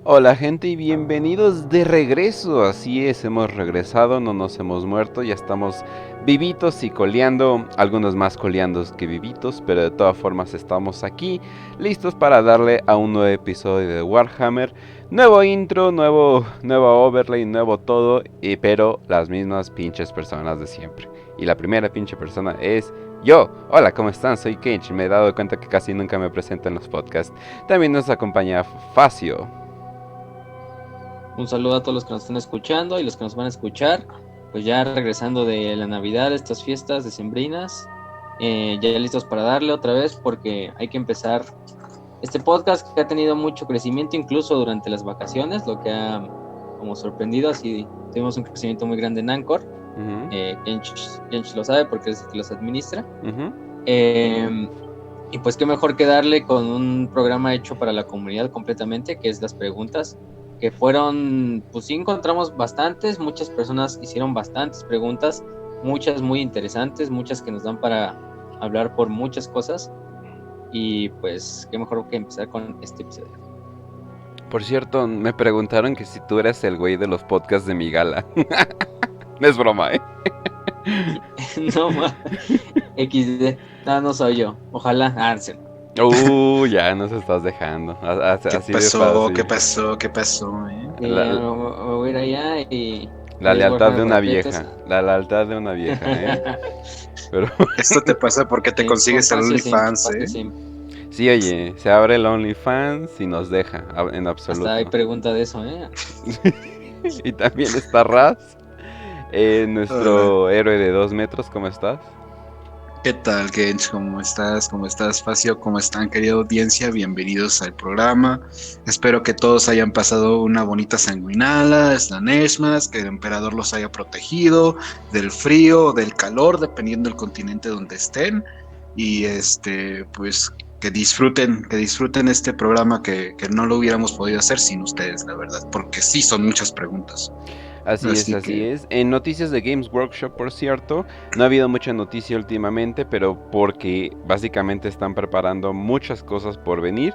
Hola gente y bienvenidos de regreso, así es, hemos regresado, no nos hemos muerto, ya estamos vivitos y coleando, algunos más coleandos que vivitos, pero de todas formas estamos aquí, listos para darle a un nuevo episodio de Warhammer, nuevo intro, nuevo overlay, nuevo todo, pero las mismas pinches personas de siempre. Y la primera pinche persona es yo. Hola, ¿cómo están? Soy Kench, me he dado cuenta que casi nunca me presento en los podcasts. También nos acompaña Facio. Un saludo a todos los que nos están escuchando y los que nos van a escuchar. Pues ya regresando de la Navidad, estas fiestas decembrinas, ya listos para darle otra vez porque hay que empezar este podcast que ha tenido mucho crecimiento incluso durante las vacaciones, lo que ha como sorprendido, así tuvimos un crecimiento muy grande en Anchor. Kench lo sabe porque es el que los administra. Y pues qué mejor que darle con un programa hecho para la comunidad completamente, que es las preguntas, que fueron, pues sí encontramos bastantes, muchas personas hicieron bastantes preguntas, muchas muy interesantes, muchas que nos dan para hablar por muchas cosas, y pues qué mejor que empezar con este episodio. Por cierto, me preguntaron que si tú eras el güey de los podcasts de mi gala. No es broma, ¿eh? No más, XD, no soy yo, ojalá, Ya nos estás dejando. ¿Qué Así de pasó? ¿Qué fácil. pasó? ¿Qué pasó, La, me voy a ir allá y la es lealtad de Warhammer una para clientes. vieja. La lealtad de una vieja, ¿eh? Pero Esto te pasa porque te Sí, consigues el OnlyFans, Facio Simp. sí, oye, se abre el OnlyFans y nos deja en Hasta hay absoluto. pregunta de eso, ¿eh? Y también está Raz, Hola. nuestro héroe de 2 metros. ¿Cómo estás? ¿Qué tal, Kench? ¿Cómo estás? ¿Cómo estás, Facio? ¿Cómo están, querida audiencia? Bienvenidos al programa. Espero que todos hayan pasado una bonita sanguinala, Slanesmas, que el emperador los haya protegido del frío o del calor, dependiendo del continente donde estén. Y pues que disfruten este programa que no lo hubiéramos podido hacer sin ustedes, la verdad, porque sí son muchas preguntas. Así es, Así así que es. En noticias de Games Workshop, por cierto, no ha habido mucha noticia últimamente, pero porque básicamente están preparando muchas cosas por venir.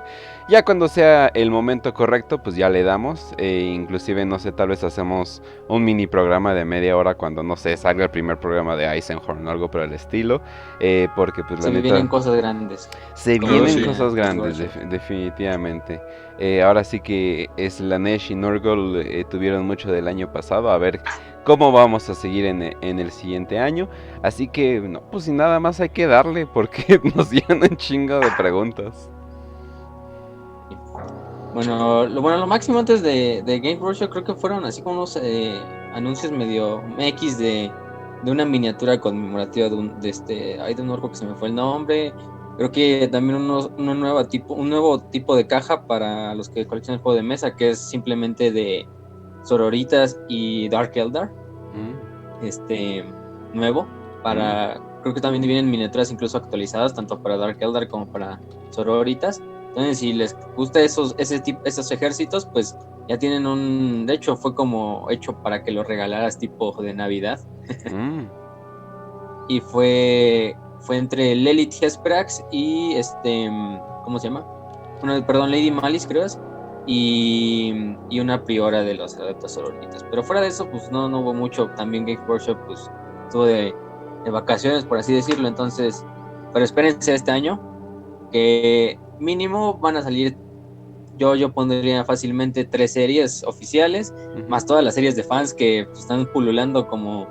Ya cuando sea el momento correcto, pues ya le damos. Inclusive, no sé, tal vez hacemos un mini programa de media hora cuando, no sé, salga el primer programa de Eisenhorn o algo por el estilo. Porque pues la Se me vienen neta, cosas grandes. se Como vienen sí. diría cosas Games grandes, Workshop. definitivamente. Ahora sí que Slanesh y Nurgle tuvieron mucho del año pasado. A ver cómo vamos a seguir en el siguiente año. Así que, no, pues sin nada más hay que darle porque nos llenan un chingo de preguntas. Bueno, lo máximo antes de Games Workshop creo que fueron así como unos anuncios medio X de una miniatura conmemorativa de un orco que se me fue el nombre. Creo que también un nuevo tipo de caja para los que coleccionan el juego de mesa, que es simplemente de Sororitas y Dark Eldar. Nuevo para, creo que también vienen miniaturas incluso actualizadas tanto para Dark Eldar como para Sororitas. Entonces si les gusta esos ejércitos, pues ya tienen de hecho fue como hecho para que lo regalaras tipo de Navidad. Y fue entre Lelith Hesperax y ¿cómo se llama? Perdón, Lady Malice, creo es, y una priora de los adeptos sororitas. Pero fuera de eso, pues no hubo mucho. También Game Workshop, pues estuvo de vacaciones, por así decirlo. Entonces, pero espérense este año, que mínimo van a salir. Yo pondría fácilmente 3 series oficiales, más todas las series de fans que pues, están pululando como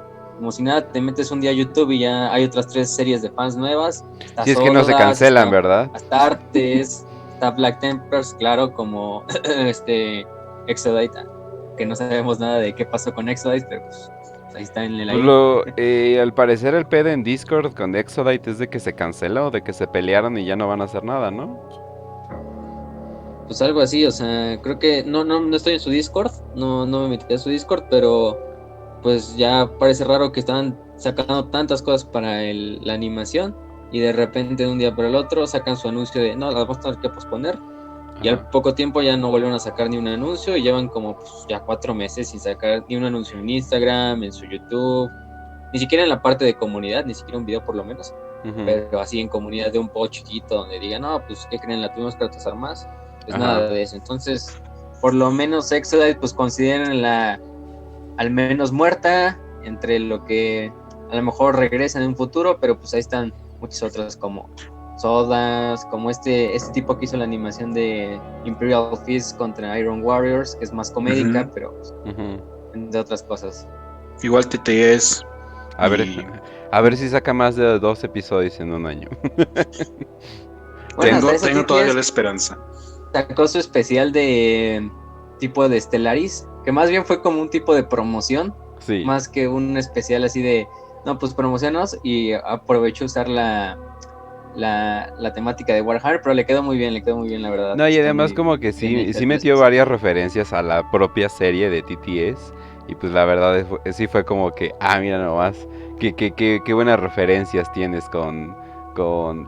si nada. Te metes un día a YouTube y ya hay otras 3 series de fans nuevas. Está Si es que no se Solodas, cancelan, está ¿verdad? Astartes, está Black Templars, claro, como Exodite, que no sabemos nada de qué pasó con Exodite, pero pues, ahí está en el Pues aire. al parecer el pedo en Discord con Exodite es de que se canceló, de que se pelearon y ya no van a hacer nada, ¿no? Pues algo así, o sea, creo que no estoy en su Discord, no me metí a su Discord, pero pues ya parece raro que estaban sacando tantas cosas para la animación y de repente de un día para el otro sacan su anuncio de no, las vamos a tener que posponer. Y al poco tiempo ya no volvieron a sacar ni un anuncio y llevan como pues, ya 4 meses sin sacar ni un anuncio en Instagram, en su YouTube, ni siquiera en la parte de comunidad, ni siquiera un video por lo menos, pero así en comunidad de un poco chiquito donde digan, no, pues ¿qué creen? La tuvimos que retrasar más. Pues nada de eso. Entonces por lo menos Exodite pues consideran al menos muerta, entre lo que a lo mejor regresa en un futuro, pero pues ahí están muchas otras como Sodas, como este tipo que hizo la animación de Imperial Fist contra Iron Warriors, que es más comédica, pero pues, de otras cosas. Igual TTS. A ver si saca más de 2 episodios en un año. Bueno, tengo todavía la esperanza. Sacó su especial de tipo de Stellaris, que más bien fue como un tipo de promoción, Sí. más que un especial así de, no, pues promocionos, y aprovechó usar la temática de Warhammer, pero le quedó muy bien, la verdad. No, y Está además muy como que bien hecha sí el metió especial. varias referencias a la propia serie de TTS. Y pues la verdad sí fue como que, mira nomás, qué buenas referencias tienes con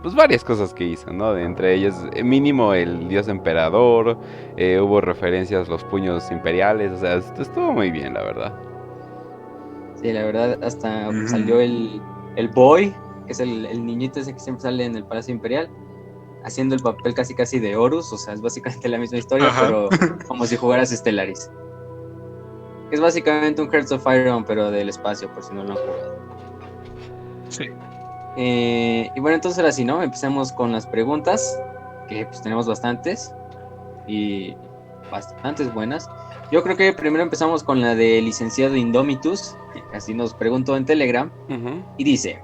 pues varias cosas que hizo, ¿no? Entre ellas, mínimo el dios emperador, hubo referencias a los puños imperiales, o sea, estuvo muy bien, la verdad. Sí, la verdad, hasta salió el Boy, que es el niñito ese que siempre sale en el Palacio Imperial, haciendo el papel casi de Horus, o sea, es básicamente la misma historia, pero como si jugaras Stellaris. Es básicamente un Hearts of Iron, pero del espacio, por si no lo han jugado. Sí. Y bueno, entonces ahora sí, ¿no? Empecemos con las preguntas, que pues tenemos bastantes, y bastantes buenas. Yo creo que primero empezamos con la de licenciado Indomitus, así nos preguntó en Telegram, y dice: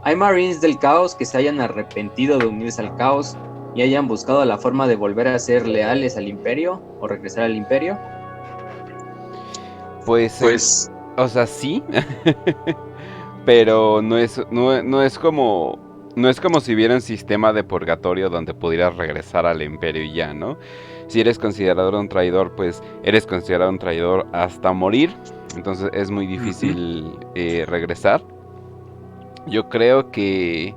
¿hay Marines del caos que se hayan arrepentido de unirse al caos y hayan buscado la forma de volver a ser leales al imperio o regresar al imperio? Pues, o sea, sí, pero no es como si hubiera un sistema de purgatorio donde pudieras regresar al imperio y ya, ¿no? Si eres considerado un traidor, pues eres considerado un traidor hasta morir, entonces es muy difícil regresar. Yo creo que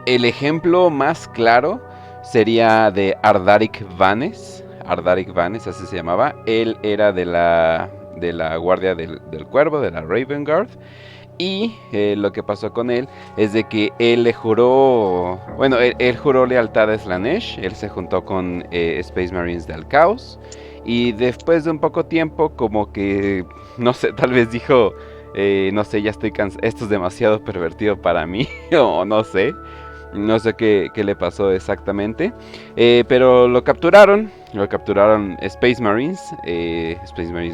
el ejemplo más claro sería de Ardaric Vanes. Ardaric Vanes, así se llamaba. Él era de la guardia del Cuervo, de la Raven Guard. Y lo que pasó con él es de que él le juró, bueno, él juró lealtad a Slanesh. Él se juntó con Space Marines del Caos. Y después de un poco tiempo, como que, no sé, tal vez dijo, no sé, ya estoy cansado, esto es demasiado pervertido para mí, o no sé. No sé qué le pasó exactamente. Pero lo capturaron Space Marines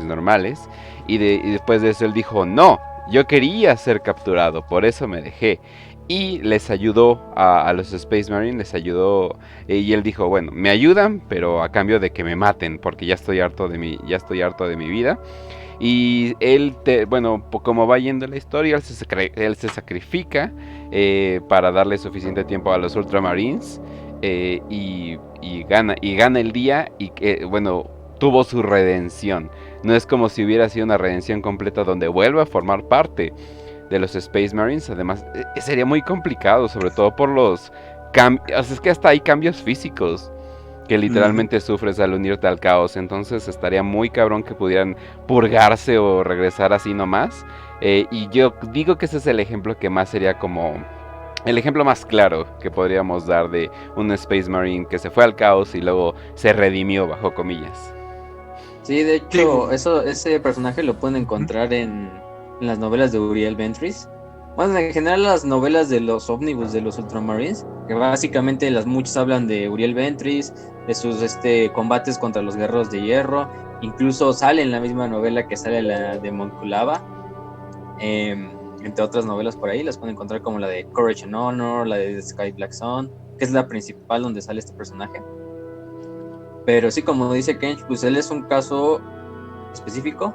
normales. Y después de eso él dijo, no, yo quería ser capturado, por eso me dejé. Y les ayudó a los Space Marines, les ayudó. Y él dijo, bueno, me ayudan, pero a cambio de que me maten, porque ya estoy harto de mi vida. Y él, bueno, como va yendo la historia, él se sacrifica para darle suficiente tiempo a los Ultramarines y gana el día y bueno, tuvo su redención. No es como si hubiera sido una redención completa donde vuelve a formar parte de los Space Marines. Además, sería muy complicado, sobre todo por los cambios. O sea, es que hasta hay cambios físicos que literalmente sufres al unirte al caos. Entonces estaría muy cabrón que pudieran purgarse o regresar así nomás. Y yo digo que ese es el ejemplo que más sería como el ejemplo más claro que podríamos dar de un Space Marine que se fue al caos y luego se redimió, bajo comillas. Sí, de hecho, ese personaje lo pueden encontrar en las novelas de Uriel Ventris. Bueno, en general las novelas de los ómnibus de los Ultramarines, que básicamente muchos hablan de Uriel Ventris, de sus combates contra los guerreros de hierro. Incluso sale en la misma novela que sale la de Monclova. Entre otras novelas por ahí, las pueden encontrar como la de Courage and Honor, la de The Sky Black Sun, que es la principal donde sale este personaje. Pero sí, como dice Kench, pues él es un caso específico,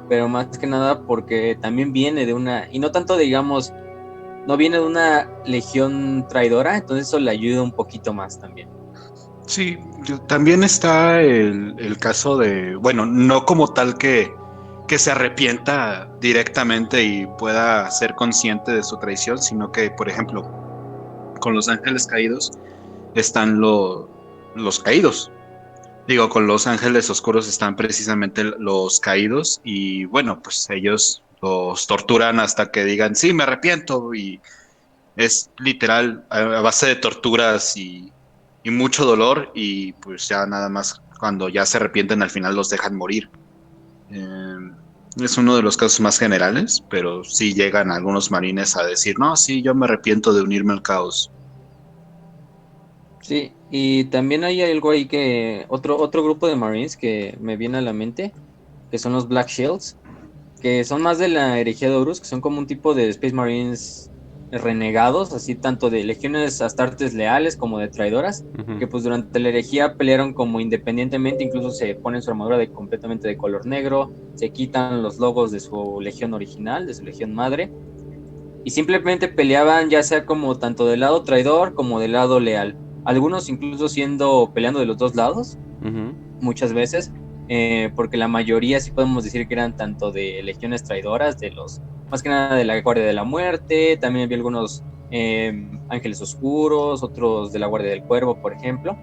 pero más que nada porque también viene de una, y no tanto digamos, no viene de una legión traidora, entonces eso le ayuda un poquito más también. Sí, también está el caso de, bueno, no como tal que se arrepienta directamente y pueda ser consciente de su traición, sino que, por ejemplo, con los ángeles caídos están los caídos. Digo, con los ángeles oscuros están precisamente los caídos y bueno, pues ellos los torturan hasta que digan, sí, me arrepiento y es literal a base de torturas y mucho dolor y pues ya nada más cuando ya se arrepienten al final los dejan morir. Es uno de los casos más generales, pero sí llegan algunos marines a decir, no, sí, yo me arrepiento de unirme al caos. Sí, y también hay algo ahí que, otro grupo de Marines que me viene a la mente, que son los Black Shields, que son más de la herejía de Horus, que son como un tipo de Space Marines renegados, así tanto de legiones astartes leales como de traidoras, que pues durante la herejía pelearon como independientemente, incluso se ponen su armadura completamente de color negro, se quitan los logos de su legión original, de su legión madre, y simplemente peleaban ya sea como tanto del lado traidor como del lado leal. Algunos incluso peleando de los dos lados, muchas veces, porque la mayoría sí podemos decir que eran tanto de legiones traidoras, más que nada de la Guardia de la Muerte, también había algunos ángeles oscuros, otros de la Guardia del Cuervo, por ejemplo.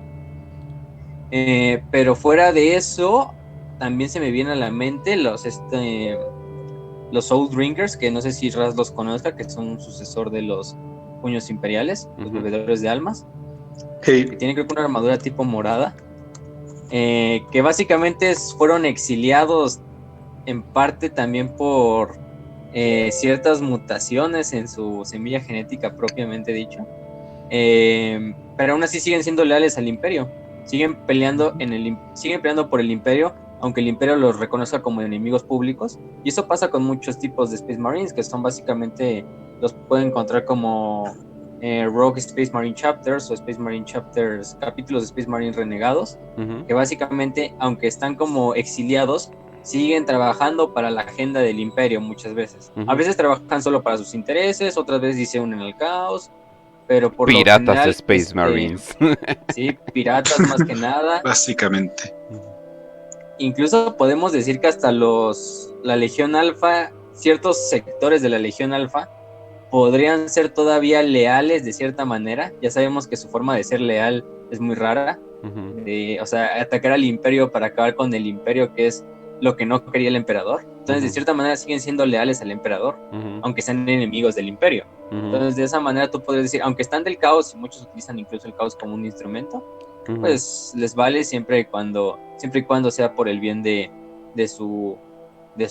Pero fuera de eso, también se me viene a la mente los Soulbringers, que no sé si Raz los conozca, que son un sucesor de los puños imperiales, los bebedores de almas, que tienen creo que una armadura tipo morada, que básicamente fueron exiliados en parte también por ciertas mutaciones en su semilla genética propiamente dicho, pero aún así siguen siendo leales al imperio, siguen peleando por el imperio, aunque el imperio los reconozca como enemigos públicos, y eso pasa con muchos tipos de Space Marines, que son básicamente, los pueden encontrar como Rogue Space Marine Chapters o Space Marine Chapters, capítulos de Space Marine renegados, que básicamente, aunque están como exiliados, siguen trabajando para la agenda del imperio muchas veces. A veces trabajan solo para sus intereses, otras veces se unen al caos, pero por piratas lo general, de Space Marines. Sí, piratas más que nada. Básicamente. Incluso podemos decir que hasta la Legión Alfa, ciertos sectores de la Legión Alfa, podrían ser todavía leales de cierta manera. Ya sabemos que su forma de ser leal es muy rara. O sea, atacar al imperio para acabar con el imperio, que es lo que no quería el emperador. Entonces, de cierta manera siguen siendo leales al emperador, aunque sean enemigos del imperio. Entonces, de esa manera tú podrías decir, aunque están del caos, y muchos utilizan incluso el caos como un instrumento, pues les vale siempre y cuando sea por el bien de su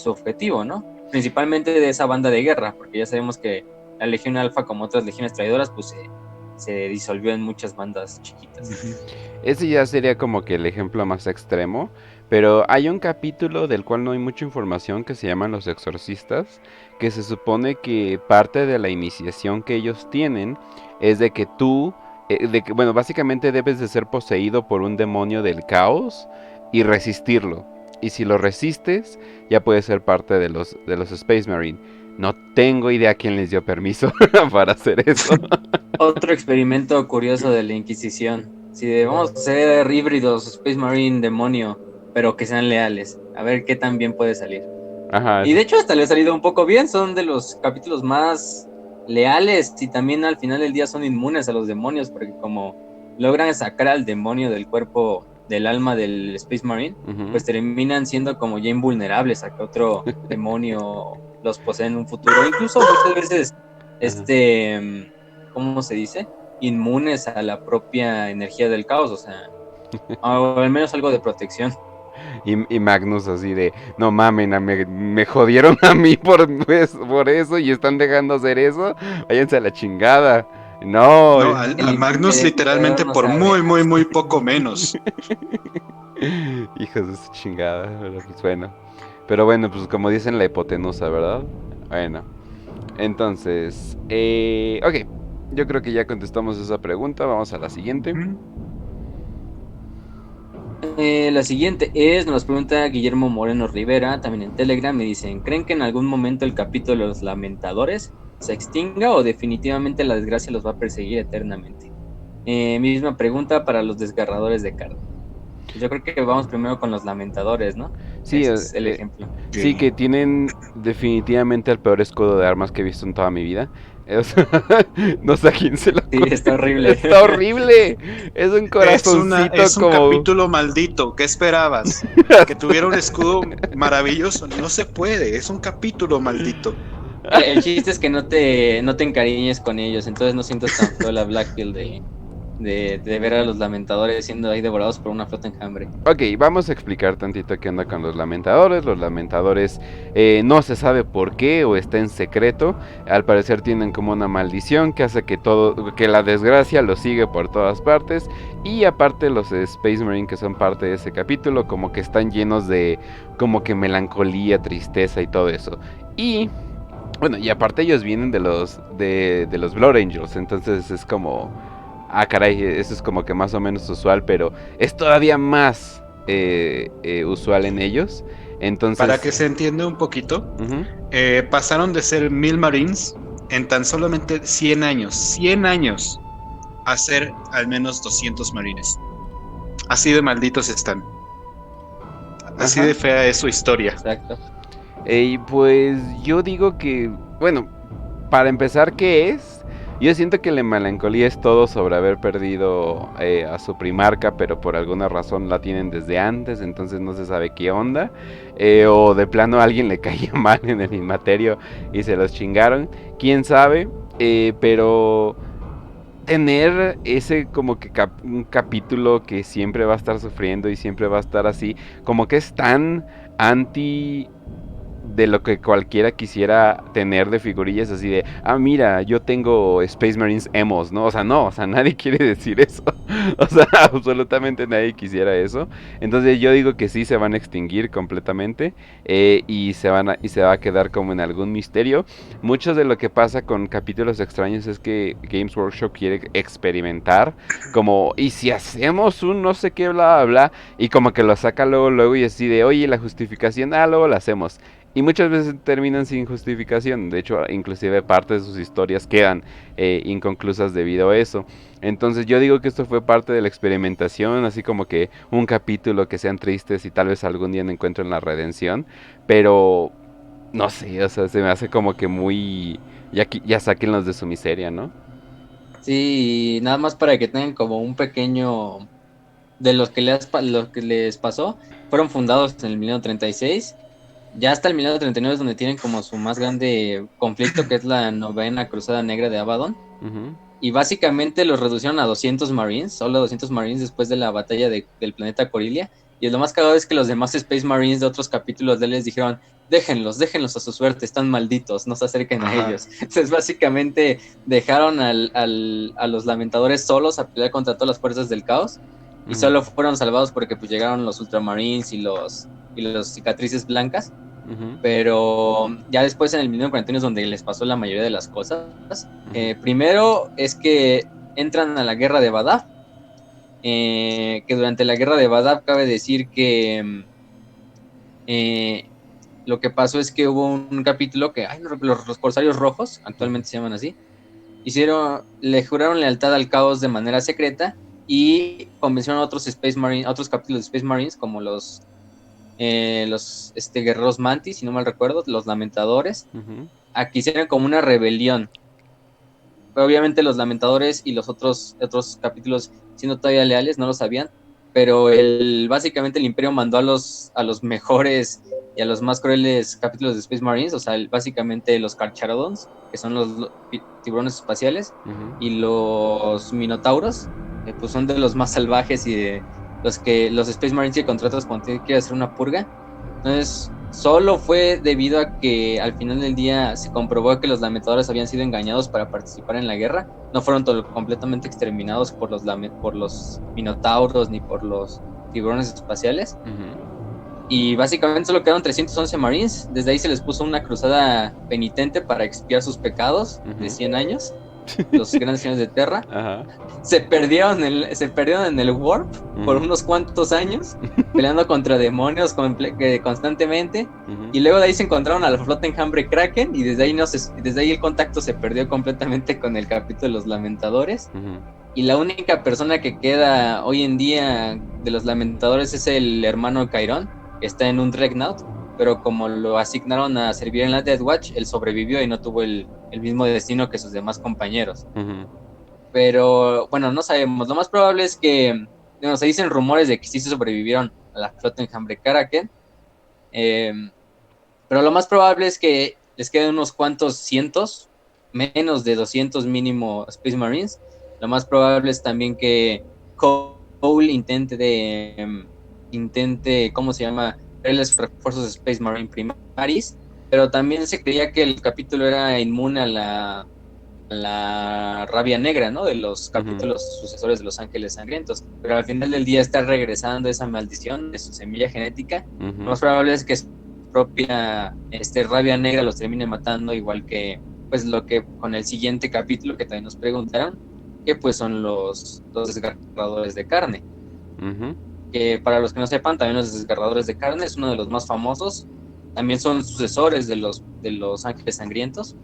objetivo, ¿no? Principalmente de esa banda de guerra, porque ya sabemos que la Legión Alfa, como otras legiones traidoras, pues se disolvió en muchas bandas chiquitas. Ese ya sería como que el ejemplo más extremo, pero hay un capítulo del cual no hay mucha información que se llaman Los Exorcistas, que se supone que parte de la iniciación que ellos tienen es de que tú, bueno, básicamente debes de ser poseído por un demonio del caos y resistirlo. Y si lo resistes, ya puedes ser parte de los Space Marine. No tengo idea quién les dio permiso para hacer eso. Otro experimento curioso de la Inquisición. Si vamos a ser híbridos Space Marine demonio, pero que sean leales, a ver qué tan bien puede salir. Ajá, y de hecho hasta le ha salido un poco bien. Son de los capítulos más leales, y también al final del día son inmunes a los demonios, porque como logran sacar al demonio del cuerpo, del alma del Space Marine, pues terminan siendo como ya invulnerables a que otro demonio los posee en un futuro. Incluso muchas veces ¿cómo se dice? Inmunes a la propia energía del caos, o sea, o al menos algo de protección. Y Magnus así de, no mamen, me jodieron a mí por eso y están dejando hacer eso, váyanse a la chingada. No, a Magnus literalmente por muy poco menos. Hijos de su chingada, pero pues bueno. Pero bueno, pues como dicen, la hipotenusa, ¿verdad? Bueno, entonces, ok, yo creo que ya contestamos esa pregunta, vamos a la siguiente. La siguiente nos pregunta Guillermo Moreno Rivera, también en Telegram, me dicen, ¿creen que en algún momento el capítulo de los lamentadores se extinga o definitivamente la desgracia los va a perseguir eternamente? Misma pregunta para los desgarradores de carne. Yo creo que vamos primero con los lamentadores, ¿no? Sí, ese es el ejemplo. Sí, que tienen definitivamente el peor escudo de armas que he visto en toda mi vida. No sé a quién se lo... Sí, está horrible. Está horrible. Es un corazoncito es un capítulo maldito. ¿Qué esperabas? Que tuviera un escudo maravilloso. No se puede. Es un capítulo maldito. El chiste es que no te encariñes con ellos, entonces no sientas tanto la Black Pill de de ver a los lamentadores siendo ahí devorados por una flota enjambre. Ok, vamos a explicar tantito qué onda con los lamentadores. Los lamentadores no se sabe por qué o está en secreto. Al parecer tienen como una maldición que hace que la desgracia los sigue por todas partes. Y aparte los Space Marine que son parte de ese capítulo como que están llenos de como que melancolía, tristeza y todo eso. Y bueno, y aparte ellos vienen de los Blood Angels, entonces es como ah, caray, eso es como que más o menos usual, pero es todavía más usual en ellos. Entonces, Para que se entienda un poquito, ujú, pasaron de ser 1000 Marines en tan solamente 100 años, 100 años, a ser al menos 200 Marines. Así de malditos están. Así ajá. de fea es su historia. Exacto. Y pues yo digo que, bueno, para empezar, ¿qué es? Yo siento que la melancolía es todo sobre haber perdido a su primarca, pero por alguna razón la tienen desde antes, entonces no se sabe qué onda. O de plano a alguien le caía mal en el inmaterio y se los chingaron. ¿Quién sabe? Pero tener ese como que un capítulo que siempre va a estar sufriendo y siempre va a estar así, como que es tan anti de lo que cualquiera quisiera tener de figurillas así de, ah, mira, yo tengo Space Marines emos, ¿no? O sea, no, o sea, nadie quiere decir eso. O sea, absolutamente nadie quisiera eso. Entonces yo digo que sí se van a extinguir completamente y se va a quedar como en algún misterio. Mucho de lo que pasa con capítulos extraños es que Games Workshop quiere experimentar como, ¿y si hacemos un no sé qué, bla, bla, bla? Y como que lo saca luego, luego y así de, oye, la justificación, ah, luego la hacemos. Y muchas veces terminan sin justificación. De hecho, inclusive parte de sus historias quedan inconclusas debido a eso. Entonces yo digo que esto fue parte de la experimentación, así como que un capítulo que sean tristes y tal vez algún día no encuentren la redención. Pero no sé, o sea, se me hace como que muy... Ya sáquenlos de su miseria, ¿no? Sí, y nada más para que tengan como un pequeño de los que les pasó, fueron fundados en el 1936. Ya hasta el 1939 es donde tienen como su más grande conflicto, que es la novena Cruzada Negra de Abaddon. Ujú, Y básicamente los reducieron a 200 Marines, solo 200 Marines después de la batalla del planeta Corilia. Y lo más cagado es que los demás Space Marines de otros capítulos de él les dijeron, déjenlos a su suerte, están malditos, no se acerquen a Ajá. ellos. Entonces básicamente dejaron a los lamentadores solos a pelear contra todas las fuerzas del caos. Y ujú, solo fueron salvados porque pues llegaron los Ultramarines y los cicatrices blancas. ujú, Pero ya después en el 1941 es donde les pasó la mayoría de las cosas. ujú, Primero es que entran a la guerra de Badab, que durante la guerra de Badab cabe decir que eh, lo que pasó es que hubo un capítulo que los Corsarios Rojos, ujú. actualmente se llaman así, le juraron lealtad al caos de manera secreta y convencieron a otros Space Marines, a otros capítulos de Space Marines como los guerreros Mantis, si no mal recuerdo, los lamentadores, Ujú, a que hicieran como una rebelión. Pero obviamente los lamentadores y los otros capítulos, siendo todavía leales, no lo sabían. Pero básicamente el Imperio mandó a los mejores y a los más crueles capítulos de Space Marines, o sea, básicamente los Carcharodons, que son los tiburones espaciales, ujú. y los Minotauros, pues son de los más salvajes y de los Space Marines que contratas cuando tienen que hacer una purga. Entonces, solo fue debido a que al final del día se comprobó que los lamentadores habían sido engañados para participar en la guerra. No fueron completamente exterminados por los minotauros ni por los tiburones espaciales. Ujú. Y básicamente solo quedaron 311 Marines. Desde ahí se les puso una cruzada penitente para expiar sus pecados de Ujú. 100 años, los grandes señores de Terra. Ajá. Se perdieron en el Warp por Ujú. unos cuantos años, peleando contra demonios constantemente. Ujú. Y luego de ahí se encontraron a la flota enjambre Kraken y desde ahí el contacto se perdió completamente con el capítulo de los Lamentadores. Ujú. Y la única persona que queda hoy en día de los Lamentadores es el hermano Cairón, que está en un Dreadnought, pero como lo asignaron a servir en la Death Watch, él sobrevivió y no tuvo el mismo destino que sus demás compañeros. Ujú. Pero bueno, no sabemos. Lo más probable es que, bueno, se dicen rumores de que sí se sobrevivieron a la flota enjambre Kraken, eh, pero lo más probable es que les queden unos cuantos cientos, menos de 200 mínimo Space Marines, Lo más probable es también que Cole intente, ¿cómo se llama? Traerles refuerzos de Space Marine Primaris, pero también se creía que el capítulo era inmune a la rabia negra, ¿no? De los capítulos sucesores de Los Ángeles Sangrientos. Pero al final del día está regresando esa maldición de su semilla genética. Lo más probable es que su propia rabia negra los termine matando, igual que pues lo que con el siguiente capítulo que también nos preguntaron, que pues son los desgarradores de carne. Que para los que no sepan, también los desgarradores de carne es uno de los más famosos. También son sucesores de los Ángeles Sangrientos,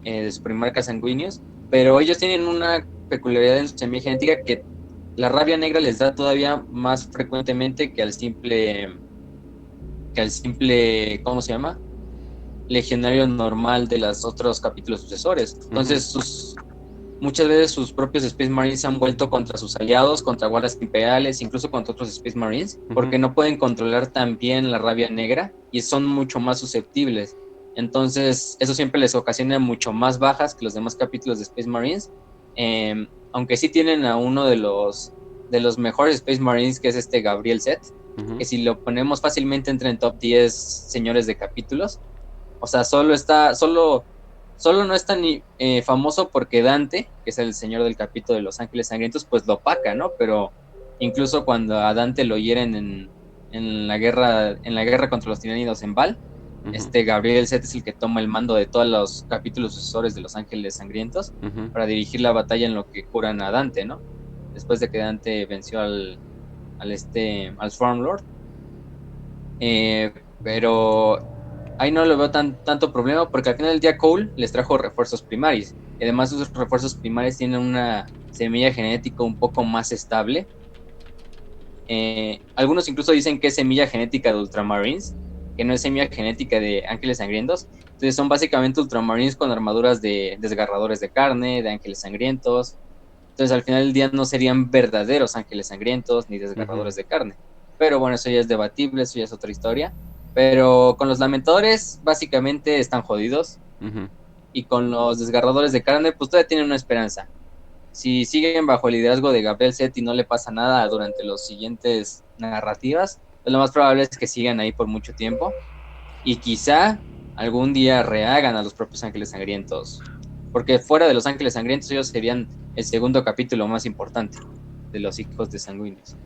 de su primarca sanguíneos, pero ellos tienen una peculiaridad en su semilla genética que la rabia negra les da todavía más frecuentemente que al simple, ¿cómo se llama? Legionario normal de los otros capítulos sucesores. Entonces muchas veces sus propios Space Marines se han vuelto contra sus aliados, contra guardias imperiales, incluso contra otros Space Marines, porque no pueden controlar tan bien la rabia negra y son mucho más susceptibles. Entonces, eso siempre les ocasiona mucho más bajas que los demás capítulos de Space Marines. Aunque sí tienen a uno de los mejores Space Marines, que es Gabriel Set, que si lo ponemos fácilmente entra en top 10 señores de capítulos. O sea, solo no es tan famoso porque Dante, que es el señor del capítulo de Los Ángeles Sangrientos, pues lo opaca, ¿no? Pero incluso cuando a Dante lo hieren en la guerra contra los tiránidos en Val, Gabriel Set es el que toma el mando de todos los capítulos sucesores de Los Ángeles Sangrientos para dirigir la batalla en lo que curan a Dante, ¿no? Después de que Dante venció al Stormlord. Pero ahí no lo veo tanto problema, porque al final del día Cole les trajo refuerzos primarios. Y además sus refuerzos primarios tienen una semilla genética un poco más estable. Algunos incluso dicen que es semilla genética de Ultramarines, que no es semilla genética de Ángeles Sangrientos. Entonces son básicamente Ultramarines con armaduras de desgarradores de carne, de Ángeles Sangrientos. Entonces al final del día no serían verdaderos Ángeles Sangrientos ni desgarradores de carne. Pero bueno, eso ya es debatible, eso ya es otra historia. Pero con los lamentadores básicamente están jodidos. Y con los desgarradores de carne pues todavía tienen una esperanza. Si siguen bajo el liderazgo de Gabriel Set y no le pasa nada durante los siguientes narrativas, pues lo más probable es que sigan ahí por mucho tiempo y quizá algún día rehagan a los propios Ángeles Sangrientos, porque fuera de los Ángeles Sangrientos ellos serían el segundo capítulo más importante de los hijos de sanguíneos.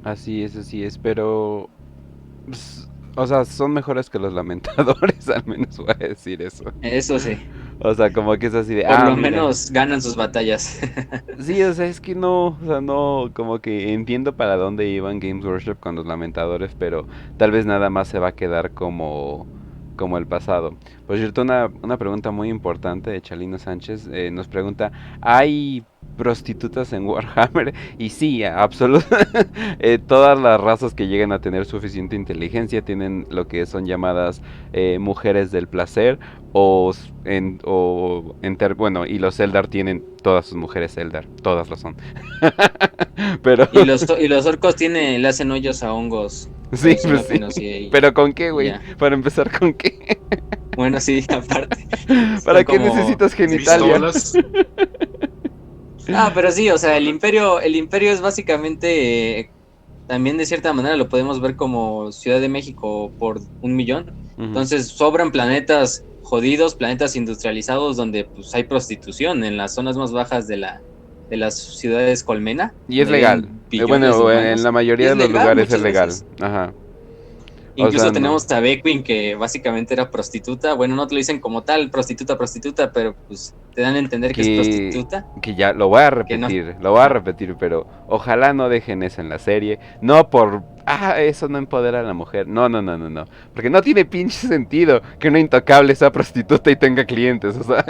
Así es, pero pues, o sea, son mejores que los lamentadores, al menos voy a decir eso. Eso sí. O sea, como que es así de... Por lo menos ganan sus batallas. Sí, o sea, es que no, o sea, no, como que entiendo para dónde iban Games Workshop con los lamentadores, pero tal vez nada más se va a quedar como el pasado. Por cierto, una pregunta muy importante de Chalino Sánchez, nos pregunta, ¿hay prostitutas en Warhammer? Y sí, absolutamente. Todas las razas que llegan a tener suficiente inteligencia tienen lo que son llamadas mujeres del placer, bueno, y los Eldar tienen todas sus mujeres Eldar, todas lo son. Pero y los orcos le hacen hoyos a hongos. sí, pues sí. Pero ¿con qué, güey? Para empezar, ¿con qué? Bueno, sí, aparte. ¿Para qué necesitas genitalia? Pero sí, o sea, el imperio es básicamente, también de cierta manera lo podemos ver como Ciudad de México por 1 millón. Entonces sobran planetas jodidos, planetas industrializados donde pues hay prostitución en las zonas más bajas de las ciudades colmena. Y es legal. Bueno, en la mayoría de los lugares es legal. Ajá. Incluso tenemos a Beckwin, que básicamente era prostituta. Bueno, no te lo dicen como tal, prostituta, pero pues te dan a entender que es prostituta. Que ya lo voy a repetir, pero ojalá no dejen eso en la serie. No por, eso no empodera a la mujer. No. Porque no tiene pinche sentido que una intocable sea prostituta y tenga clientes, o sea.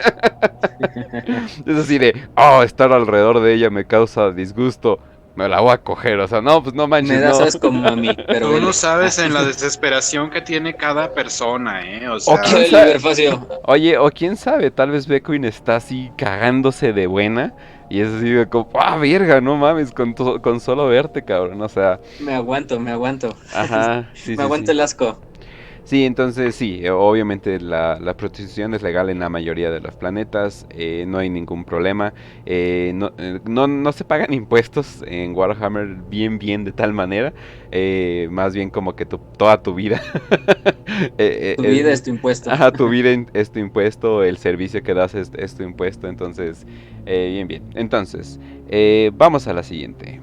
Es así de, estar alrededor de ella me causa disgusto. Me la voy a coger, o sea, no, pues no manches, me das asco como a mí, pero tú no sabes en la desesperación que tiene cada persona, o sea... Oye, o quién sabe, tal vez Beckwin está así cagándose de buena y es así de como, verga, no mames, con solo verte, cabrón, o sea... Me aguanto. Ajá, sí, me aguanto el asco. Sí, entonces sí, obviamente la prostitución es legal en la mayoría de los planetas, no hay ningún problema, no se pagan impuestos en Warhammer bien de tal manera, más bien como que toda tu vida, Tu vida es tu impuesto. ajá, tu vida es tu impuesto, el servicio que das es tu impuesto, entonces, bien. Entonces, vamos a la siguiente.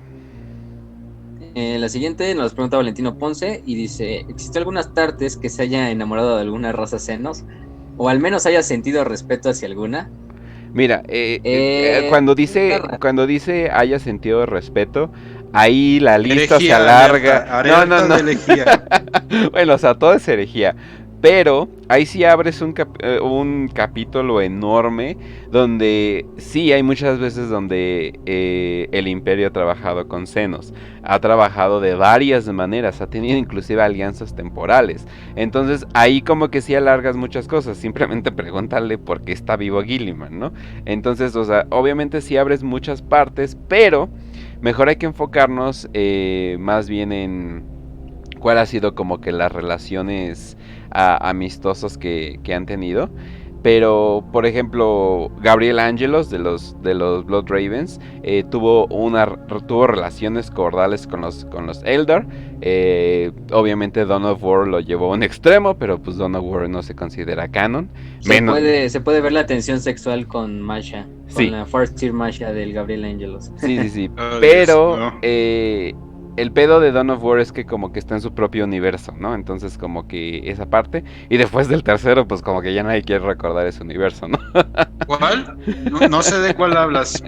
La siguiente nos pregunta Valentino Ponce y dice: ¿existe alguna Astartes que se haya enamorado de alguna raza senos? O al menos haya sentido respeto hacia alguna. Mira, Está raro. cuando dice haya sentido respeto, ahí la lista se Herejía, alarga. alerta, No, no, alerta no. de herejía. Bueno, o sea, todo es herejía. Pero ahí sí abres un capítulo enorme donde sí hay muchas veces donde el imperio ha trabajado con senos, ha trabajado de varias maneras, ha tenido inclusive alianzas temporales. Entonces ahí como que sí alargas muchas cosas, simplemente pregúntale por qué está vivo Gilliman, ¿no? Entonces, o sea, obviamente sí abres muchas partes, pero mejor hay que enfocarnos más bien en cuál ha sido como que las relaciones amistosas que han tenido. Pero, por ejemplo, Gabriel Angelos de los Blood Ravens tuvo relaciones cordiales con los Eldar. Obviamente Dawn of War lo llevó a un extremo, pero pues Dawn of War no se considera canon. Menos, Se puede ver la tensión sexual con Masha, con sí, la Farseer Masha del Gabriel Angelos. sí. Oh, Dios, Pero no. el pedo de Dawn of War es que como que está en su propio universo, ¿no? Entonces como que esa parte. Y después del tercero, pues como que ya nadie quiere recordar ese universo, ¿no? ¿Cuál? No, no sé de cuál hablas.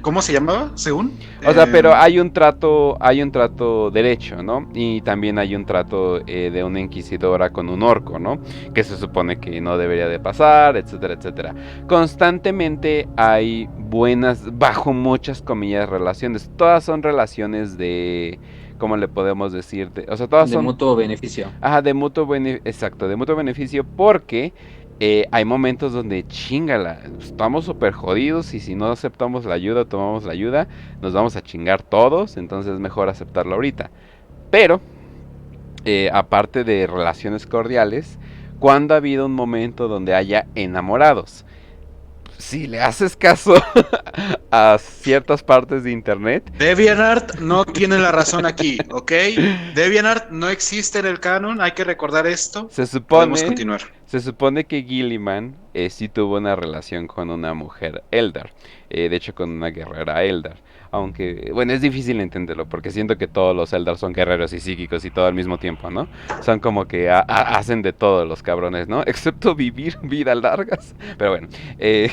¿Cómo se llamaba? ¿Según? O sea, pero hay un trato derecho, ¿no? Y también hay un trato de una inquisidora con un orco, ¿no? Que se supone que no debería de pasar, etcétera, etcétera. Constantemente hay buenas, bajo muchas comillas, relaciones. Todas son relaciones de, ¿cómo le podemos decir? O sea, todas De son, mutuo beneficio. ajá, de mutuo beneficio, exacto, de mutuo beneficio porque hay momentos donde chingala, estamos súper jodidos y si no aceptamos la ayuda, tomamos la ayuda, nos vamos a chingar todos, entonces es mejor aceptarlo ahorita. Pero, aparte de relaciones cordiales, ¿cuándo ha habido un momento donde haya enamorados? Si le haces caso a ciertas partes de internet, DeviantArt no tiene la razón aquí, ¿ok? DeviantArt no existe en el canon, hay que recordar esto. se Podemos supone, continuar. se supone que Gilliman sí tuvo una relación con una mujer Eldar, de hecho con una guerrera Eldar. Aunque, bueno, es difícil entenderlo porque siento que todos los Eldar son guerreros y psíquicos y todo al mismo tiempo, ¿no? Son como que hacen de todo los cabrones, ¿no? Excepto vivir vidas largas. Pero bueno, eh,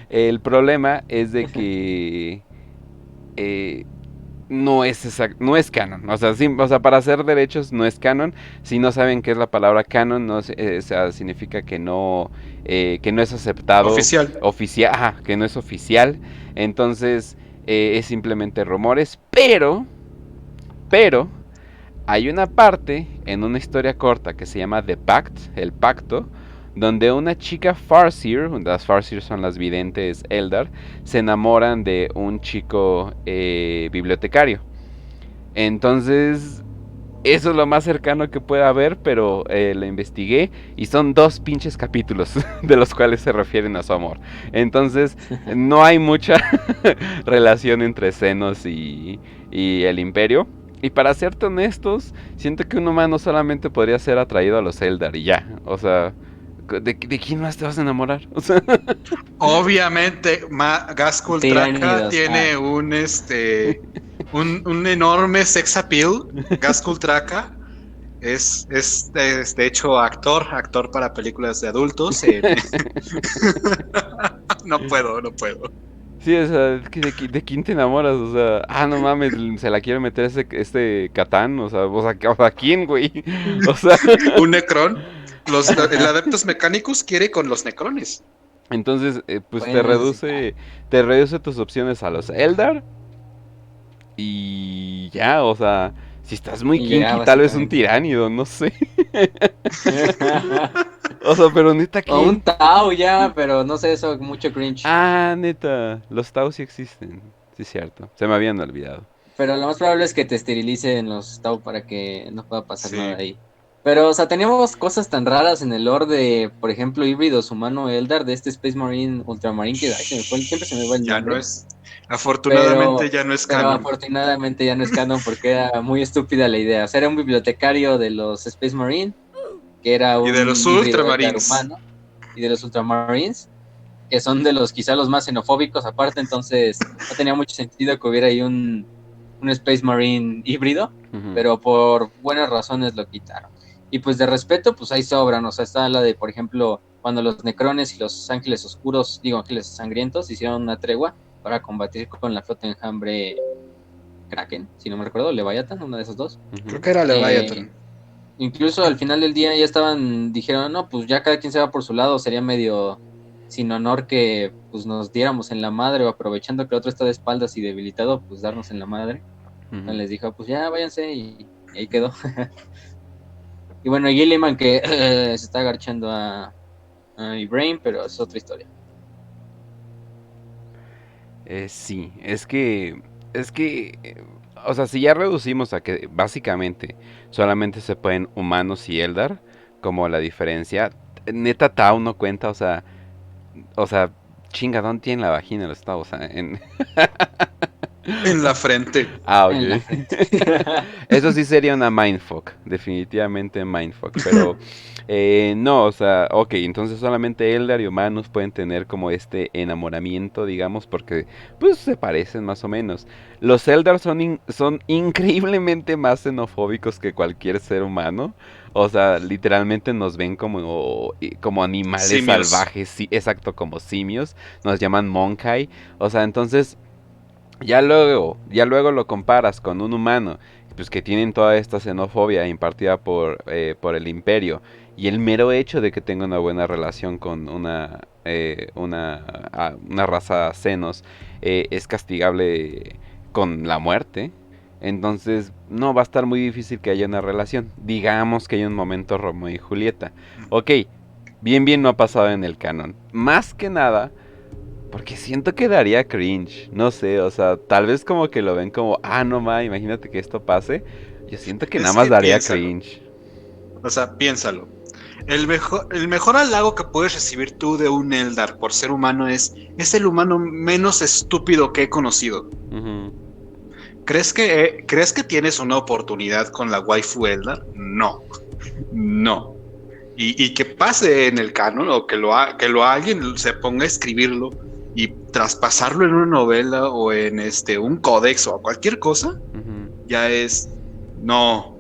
el problema es de que eh, no es canon. O sea, o sea, para hacer derechos no es canon. Si no saben qué es la palabra canon, no, o sea, significa que no es aceptado Oficial. oficial, ajá, que no es oficial. Entonces, es simplemente rumores. Pero, hay una parte en una historia corta que se llama The Pact, el pacto, donde una chica Farseer, las Farseer son las videntes Eldar, se enamoran de un chico bibliotecario. Entonces, eso es lo más cercano que puede haber, pero lo investigué y son 2 pinches capítulos de los cuales se refieren a su amor. Entonces, no hay mucha relación entre Xenos y el Imperio. Y para serte honestos, siento que un humano solamente podría ser atraído a los Eldar y ya. O sea, ¿de quién más te vas a enamorar? O sea, Obviamente, Gaskell Traka Tiranidos. tiene un enorme sex appeal. Gaskell Traka es de hecho actor para películas de adultos. No puedo, no puedo. sí, o sea, ¿de quién te enamoras? O sea, no mames, se la quiere meter este Catán, o sea, ¿quién, güey? O sea, Un Necron. El Adeptos Mecánicos quiere con los Necrones. entonces, pues Bueno, eso sí. te reduce tus opciones a los Eldar y ya, o sea, si estás muy Y ya, kinky, tal vez un básicamente. tiránido, no sé. O sea, pero neta, O un ¿quién? Tao ya, pero no sé, eso mucho cringe. Neta, los Tau sí existen, sí es cierto, se me habían olvidado. Pero lo más probable es que te esterilicen los Tau para que no pueda pasar nada Sí. ahí. Pero, o sea, teníamos cosas tan raras en el lore de, por ejemplo, híbridos humano-Eldar de este Space Marine Ultramarine que siempre se me va el Ya nombre. no es, afortunadamente Pero, ya no es pero canon. afortunadamente ya no es canon porque era muy estúpida la idea. O sea, era un bibliotecario de los Space Marine, que era Y de los un híbrido Eldar Ultramarines. humano, y de los Ultramarines, que son de los quizá los más xenofóbicos aparte, entonces no tenía mucho sentido que hubiera ahí un Space Marine híbrido, pero por buenas razones lo quitaron. Y pues de respeto, pues ahí sobran, o sea, está la de, por ejemplo, cuando los Necrones y los Ángeles Oscuros, digo Ángeles Sangrientos, hicieron una tregua para combatir con la flota enjambre Kraken, si no me recuerdo, Leviathan, una de esos dos. Creo que era Leviathan. Incluso al final del día ya dijeron, no, pues ya cada quien se va por su lado, sería medio sin honor que pues nos diéramos en la madre, o aprovechando que el otro está de espaldas y debilitado, pues darnos en la madre. Entonces les dijo, pues ya váyanse, y ahí quedó. Y bueno, Gilliman que se está agarchando a Ibrahim, pero es otra historia. Sí, o sea, si ya reducimos a que básicamente solamente se pueden humanos y Eldar, como la diferencia, neta Tau no cuenta, o sea, chinga, ¿dónde tiene la vagina el Estado? O sea, En la frente. Ah, En la ok. frente. Eso sí sería una mindfuck, definitivamente mindfuck, pero no, o sea, ok, entonces solamente Eldar y humanos pueden tener como este enamoramiento, digamos, porque pues se parecen más o menos. Los Eldar son increíblemente más xenofóbicos que cualquier ser humano, o sea, literalmente nos ven como animales Simios. salvajes, sí, exacto, como simios, nos llaman Monkai, o sea, entonces... Ya luego lo comparas con un humano, pues que tienen toda esta xenofobia impartida por el imperio, y el mero hecho de que tenga una buena relación con una raza senos es castigable con la muerte. Entonces no va a estar muy difícil que haya una relación. Digamos que hay un momento Romeo y Julieta. Ok, bien no ha pasado en el canon. Más que nada... Porque siento que daría cringe, no sé, o sea, tal vez como que lo ven como, no imagínate que esto pase. Yo siento que nada Es más que daría piénsalo. cringe. O sea, piénsalo. El mejor halago que puedes recibir tú de un Eldar por ser humano es el humano menos estúpido que he conocido. Ujú. ¿Crees que tienes una oportunidad con la waifu Eldar? No. No. Y que pase en el canon o que alguien se ponga a escribirlo y traspasarlo en una novela o en un códex o cualquier cosa, ya es no,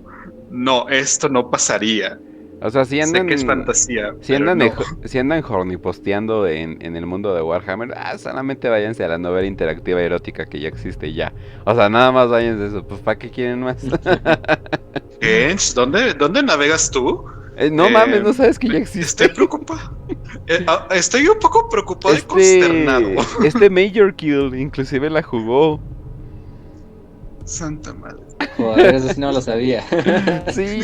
esto no pasaría. O sea, si Sé que es andan, fantasía, pero no. si andan horniposteando en el mundo de Warhammer, solamente váyanse a la novela interactiva erótica que ya existe ya. O sea, nada más váyanse a eso, pues ¿para qué quieren más? Gench, ¿dónde navegas tú? No mames, ¿no sabes que ya existe? Estoy preocupado. Estoy un poco preocupado y consternado. Este Major Kill inclusive la jugó. Santa madre. Joder, eso sí no lo sabía. Sí.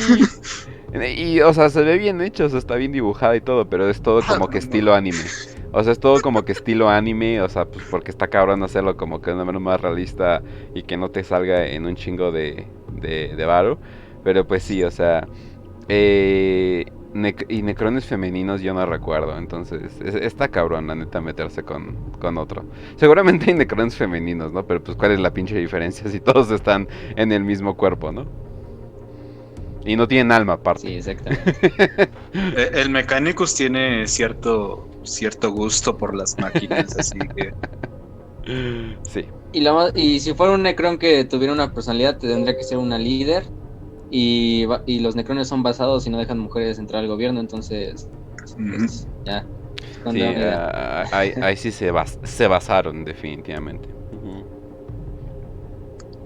Y, o sea, se ve bien hecho, o sea, está bien dibujada y todo, pero es todo como que estilo anime. O sea, es todo como que estilo anime, o sea, pues porque está cabrón hacerlo como que de una manera más realista y que no te salga en un chingo de varo. Pero pues sí, o sea, y necrones femeninos yo no recuerdo, entonces está cabrón la neta meterse con otro. Seguramente hay necrones femeninos, ¿no? Pero pues cuál es la pinche diferencia si todos están en el mismo cuerpo, ¿no? Y no tienen alma aparte. Sí, exactamente. El Mechanicus tiene cierto gusto por las máquinas, así que Sí. Y si fuera un Necron que tuviera una personalidad, tendría que ser una líder. Y los Necrones son basados y no dejan mujeres entrar al gobierno, entonces pues, ya. Sí, ahí sí se basaron definitivamente.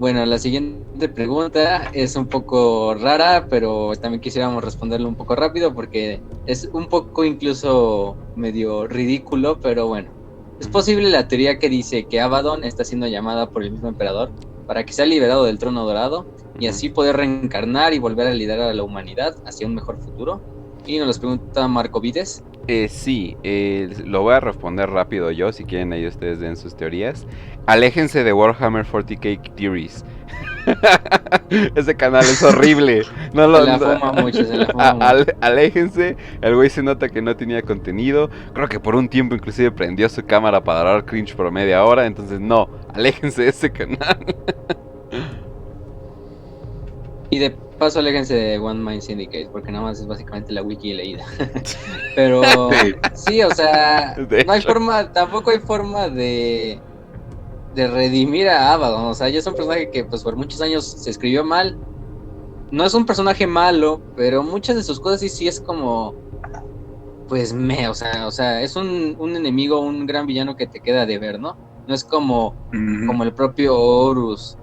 Bueno, la siguiente pregunta es un poco rara, pero también quisiéramos responderlo un poco rápido porque es un poco incluso medio ridículo, pero bueno. ¿Es posible la teoría que dice que Abaddon está siendo llamada por el mismo emperador para que sea liberado del trono dorado y así poder reencarnar y volver a liderar a la humanidad hacia un mejor futuro? Y nos los pregunta Marco Vides. Sí, lo voy a responder rápido yo, si quieren ahí ustedes den sus teorías. Aléjense de Warhammer 40k Theories. Ese canal es horrible. No Se la fuma mucho, se la fuma mucho. Aléjense. El güey se nota que no tenía contenido. Creo que por un tiempo inclusive prendió su cámara para dar cringe por media hora. Entonces no, aléjense de ese canal. Y de paso, aléjense de One Mind Syndicate, porque nada más es básicamente la wiki leída. Pero sí, o sea, no hay forma, tampoco hay forma de redimir a Abaddon. O sea, ella es un personaje que pues por muchos años se escribió mal. No es un personaje malo, pero muchas de sus cosas sí es como, pues o sea, es un enemigo, un gran villano que te queda de ver, ¿no? No es como el propio Horus.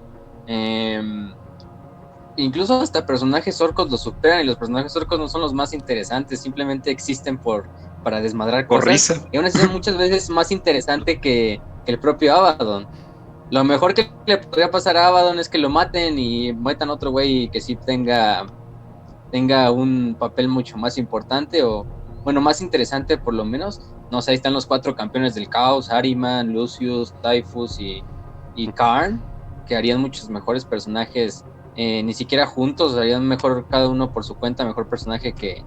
Incluso hasta personajes orcos lo superan, y los personajes orcos no son los más interesantes, simplemente existen para desmadrar por cosas. risa. Y aún así son muchas veces más interesante que el propio Abaddon. Lo mejor que le podría pasar a Abaddon es que lo maten y metan otro güey que sí tenga un papel mucho más importante, o bueno, más interesante por lo menos. No sé, ahí están los 4 campeones del caos: Ahriman, Lucius, Typhus y Karn, que harían muchos mejores personajes. Ni siquiera juntos, harían mejor cada uno por su cuenta, mejor personaje que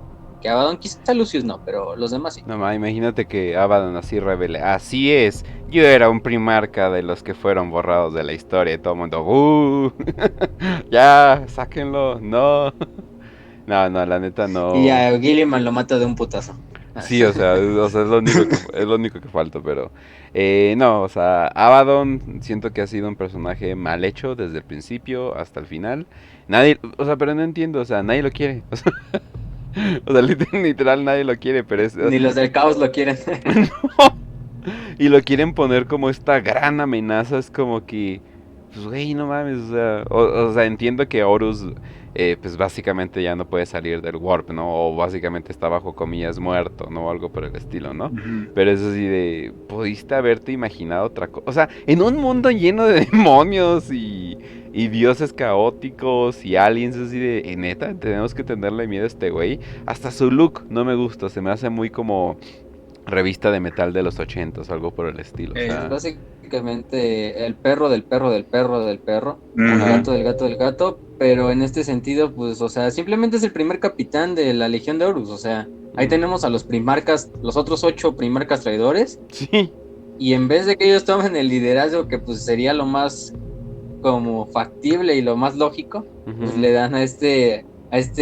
Abaddon. Quizá Lucius no, pero los demás sí. No más, imagínate que Abaddon así revele. Así es, yo era un primarca de los que fueron borrados de la historia. Y todo el mundo, ya, sáquenlo, no. No, la neta no. Y ya Gilliman lo mata de un putazo. Sí, o sea, es lo único que falta, pero no, o sea, Abaddon siento que ha sido un personaje mal hecho desde el principio hasta el final. Nadie, o sea, pero no entiendo, o sea, nadie lo quiere. O sea, literal nadie lo quiere, pero es... Ni los del caos lo quieren. No. Y lo quieren poner como esta gran amenaza, es como que, pues, güey, no mames, o sea, entiendo que Horus, pues, básicamente ya no puede salir del warp, ¿no? O básicamente está bajo comillas muerto, ¿no? O algo por el estilo, ¿no? Pero eso sí de, pudiste haberte imaginado otra cosa, o sea, en un mundo lleno de demonios y dioses caóticos y aliens, así de, neta, tenemos que tenerle miedo a este güey. Hasta su look no me gusta, se me hace muy como revista de metal de los 80s, algo por el estilo. O sea, básicamente el perro del perro del perro del perro, el gato del gato del gato, pero en este sentido, pues, o sea, simplemente es el primer capitán de la Legión de Horus. O sea, ahí tenemos a los primarcas, los otros 8 primarcas traidores. Sí. Y en vez de que ellos tomen el liderazgo, que pues sería lo más como factible y lo más lógico, pues le dan a este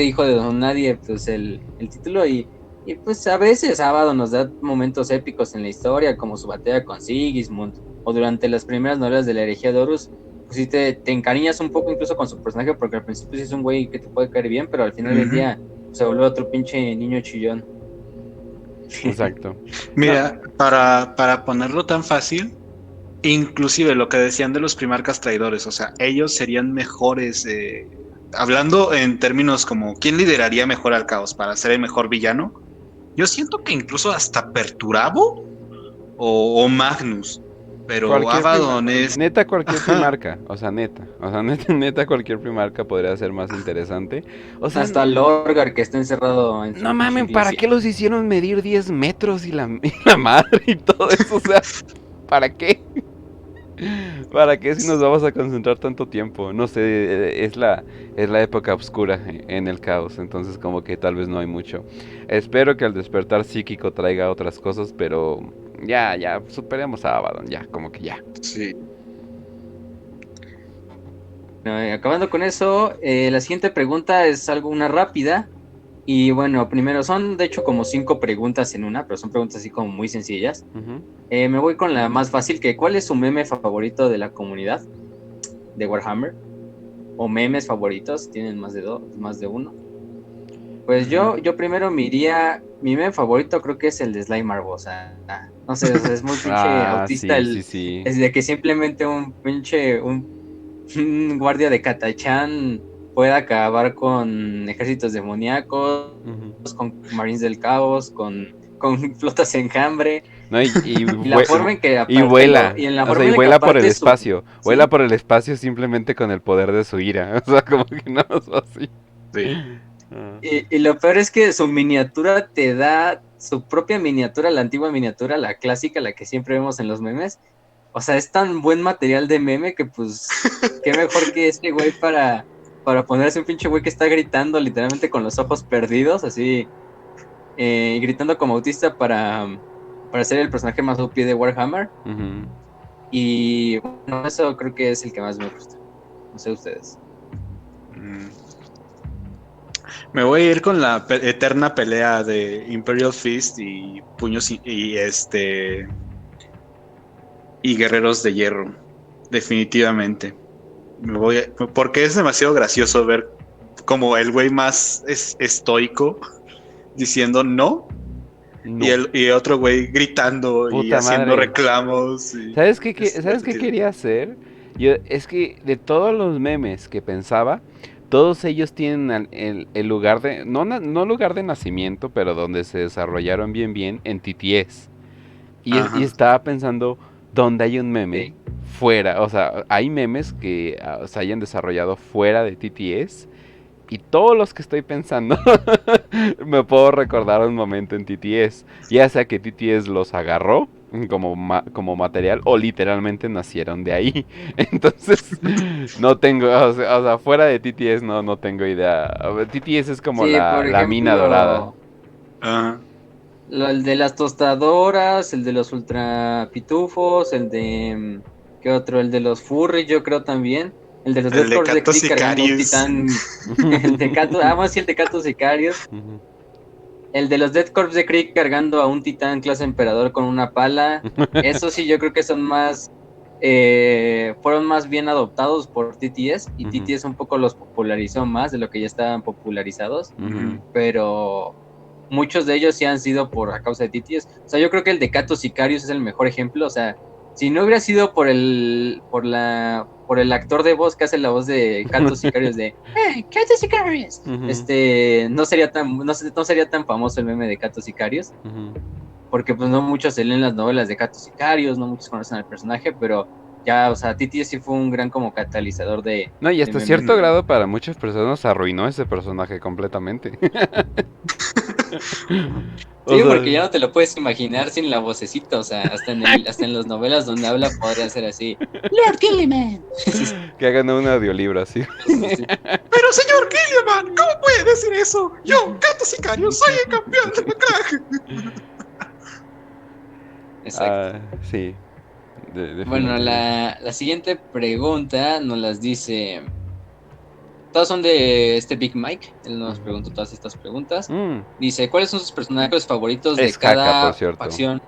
hijo de Don Nadie pues el título. Y pues a veces Abaddon nos da momentos épicos en la historia, como su batalla con Sigismund, o durante las primeras novelas de la herejía de Horus. Pues sí te encariñas un poco incluso con su personaje, porque al principio sí es un güey que te puede caer bien, pero al final del día se vuelve otro pinche niño chillón. Exacto. Mira, para ponerlo tan fácil, inclusive lo que decían de los primarcas traidores, o sea, ellos serían mejores, hablando en términos como ¿quién lideraría mejor al caos para ser el mejor villano? Yo siento que incluso hasta Perturabo o Magnus, pero Abaddon es... Neta cualquier primarca, o sea, neta cualquier primarca podría ser más interesante. O sea, hasta Lorgar, que está encerrado en su... No mamen, ¿para qué los hicieron medir 10 metros y la madre y todo eso? O sea, ¿para qué? ¿Para qué si nos vamos a concentrar tanto tiempo? No sé, es la época oscura en el caos, entonces como que tal vez no hay mucho. Espero que el despertar psíquico traiga otras cosas, pero ya, superemos a Abaddon, ya, como que ya. Sí. Acabando con eso, la siguiente pregunta es una rápida. Y bueno, primero son de hecho como 5 preguntas en una, pero son preguntas así como muy sencillas. Me voy con la más fácil, que ¿cuál es su meme favorito de la comunidad de Warhammer? O memes favoritos, tienen más de uno. Pues yo primero me iría, mi meme favorito creo que es el de Slime Marvel. O sea, no sé, o sea, es muy pinche autista. Sí. Es de que simplemente un guardia de Catachan puede acabar con ejércitos demoníacos, con marines del caos, con flotas enjambre. No, y la forma en que vuela. Vuela por el espacio. ¿Sí? Vuela por el espacio simplemente con el poder de su ira. O sea, como que no es así. Sí. Y lo peor es que su miniatura te da su propia miniatura, la antigua miniatura, la clásica, la que siempre vemos en los memes. O sea, es tan buen material de meme que pues, qué mejor que este güey para para ponerse un pinche güey que está gritando literalmente con los ojos perdidos, así, gritando como autista para ser el personaje más OP de Warhammer. Ujú. Y bueno, eso creo que es el que más me gusta. No sé ustedes. Me voy a ir con la eterna pelea de Imperial Fist y puños y guerreros de hierro. Definitivamente. Porque es demasiado gracioso ver como el güey más estoico diciendo no. No. Y otro güey gritando y Puta haciendo madre. reclamos. ¿Sabes qué, Es ¿sabes qué divertido. quería hacer? Es que de todos los memes que pensaba, todos ellos tienen el lugar de, no lugar de nacimiento, pero donde se desarrollaron bien en TTS. Y Ajá. estaba pensando, donde hay un meme Ok. fuera, o sea, hay memes que se hayan desarrollado fuera de TTS. Y todos los que estoy pensando, me puedo recordar un momento en TTS. Ya sea que TTS los agarró como material o literalmente nacieron de ahí. Entonces, no tengo, o sea, fuera de TTS no tengo idea. A ver, TTS es como Sí, por la mina dorada. ejemplo, Ajá. el de las tostadoras, el de los ultra pitufos, el de... ¿qué otro? El de los furries, yo creo también. El de los El Death de Corps de Catos Kree cargando un Sicarius. titán. El de Catos, ah, sí, el de Catos Sicarios. Ujú. El de los Death Corps de Kree cargando a un titán clase emperador con una pala. Eso sí, yo creo que son más. Fueron más bien adoptados por TTS. Y Ujú. TTS un poco los popularizó más de lo que ya estaban popularizados. Ujú. Pero muchos de ellos sí han sido por a causa de TTS. O sea, yo creo que el de Catos Sicarius es el mejor ejemplo. O sea, si no hubiera sido por el actor de voz que hace la voz de Catos Sicarius de Catos Sicarius, Ujú. no sería tan famoso el meme de Catos Sicarius, Ujú. porque pues no muchos se leen las novelas de Catos Sicarius, no muchos conocen al personaje, pero ya, o sea, TTS sí fue un gran como catalizador de No, y hasta memes cierto de... grado para muchas personas arruinó ese personaje completamente. O Sí, sea, porque ya no te lo puedes imaginar sin la vocecita, o sea, hasta en las novelas donde habla podría ser así, Lord Gilliman. que hagan un audiolibro así. Cosas así. Pero señor Gilliaman, ¿cómo puede decir eso? Yo, Catos Sicarius, soy el campeón de la crack. Exacto. Sí, Bueno, definitivamente. la siguiente pregunta nos las dice. Todas son de este Big Mike. Él nos Ujú. preguntó todas estas preguntas. Mm, Dice: ¿cuáles son sus personajes favoritos de Es Haka, por cada cierto. facción,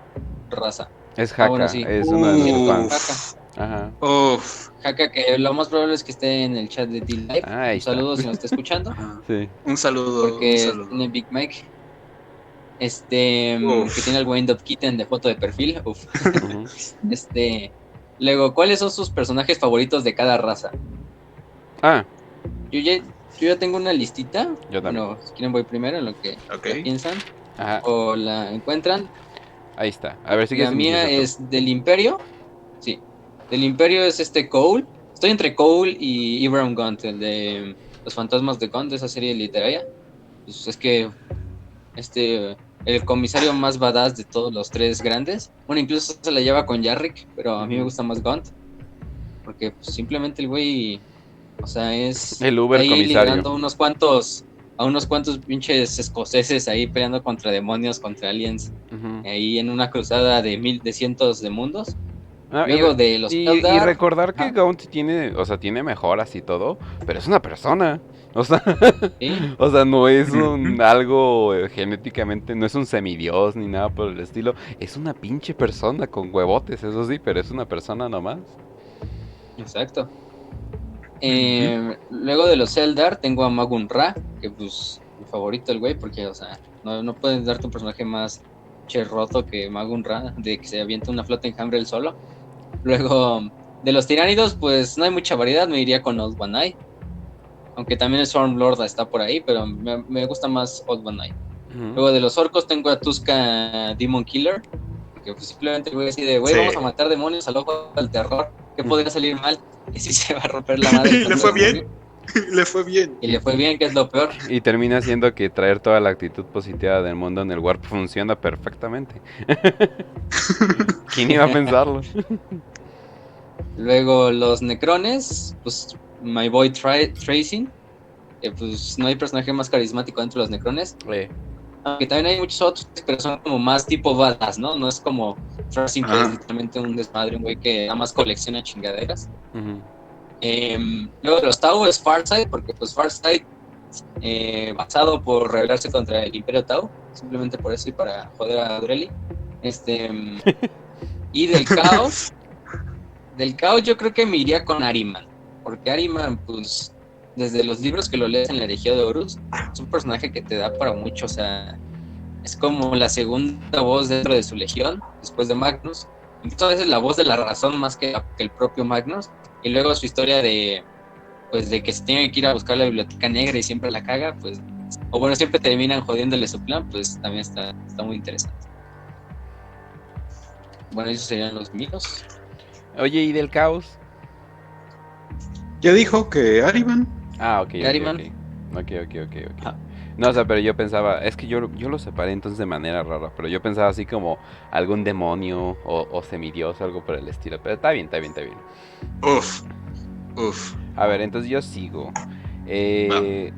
raza? Es Ah, bueno, Haka, sí. es uno de nuestros Haka. fans. Uf, Ajá. uf. Haka, que lo más probable es que esté en el chat de D-Live. Ahí Un está. saludo si nos está escuchando. Ajá. Sí. Un saludo, un Porque saludo. tiene Big Mike. Que tiene Uf. el Wind Up Kitten de foto de perfil. Uf. Ujú. Luego, ¿cuáles son sus personajes favoritos de cada raza? Ah, Yo ya, yo ya tengo una listita. yo también. Bueno, si quieren voy primero en lo que Ok. la piensan Ajá, o la encuentran. ahí está. A ver, La sigues mía iniciando tú. es del Imperio. Sí, del Imperio es Cole. Estoy entre Cole y Ibram Gunt, el de Los Fantasmas de Gunt, de esa serie literaria. Pues es que el comisario más badass de todos los tres grandes. Bueno, incluso se la lleva con Yarrick, pero a mí me Ujú. gusta más Gunt. Porque pues, simplemente el güey, o sea, está El Uber ahí comisario. liderando a unos cuantos pinches escoceses ahí peleando contra demonios, contra aliens, Ujú. ahí en una cruzada de cientos de mundos. Ah, Luego de los y Eldar, recordar que ajá, Gaunt tiene, o sea, tiene mejoras y todo, pero es una persona. O sea, sí, o sea, no es Ujú. algo genéticamente, no es un semidios ni nada por el estilo. Es una pinche persona con huevotes, eso sí, pero es una persona nomás. exacto. Ujú. Luego de los Eldar tengo a Magun Ra, que pues mi favorito el güey, porque, o sea, no puedes darte un personaje más roto que Magun Ra, de que se avienta una flota enjambre él solo. Luego, de los tiránidos, pues no hay mucha variedad, me iría con Old One Eye. Aunque también el Stormlord está por ahí, pero me gusta más Old One Eye. Ujú. Luego de los orcos tengo a Tuska Demon Killer, que pues simplemente voy así de, güey, Sí. vamos a matar demonios al ojo del terror, ¿qué podría salir mal? Y si se va a romper la madre Y le tanto fue demonio. bien. Le fue bien. Y le fue bien, que es lo peor. Y termina siendo que traer toda la actitud positiva del mundo en el Warp funciona perfectamente. ¿Quién iba a pensarlo? Luego los necrones, pues My Boy Tracing, porque pues no hay personaje más carismático dentro de los Necrones. Eh, Aunque también hay muchos otros, pero son como más tipo badass, ¿no? No es como Frasin, que es literalmente un desmadre, un güey que nada más colecciona chingaderas. ujú. Luego de los Tau es Farsight, porque pues Farsight, basado por rebelarse contra el Imperio Tau, simplemente por eso y para joder a Durelli. Y del caos yo creo que me iría con Ahriman, porque Ahriman, pues, desde los libros que lo lees en la Herejía de Horus, es un personaje que te da para mucho, o sea, es como la segunda voz dentro de su legión, después de Magnus, incluso a veces la voz de la razón más que el propio Magnus, y luego su historia de, pues, de que se tiene que ir a buscar la biblioteca negra y siempre la caga, pues, o bueno, siempre terminan jodiéndole su plan, pues también está muy interesante. Bueno, esos serían los míos. Oye, ¿y del caos? Ya dijo que Ahriman. Ah, ok. Ahriman. Ok. Ajá. No, o sea, pero yo pensaba, es que yo lo separé entonces de manera rara, pero yo pensaba así como algún demonio o semidios, algo por el estilo, pero está bien. Uf. A ver, entonces yo sigo. Eh,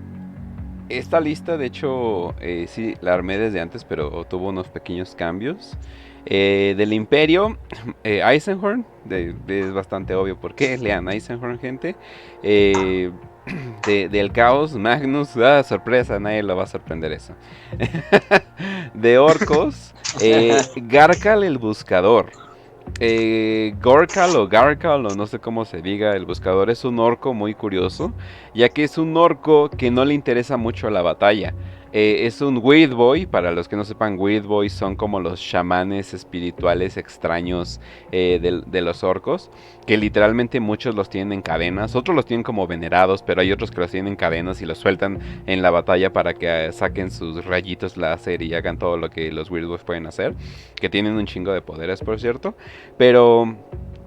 Esta lista, de hecho, sí, la armé desde antes, pero tuvo unos pequeños cambios. Del Imperio, Eisenhorn, es bastante obvio por qué. Lean Eisenhorn, gente. Eh, del Caos, Magnus, sorpresa, nadie lo va a sorprender eso. De Orcos, Garkal el Buscador. Gorkal o Garkal o no sé cómo se diga, el buscador es un orco muy curioso, ya que es un orco que no le interesa mucho la batalla. Es un Weird Boy, para los que no sepan, Weird Boys son como los chamanes espirituales extraños de los orcos, que literalmente muchos los tienen en cadenas, otros los tienen como venerados, pero hay otros que los tienen en cadenas y los sueltan en la batalla para que saquen sus rayitos láser y hagan todo lo que los Weird Boys pueden hacer, que tienen un chingo de poderes, por cierto. Pero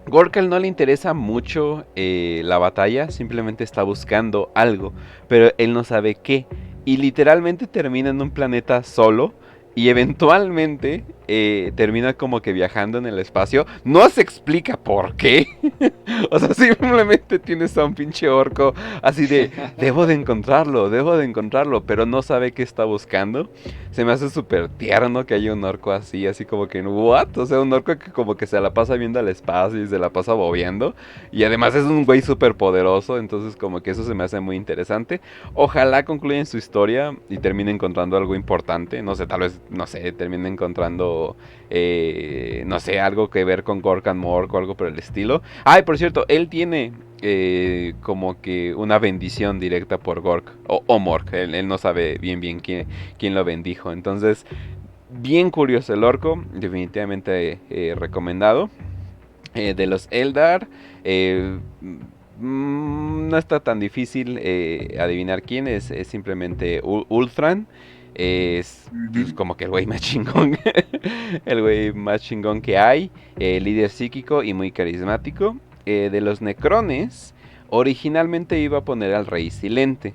Gorkal no le interesa mucho la batalla, simplemente está buscando algo, pero él no sabe qué. Y literalmente termina en un planeta solo y eventualmente termina como que viajando en el espacio. No se explica por qué. O sea, simplemente tienes a un pinche orco así de, debo de encontrarlo, pero no sabe qué está buscando. Se me hace súper tierno que haya un orco así como que, ¿what? O sea, un orco que como que se la pasa viendo al espacio y se la pasa bobeando. Y además es un güey súper poderoso, entonces como que eso se me hace muy interesante. Ojalá concluyan su historia y termine encontrando algo importante. No sé, tal vez, no sé, termine encontrando, no sé, algo que ver con Gorkan Mork o algo por el estilo. Ay, por cierto, él tiene como que una bendición directa por Gork o Mork. Él no sabe bien quién lo bendijo. Entonces, bien curioso el orco, definitivamente recomendado. De los Eldar, no está tan difícil adivinar quién es simplemente Ulthran. Es pues, como que el güey más chingón. El güey más chingón que hay. Líder psíquico y muy carismático. De los Necrones, originalmente iba a poner al Rey Silente.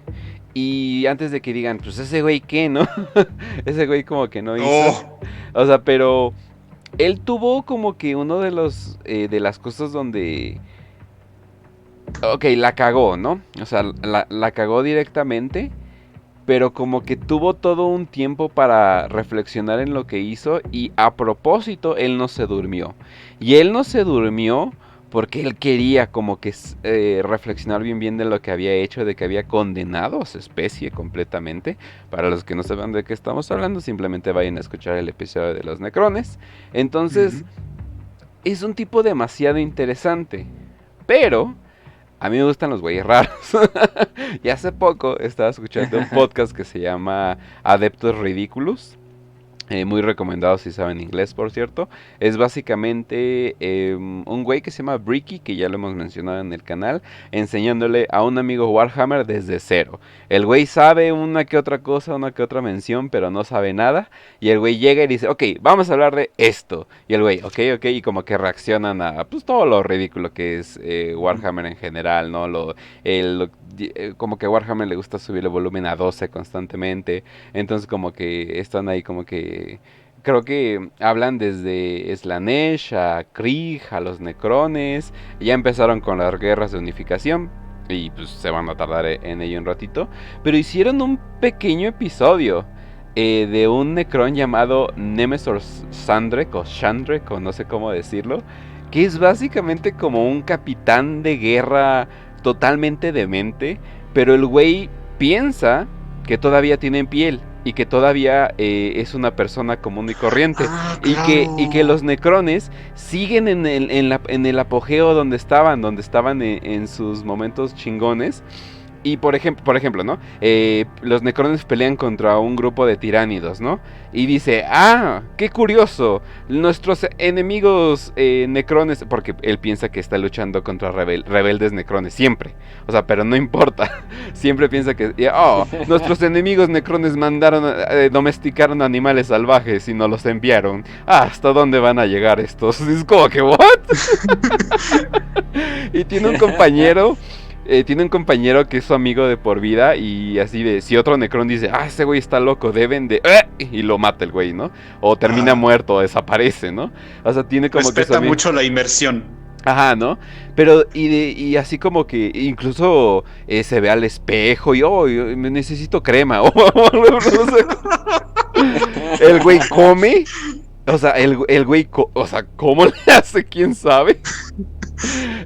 Y antes de que digan, pues ese güey qué, ¿no? Ese güey como que no hizo. O sea, pero él tuvo como que uno de los de las cosas donde, ok, la cagó, ¿no? O sea, la cagó directamente, pero como que tuvo todo un tiempo para reflexionar en lo que hizo y a propósito él no se durmió. Y él no se durmió porque él quería como que reflexionar bien de lo que había hecho, de que había condenado a su especie completamente. Para los que no saben de qué estamos hablando, simplemente vayan a escuchar el episodio de los Necrones. Entonces, es un tipo demasiado interesante, pero a mí me gustan los güeyes raros. Y hace poco estaba escuchando un podcast que se llama Adeptos Ridículos. Muy recomendado si saben inglés, por cierto. Es básicamente un güey que se llama Bricky, que ya lo hemos mencionado en el canal, enseñándole a un amigo Warhammer desde cero. El güey sabe una que otra cosa, una que otra mención, pero no sabe nada. Y el güey llega y dice, ok, vamos a hablar de esto. Y el güey, ok, y como que reaccionan a pues todo lo ridículo que es Warhammer en general, ¿no? Como que a Warhammer le gusta subir el volumen a 12 constantemente. Entonces como que están ahí como que creo que hablan desde Slanesh a Krieg, a los Necrones. Ya empezaron con las guerras de unificación. y pues se van a tardar en ello un ratito. Pero hicieron un pequeño episodio de un Necron llamado Nemesor Sandrek o Shandrek o no sé cómo decirlo, que es básicamente como un capitán de guerra totalmente demente, pero el güey piensa que todavía tiene piel y que todavía es una persona común y corriente. Ah, Y que los necrones siguen en el apogeo donde estaban en sus momentos chingones. Y por ejemplo, ¿no? Los necrones pelean contra un grupo de tiránidos, ¿no? Y dice, qué curioso, nuestros enemigos necrones, porque él piensa que está luchando contra rebeldes necrones, siempre. O sea, pero no importa, siempre piensa que, nuestros enemigos necrones domesticaron animales salvajes y nos los enviaron. ¿Hasta dónde van a llegar estos? Es como que, ¿what? Y tiene un compañero que es su amigo de por vida y así de, si otro Necron dice, ese güey está loco, deben de... y lo mata el güey, ¿no? O termina muerto, o desaparece, ¿no? O sea, tiene como respeta mucho la inmersión. Ajá, ¿no? Pero, y así como que incluso se ve al espejo y, me necesito crema. El güey come. O sea, el güey, ¿cómo le hace? ¿Quién sabe?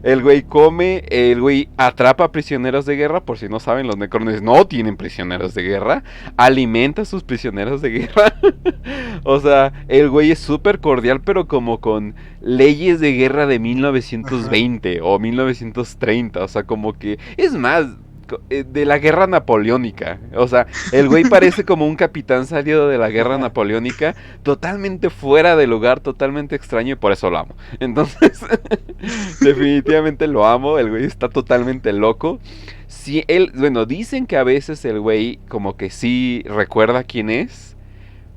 El güey come, el güey atrapa prisioneros de guerra. Por si no saben, los necrones no tienen prisioneros de guerra. Alimenta a sus prisioneros de guerra. O sea, el güey es súper cordial, pero como con leyes de guerra de 1920 o 1930. O sea, como que... Es más, de la guerra napoleónica. O sea, el güey parece como un capitán salido de la guerra napoleónica, totalmente fuera de lugar, totalmente extraño, y por eso lo amo. Entonces, definitivamente lo amo. El güey está totalmente loco. Sí, bueno, dicen que a veces el güey como que sí recuerda quién es,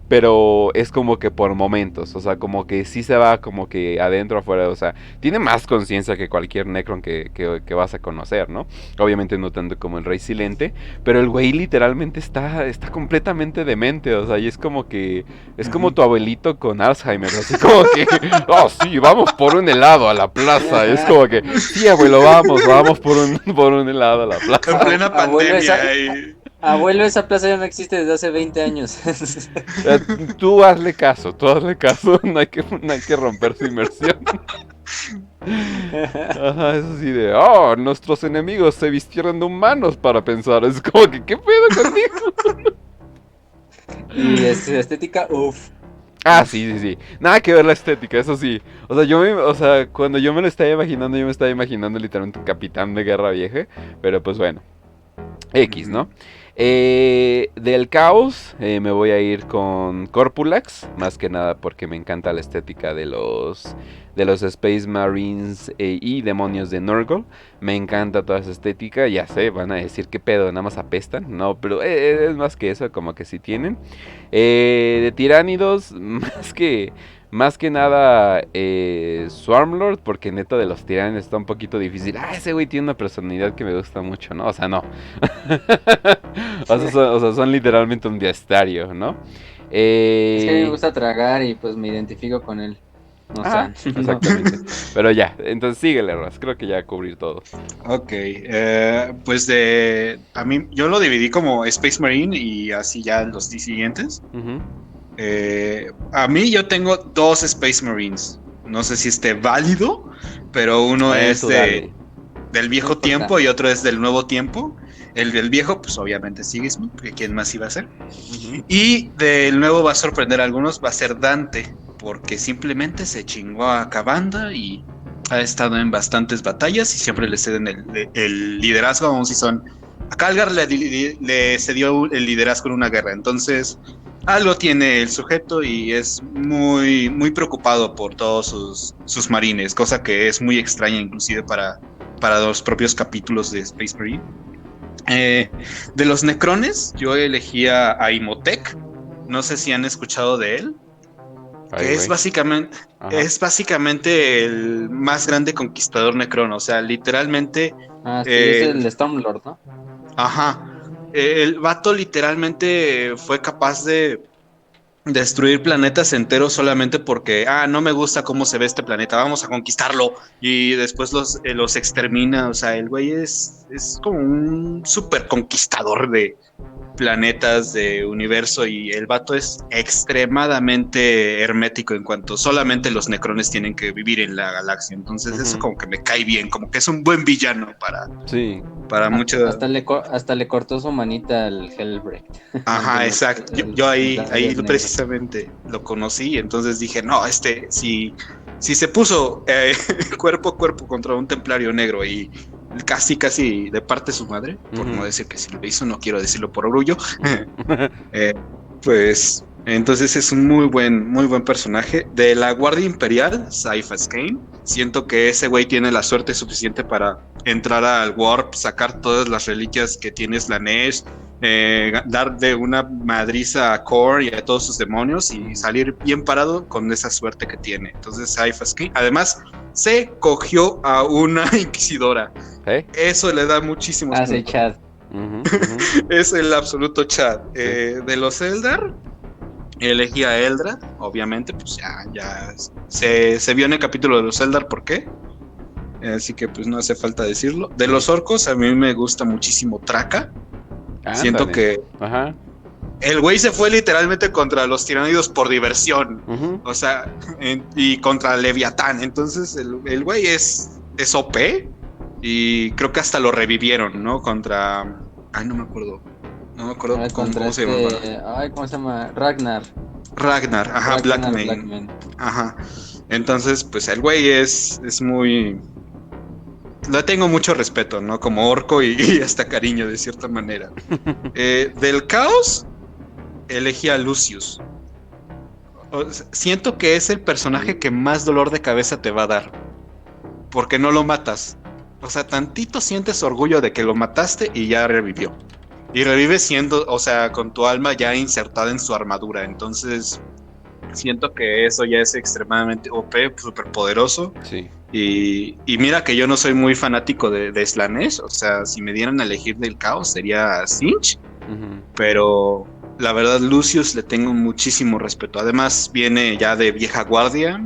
pero es como que por momentos, o sea, como que sí se va como que adentro, afuera, o sea, tiene más conciencia que cualquier Necron que vas a conocer, ¿no? Obviamente no tanto como el Rey Silente, pero el güey literalmente está completamente demente, o sea, y es como que, es como tu abuelito con Alzheimer, así como que, sí, vamos por un helado a la plaza, es como que, sí, abuelo, vamos por un helado a la plaza. En plena pandemia. Abuelo, esa plaza ya no existe desde hace 20 años. Tú hazle caso, no hay que romper su inmersión. Ajá, es así de, nuestros enemigos se vistieron de humanos para pensar. Es como que, ¿qué pedo contigo? Y estética, uff. Sí. Nada que ver la estética, eso sí. O sea, cuando yo me lo estaba imaginando, yo me estaba imaginando literalmente un capitán de guerra vieja. Pero pues bueno, X, ¿no? Del caos me voy a ir con Corpulax, más que nada porque me encanta la estética de los Space Marines y demonios de Nurgle. Me encanta toda esa estética. Ya sé, van a decir que pedo, nada más apestan. No, pero es más que eso, como que sí tienen. De tiránidos, más que nada Swarmlord, porque neta de los tiránidos está un poquito difícil. Ese güey tiene una personalidad que me gusta mucho, ¿no? O sea, no. o sea, son literalmente un diestario, ¿no? Es que a mí me gusta tragar y pues me identifico con él. Exactamente. Pero ya, entonces síguele, Ras. Creo que ya cubrir todo. Ok, pues a mí, yo lo dividí como Space Marine y así ya los siguientes. A mí yo tengo 2 Space Marines. No sé si esté válido, pero uno es del viejo tiempo y otro es del nuevo tiempo. El del viejo, pues obviamente Sigismund, porque ¿quién más iba a ser? Y del nuevo va a sorprender a algunos, va a ser Dante, porque simplemente se chingó a Kabanda y ha estado en bastantes batallas y siempre le ceden el liderazgo, aún si son... A Calgar le cedió el liderazgo en una guerra, entonces algo tiene el sujeto y es muy, muy preocupado por todos sus marines, cosa que es muy extraña inclusive para los propios capítulos de Space Marine. De los Necrones, yo elegía a Imhotep. No sé si han escuchado de él. Que es básicamente el más grande conquistador Necron. O sea, literalmente. Sí, es el Stormlord, ¿no? Ajá. El vato literalmente fue capaz de destruir planetas enteros solamente porque, no me gusta cómo se ve este planeta, vamos a conquistarlo y después los extermina. O sea, el güey es como un super conquistador de planetas, de universo, y el vato es extremadamente hermético en cuanto solamente los necrones tienen que vivir en la galaxia. Entonces eso como que me cae bien, como que es un buen villano para muchos. Hasta le cortó su manita al Hellbreak. Ajá, exacto. Yo ahí precisamente lo conocí, entonces dije, no, si se puso cuerpo a cuerpo contra un templario negro y casi de parte de su madre, por no decir que si lo hizo, no quiero decirlo por orgullo, pues entonces es un muy buen personaje. De la Guardia Imperial, Sypha Skane, siento que ese güey tiene la suerte suficiente para entrar al Warp, sacar todas las reliquias que tiene Slanesh, dar de una madriza a Core y a todos sus demonios y salir bien parado con esa suerte que tiene. Entonces Sypha Skane, además, se cogió a una inquisidora. Eso le da muchísimos puntos. Sí, Chad. Es el absoluto Chad. De los Eldar, elegí a Eldrad, obviamente, pues ya se vio en el capítulo de los Eldar por qué. Así que pues no hace falta decirlo. De los orcos, a mí me gusta muchísimo Traka. Siento que el güey se fue literalmente contra los tiránidos por diversión. O sea, y contra Leviatán. Entonces el güey es OP. Y creo que hasta lo revivieron, ¿no? Contra... no me acuerdo cómo se llama. ¿Cómo se llama? Ragnar, Blackmane. Ajá. Entonces, pues el güey es muy... Le tengo mucho respeto, ¿no? Como orco y hasta cariño, de cierta manera. Del caos, elegí a Lucius. Siento que es el personaje que más dolor de cabeza te va a dar. Porque no lo matas. O sea, tantito sientes orgullo de que lo mataste y ya revivió. Y revive siendo, o sea, con tu alma ya insertada en su armadura. Entonces, siento que eso ya es extremadamente OP, súper poderoso. Sí. Y mira que yo no soy muy fanático de Slanesh. O sea, si me dieran a elegir del caos sería Tzeentch. Pero la verdad, Lucius le tengo muchísimo respeto. Además, viene ya de vieja guardia.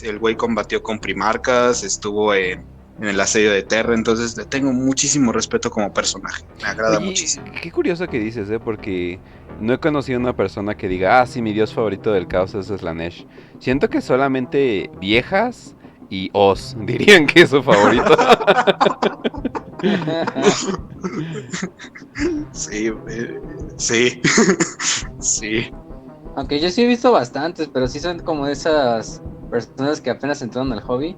El güey combatió con primarcas, estuvo en el asedio de Terra, entonces le tengo muchísimo respeto como personaje. Me agrada muchísimo. Qué curioso que dices, porque no he conocido a una persona que diga, sí, mi dios favorito del caos es Slanesh. Siento que solamente viejas y Oz dirían que es su favorito. Sí. Aunque yo sí he visto bastantes, pero sí son como esas personas que apenas entraron al hobby.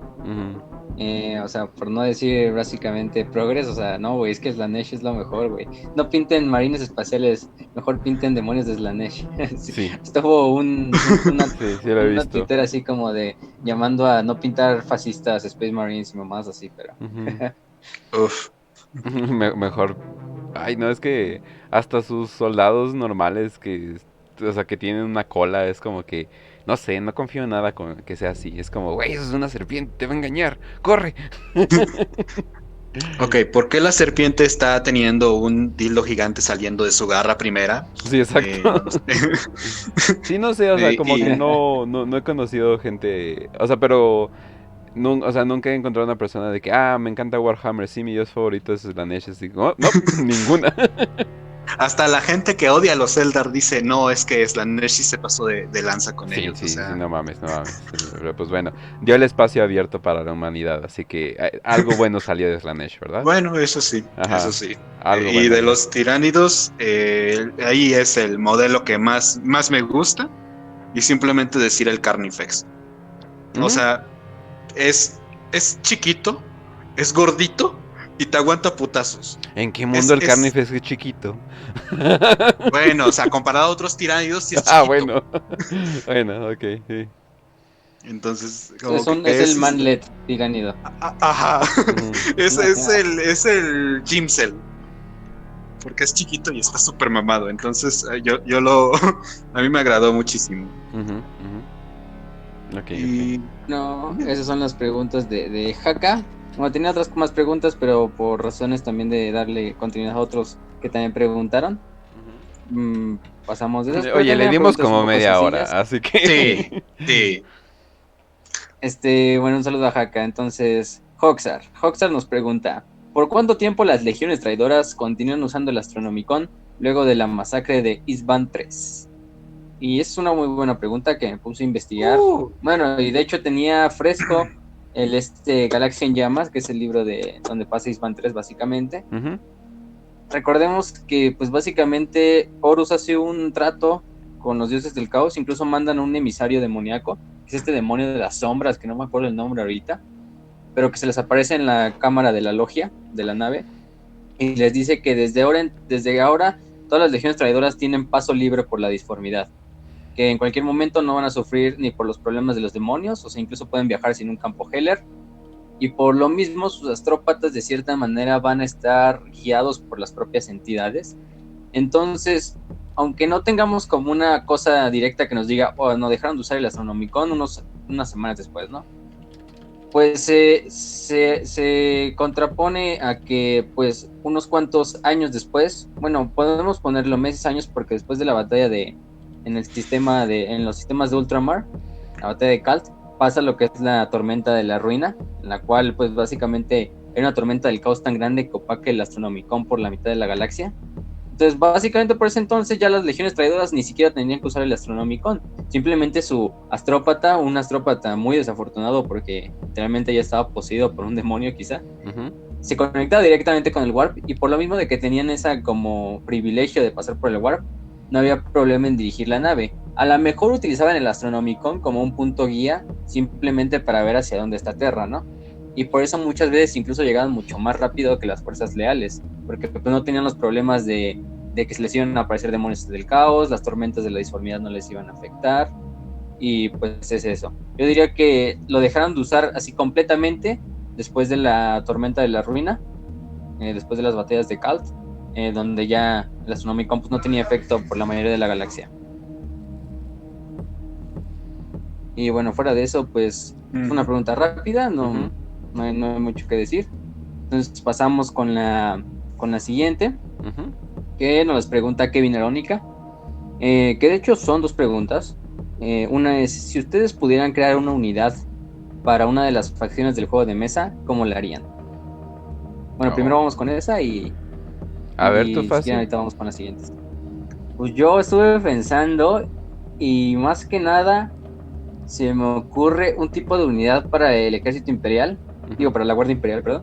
O sea, por no decir básicamente progreso, o sea, no, güey, es que Slanesh es lo mejor, güey. No pinten marines espaciales, mejor pinten demonios de Slanesh. Sí. Estuvo una Twitter así como de llamando a no pintar fascistas, Space Marines y mamás así, pero... Mejor. Ay, no, es que hasta sus soldados normales que tienen una cola, es como que... No sé, no confío en nada con que sea así. Es como, güey, eso es una serpiente, te va a engañar. ¡Corre! Ok, ¿por qué la serpiente está teniendo un dildo gigante saliendo de su garra primera? Sí, exacto. Sí, no sé, o sea, como que no he conocido gente... O sea, pero... nunca he encontrado una persona de que, me encanta Warhammer, sí, mi dios favorito es Slanesh. Así, no, ninguna. Hasta la gente que odia a los Eldar dice, no, es que Slanesh sí se pasó de lanza con ellos. Sí, no mames. Pero pues bueno, dio el espacio abierto para la humanidad, así que algo bueno salió de Slanesh, ¿verdad? Bueno, eso sí, eso sí. Algo y bueno. De los tiránidos, ahí es el modelo que más me gusta, y simplemente decir el Carnifex. O sea, es chiquito, es gordito, y te aguanta putazos. ¿En qué mundo el Carnifex es chiquito? Bueno, o sea, comparado a otros tiránidos, sí es chiquito. Bueno, ok, sí. Entonces, es el manlet tiránido. Ajá. Es el Jimcel. Porque es chiquito y está súper mamado. Entonces, a mí me agradó muchísimo. Okay. No, esas son las preguntas de Haka. Bueno, tenía otras más preguntas, pero por razones también de darle continuidad a otros que también preguntaron. pasamos de eso. Oye, le dimos como media hora, así que... Sí. Bueno, un saludo a Haka. Entonces, Hoxar nos pregunta: ¿por cuánto tiempo las legiones traidoras continúan usando el Astronomicon luego de la masacre de Isban 3? Y es una muy buena pregunta que me puse a investigar. Bueno, y de hecho tenía fresco el Galaxia en Llamas, que es el libro de donde pasa Isban 3 básicamente. Uh-huh. Recordemos que pues básicamente Horus hace un trato con los dioses del caos, incluso mandan un emisario demoníaco, que es demonio de las sombras, que no me acuerdo el nombre ahorita, pero que se les aparece en la cámara de la logia de la nave y les dice que desde ahora todas las legiones traidoras tienen paso libre por la disformidad, que en cualquier momento no van a sufrir ni por los problemas de los demonios, o sea, incluso pueden viajar sin un campo Heller, y por lo mismo sus astrópatas de cierta manera van a estar guiados por las propias entidades. Entonces, aunque no tengamos como una cosa directa que nos diga, no dejaron de usar el Astronomicon unas semanas después, ¿no? Pues se contrapone a que pues unos cuantos años después, bueno, podemos ponerlo meses, años, porque después de la batalla en los sistemas de Ultramar, la batalla de Kalt, pasa lo que es la tormenta de la ruina, en la cual pues básicamente era una tormenta del caos tan grande que opaca el Astronomicon por la mitad de la galaxia. Entonces básicamente por ese entonces ya las legiones traidoras ni siquiera tendrían que usar el Astronomicon, simplemente su astrópata, un astrópata muy desafortunado porque literalmente ya estaba poseído por un demonio quizá, se conectaba directamente con el Warp, y por lo mismo de que tenían esa como privilegio de pasar por el Warp, no había problema en dirigir la nave. A lo mejor utilizaban el Astronomicon como un punto guía simplemente para ver hacia dónde está Terra, ¿no? Y por eso muchas veces incluso llegaban mucho más rápido que las fuerzas leales, porque pues no tenían los problemas de que se les iban a aparecer demonios del caos, las tormentas de la disformidad no les iban a afectar, y pues es eso. Yo diría que lo dejaron de usar así completamente después de la tormenta de la ruina, después de las batallas de Kalt, donde ya el Astronomicon pues no tenía efecto por la mayoría de la galaxia. Y bueno, fuera de eso, pues es una pregunta rápida, no hay mucho que decir. Entonces pasamos con la siguiente, que nos pregunta Kevin Arónica, que de hecho son dos preguntas. Una es: si ustedes pudieran crear una unidad para una de las facciones del juego de mesa, ¿cómo la harían? Bueno, primero vamos con esa y... A ver, tú fácil. Si ahorita vamos con las siguientes. Pues yo estuve pensando y más que nada se me ocurre un tipo de unidad para el ejército imperial, para la guardia imperial, perdón,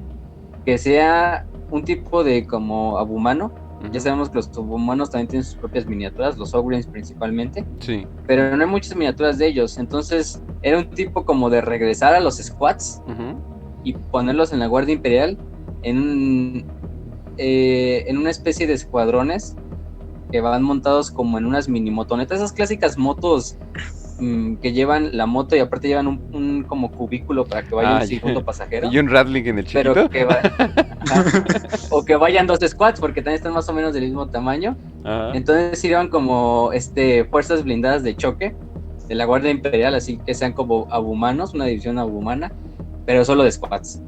que sea un tipo de como abumano. Ya sabemos que los subhumanos también tienen sus propias miniaturas, los Ogrins principalmente, sí, pero no hay muchas miniaturas de ellos. Entonces era un tipo como de regresar a los squads y ponerlos en la guardia imperial en una especie de escuadrones que van montados como en unas mini motonetas, esas clásicas motos que llevan la moto y aparte llevan un como cubículo para que vaya un segundo pasajero. Y un Rattling en el chiquito. Pero o que vayan dos squads, porque también están más o menos del mismo tamaño. Entonces iban como fuerzas blindadas de choque de la Guardia Imperial, así que sean como abumanos, una división abumana, pero solo de squads.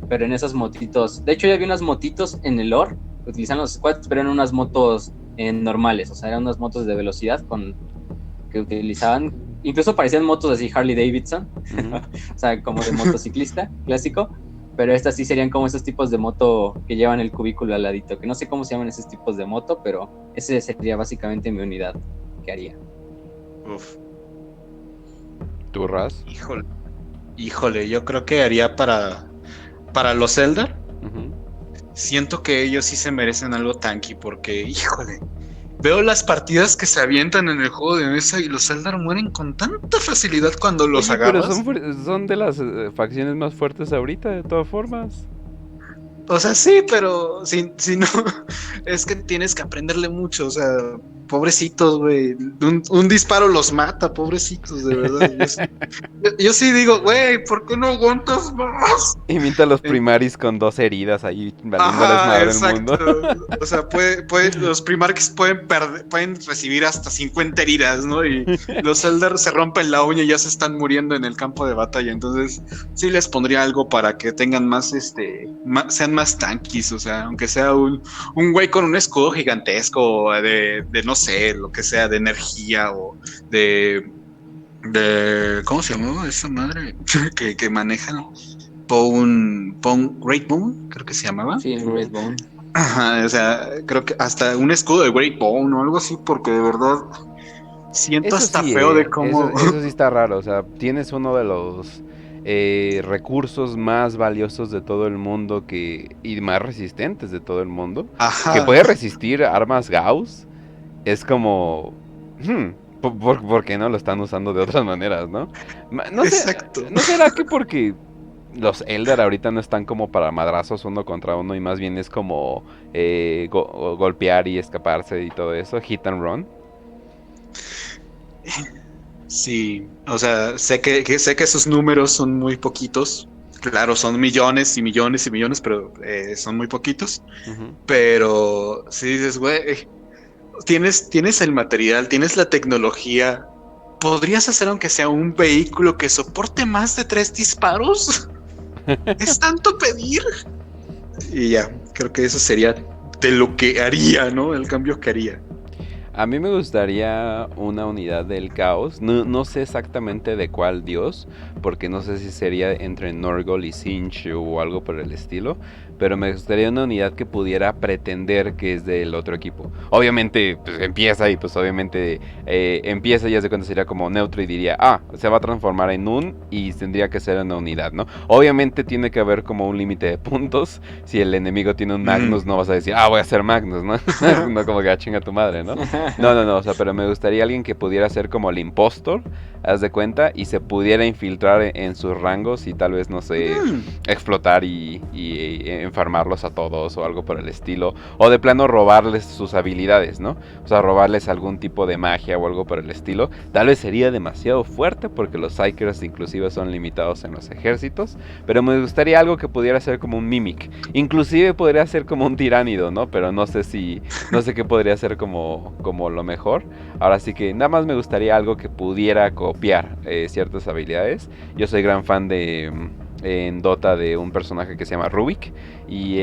Pero en esas motitos, de hecho ya había unas motitos en el lore que utilizan los squads, pero eran unas motos normales, o sea, eran unas motos de velocidad que utilizaban. Incluso parecían motos así Harley Davidson, o sea, como de motociclista clásico, pero estas sí serían como esos tipos de moto que llevan el cubículo al ladito, que no sé cómo se llaman esos tipos de moto, pero ese sería básicamente mi unidad que haría. Uf. ¿Tú, Raz? Híjole, yo creo que haría para los Eldar. Siento que ellos sí se merecen algo tanky, porque, híjole, veo las partidas que se avientan en el juego de mesa y los Eldar mueren con tanta facilidad cuando los agarras. Pero son de las facciones más fuertes ahorita, de todas formas. O sea, sí, pero si no, es que tienes que aprenderle mucho, o sea, pobrecitos, güey. Un disparo los mata, pobrecitos, de verdad. Yo sí digo, güey, ¿por qué no aguantas más? Imita a los primaris con 2 heridas ahí, valiéndoles madre el mundo. O sea, los primaris pueden recibir hasta 50 heridas, ¿no? Y los Eldar se rompen la uña y ya se están muriendo en el campo de batalla. Entonces, sí les pondría algo para que tengan más, sean más tanquis, o sea, aunque sea un güey con un escudo gigantesco de no sé, lo que sea, de energía o de ¿cómo se llamaba esa madre? que manejan Great Bone, creo que se llamaba. Sí, el Great Bone. Ajá, o sea, creo que hasta un escudo de Great Bone o algo así, porque de verdad siento Eso hasta sí, feo de cómo. eso sí está raro. O sea, tienes uno de los recursos más valiosos de todo el mundo y más resistentes de todo el mundo, que Ajá, puede resistir armas Gauss. Es como... ¿por qué no lo están usando de otras maneras, no? No sé, exacto. ¿no será que porque los Elder ahorita no están como para madrazos uno contra uno y más bien es como golpear y escaparse y todo eso, hit and run? Sí, o sea, sé que sus números son muy poquitos. Claro, son millones y millones y millones, pero son muy poquitos. Ujú. Pero si dices, güey, tienes el material, tienes la tecnología. ¿Podrías hacer aunque sea un vehículo que soporte más de 3 disparos? ¿Es tanto pedir? Y ya, creo que eso sería de lo que haría, ¿no? El cambio que haría. A mí me gustaría una unidad del caos. No sé exactamente de cuál dios, porque no sé si sería entre Norgol y Sinch o algo por el estilo. Pero me gustaría una unidad que pudiera pretender que es del otro equipo. Obviamente, pues empieza y pues obviamente empieza y ya se cuenta sería como neutro y diría, se va a transformar en un y tendría que ser una unidad, ¿no? Obviamente tiene que haber como un límite de puntos. Si el enemigo tiene un Magnus, no vas a decir, voy a hacer Magnus, ¿no? No como que chinga tu madre, ¿no? No, o sea, pero me gustaría alguien que pudiera ser como el impostor, haz de cuenta, y se pudiera infiltrar en sus rangos y tal vez, no sé, explotar y enfermarlos a todos o algo por el estilo. O de plano robarles sus habilidades, ¿no? O sea, robarles algún tipo de magia o algo por el estilo. Tal vez sería demasiado fuerte porque los Psykers inclusive son limitados en los ejércitos. Pero me gustaría algo que pudiera ser como un Mimic. Inclusive podría ser como un Tiránido, ¿no? Pero no sé qué podría ser como lo mejor. Ahora sí que nada más me gustaría algo que pudiera copiar ciertas habilidades. Yo soy gran fan en Dota de un personaje que se llama Rubik. Y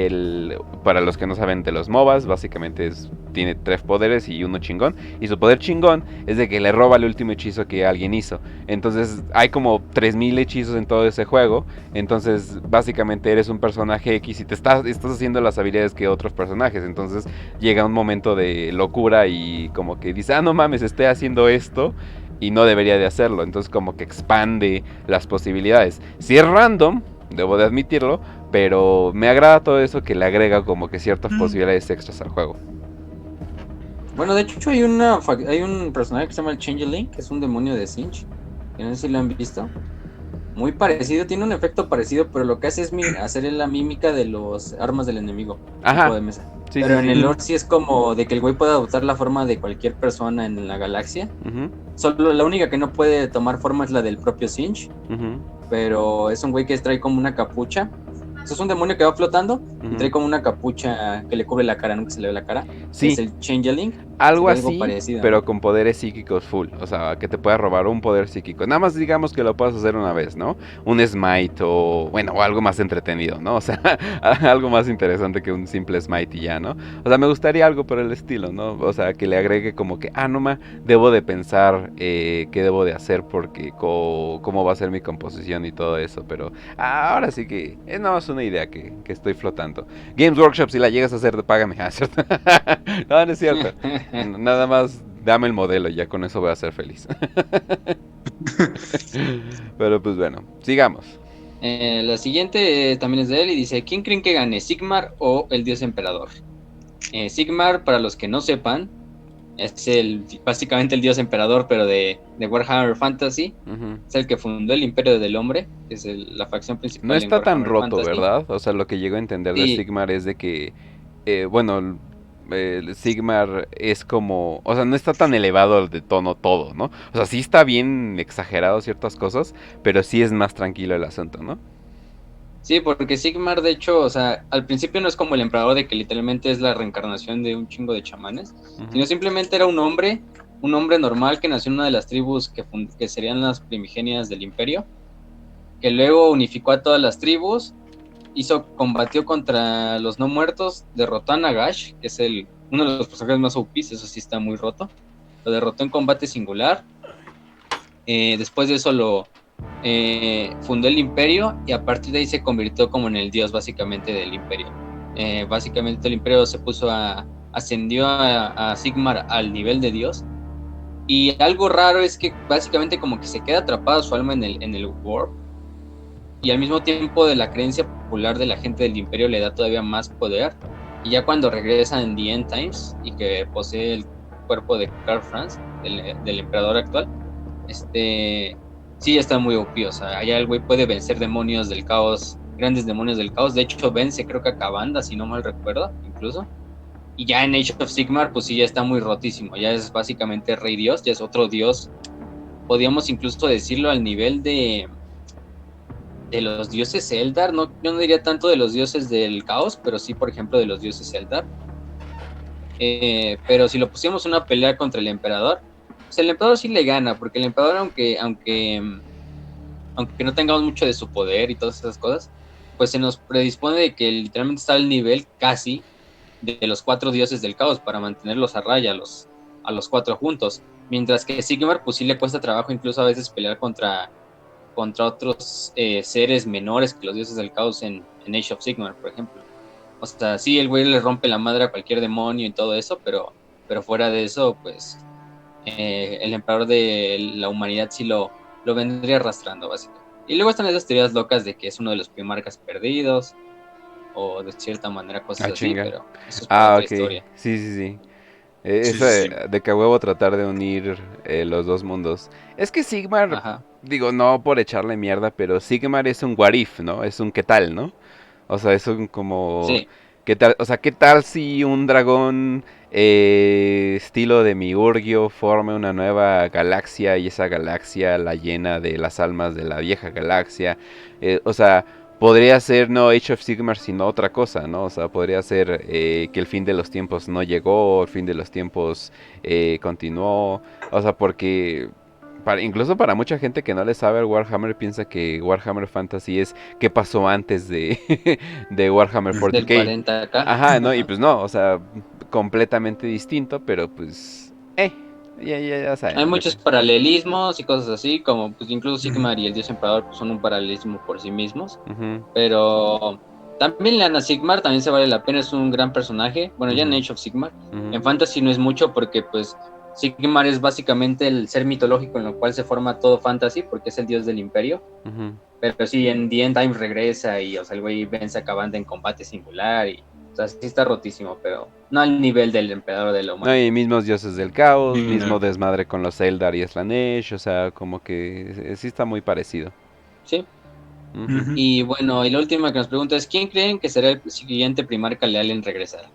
para los que no saben de los MOBAs, básicamente tiene 3 poderes y uno chingón. Y su poder chingón es de que le roba el último hechizo que alguien hizo. Entonces hay como 3000 hechizos en todo ese juego. Entonces básicamente eres un personaje X y estás haciendo las habilidades que otros personajes. Entonces llega un momento de locura y como que dice, no mames, estoy haciendo esto y no debería de hacerlo. Entonces como que expande las posibilidades. Si es random, debo de admitirlo, pero me agrada todo eso que le agrega como que ciertas posibilidades extras al juego. Bueno, de hecho hay un personaje que se llama el Changeling, que es un demonio de Sinch, que no sé si lo han visto. Muy parecido, tiene un efecto parecido, pero lo que hace es hacer la mímica de los armas del enemigo. Ajá. De mesa. Sí, pero sí, en el lore sí es como de que el güey puede adoptar la forma de cualquier persona en la galaxia. Solo la única que no puede tomar forma es la del propio Sinch. Pero es un güey que trae como una capucha. Es un demonio que va flotando y trae como una capucha que le cubre la cara, nunca se le ve la cara. Sí. Es el Changeling. Algo así, parecido, pero ¿no? con poderes psíquicos full. O sea, que te pueda robar un poder psíquico. Nada más digamos que lo puedas hacer una vez, ¿no? Un smite o algo más entretenido, ¿no? O sea, algo más interesante que un simple smite y ya, ¿no? O sea, me gustaría algo por el estilo, ¿no? O sea, que le agregue como que, debo de pensar qué debo de hacer porque cómo va a ser mi composición y todo eso. Pero ahora sí que es nada más una idea que estoy flotando. Games Workshop, si la llegas a hacer, págame, ¿cierto? No es cierto. Nada más dame el modelo y ya con eso voy a ser feliz. Pero pues bueno, sigamos. La siguiente también es de él y dice, ¿quién creen que gane, Sigmar o el Dios Emperador? Sigmar, para los que no sepan, es básicamente el Dios Emperador, pero de Warhammer Fantasy. Es el que fundó el Imperio del Hombre, que es la facción principal. No está tan roto, Fantasy. ¿verdad? O sea, lo que llego a entender de Sigmar es de que, Sigmar es como, o sea, no está tan elevado de tono todo, ¿no? O sea, sí está bien exagerado ciertas cosas, pero sí es más tranquilo el asunto, ¿no? Sí, porque Sigmar, de hecho, o sea, al principio no es como el emperador de que literalmente es la reencarnación de un chingo de chamanes, sino simplemente era un hombre normal que nació en una de las tribus que serían las primigenias del imperio, que luego unificó a todas las tribus combatió contra los no muertos, derrotó a Nagash, que es uno de los personajes más OPs, eso sí está muy roto. Lo derrotó en combate singular. Después de eso fundó el imperio y a partir de ahí se convirtió como en el dios básicamente del imperio. Básicamente el imperio ascendió a Sigmar al nivel de dios. Y algo raro es que básicamente como que se queda atrapada su alma en el Warp. Y al mismo tiempo de la creencia popular de la gente del imperio le da todavía más poder. Y ya cuando regresa en The End Times y que posee el cuerpo de Karl Franz, del emperador actual, sí está muy OP. O sea, allá el güey puede vencer demonios del caos, grandes demonios del caos. De hecho vence creo que a Kabanda, si no mal recuerdo, incluso. Y ya en Age of Sigmar pues sí ya está muy rotísimo. Ya es básicamente rey dios, ya es otro dios. Podríamos incluso decirlo al nivel de los dioses Eldar, yo no diría tanto de los dioses del caos, pero sí, por ejemplo, de los dioses Eldar. Pero si lo pusiéramos una pelea contra el emperador, pues el emperador sí le gana, porque el emperador, aunque no tengamos mucho de su poder y todas esas cosas, pues se nos predispone de que literalmente está al nivel casi de los 4 dioses del caos para mantenerlos a raya a los 4 juntos. Mientras que Sigmar, pues sí le cuesta trabajo incluso a veces pelear contra otros seres menores que los dioses del caos en Age of Sigmar, por ejemplo. O sea, sí, el güey le rompe la madre a cualquier demonio y todo eso, pero fuera de eso, pues el emperador de la humanidad sí lo vendría arrastrando, básicamente. Y luego están esas teorías locas de que es uno de los primarcas perdidos, o de cierta manera cosas así, Chinga. pero eso es para otra Ok. historia. Sí. Sí, Esa sí, sí. de que a huevo tratar de unir los dos mundos. Es que Sigmar, Ajá. digo, no por echarle mierda, pero Sigmar es un what if, ¿no? Es un qué tal, ¿no? O sea, es un como... Sí. ¿Qué tal? O sea, ¿qué tal si un dragón estilo de Miurgio forme una nueva galaxia y esa galaxia la llena de las almas de la vieja galaxia? O sea, podría ser no Age of Sigmar sino otra cosa, ¿no? O sea, podría ser que el fin de los tiempos no llegó, el fin de los tiempos continuó. O sea, porque incluso para mucha gente que no le sabe al Warhammer piensa que Warhammer Fantasy es qué pasó antes de, de Warhammer Del 40k. 40K. Ajá, ¿no? Y pues no, o sea, completamente distinto, pero pues, ya Hay saben lo muchos que... paralelismos y cosas así, como pues incluso Ujú. Sigmar y el Dios Emperador pues, son un paralelismo por sí mismos. Ujú, Pero también Lana Sigmar también se vale la pena, es un gran personaje. Bueno, ya en ujú, Age of Sigmar. ujú, En Fantasy no es mucho porque pues Sigmar es básicamente el ser mitológico en el cual se forma todo Fantasy porque es el dios del imperio. ujú. Pero sí, en The End Time regresa y, o sea, el güey vence a Kabanda en combate singular y, o sea, sí está rotísimo, pero no al nivel del emperador de la No, y humanidad. mismos dioses del caos, mismo No. desmadre con los Eldar y Slanesh, o sea, como que sí está muy parecido. Sí. Ujú. Ujú. Y bueno, y la última que nos pregunta es, ¿quién creen que será el siguiente primarca leal en regresar?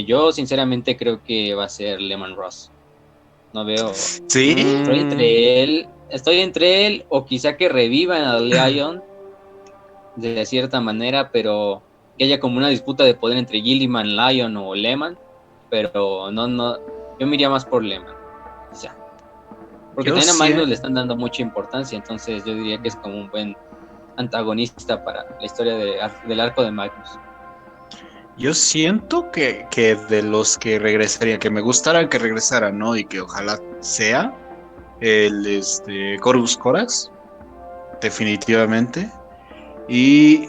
Yo sinceramente creo que va a ser Lehman Ross. No veo. Sí, Estoy entre él o quizá que revivan a Lion de cierta manera, pero que haya como una disputa de poder entre Gilliman, Lion o Lehman, pero no, yo me iría más por Lehman, quizá. Porque yo también a sí. Magnus le están dando mucha importancia, entonces yo diría que es como un buen antagonista para la historia del arco de Magnus. Yo siento que de los que regresaría, que me gustara que regresara, ¿no? Y que ojalá sea el Corvus Corax, definitivamente. Y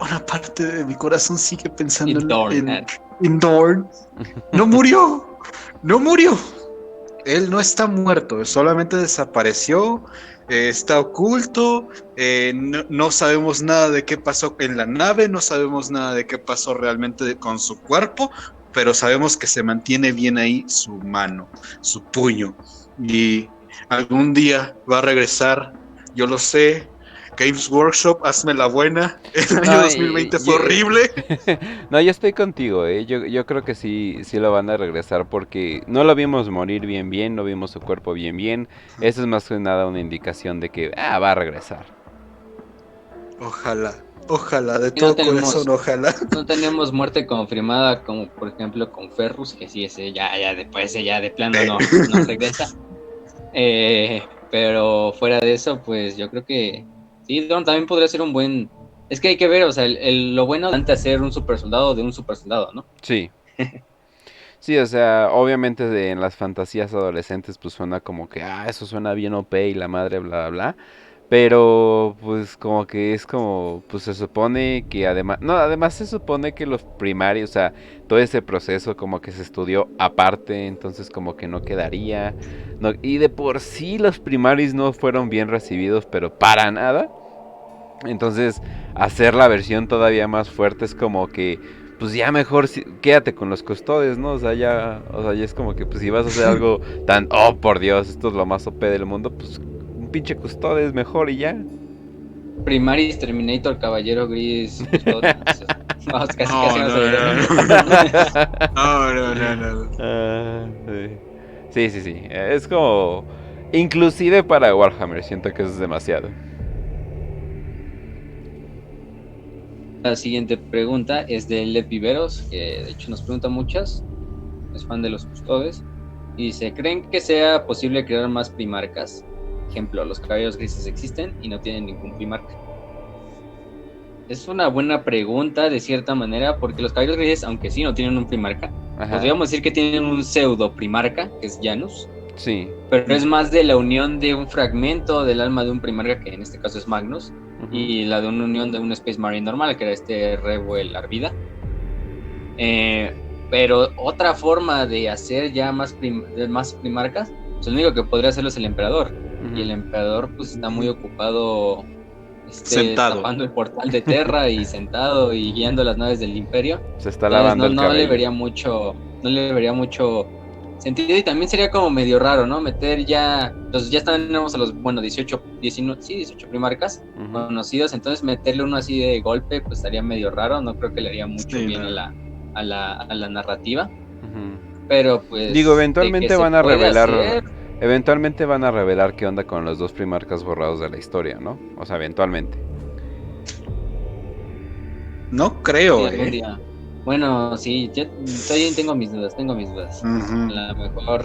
una parte de mi corazón sigue pensando Y Dorn, en Dorn. No murió, no murió. Él no está muerto, solamente desapareció, está oculto, no sabemos nada de qué pasó en la nave, no sabemos nada de qué pasó realmente con su cuerpo, pero sabemos que se mantiene bien ahí su mano, su puño, y algún día va a regresar, yo lo sé. Games Workshop, hazme la buena. El año No, 2020 fue horrible. no, yo estoy contigo, ¿eh? Yo creo que sí lo van a regresar porque no lo vimos morir bien, no vimos su cuerpo bien. Eso es más que nada una indicación de que, va a regresar. Ojalá, ojalá, de y no todo corazón, tenemos ojalá. no tenemos muerte confirmada como por ejemplo con Ferrus, que sí, ese ya después ya de plano no regresa. Pero fuera de eso, pues yo creo que sí, Dorn también podría ser un buen. Es que hay que ver, o sea, lo bueno de hacer un super soldado de un super soldado, ¿no? Sí. Sí, o sea, obviamente en las fantasías adolescentes pues suena como que, eso suena bien OP y la madre, bla, bla, bla. Pero pues como que es como, pues se supone que además, no, además se supone que los primarios, o sea, todo ese proceso como que se estudió aparte, entonces como que no quedaría. No, y de por sí los primarios no fueron bien recibidos, pero para nada. Entonces, hacer la versión todavía más fuerte es como que, pues ya mejor quédate con los custodes, ¿no? O sea, ya es como que, pues si vas a hacer algo tan, oh por Dios, esto es lo más OP del mundo, pues un pinche custodes mejor y ya. Primaris, Terminator, Caballero Gris, Custodes. Vamos, casi No, vamos a no, llegar no, ahí. no, no, no, no, no. Sí, sí, sí. Es como, inclusive para Warhammer, siento que eso es demasiado. La siguiente pregunta es de Lev Viveros, que de hecho nos pregunta muchas. Es fan de los Custodes. Y dice: ¿creen que sea posible crear más primarcas? Ejemplo, los caballeros grises existen y no tienen ningún primarca. Es una buena pregunta de cierta manera, porque los caballeros grises, aunque sí no tienen un primarca, Ajá. podríamos decir que tienen un pseudo primarca, que es Janus, Sí. pero es más de la unión de un fragmento del alma de un primarca, que en este caso es Magnus, y la de una unión de un Space Marine normal, que era este Revuel Arvida. Pero otra forma de hacer ya más primarcas, pues el único que podría hacerlo es el emperador. Y el emperador pues está muy ocupado Sentado. tapando el portal de Terra y sentado y guiando las naves del Imperio. Se está Entonces lavando el no cabello. no le vería mucho sentido, y también sería como medio raro, ¿no? Meter ya, entonces ya tenemos a los, bueno, 18 primarcas conocidos, entonces meterle uno así de golpe pues estaría medio raro, no creo que le haría mucho bien a la narrativa. Pero pues digo, eventualmente van a revelar eventualmente van a revelar qué onda con los dos primarcas borrados de la historia, ¿no? O sea, eventualmente. No creo, sí, algún día. Bueno, sí, yo todavía tengo mis dudas. A lo mejor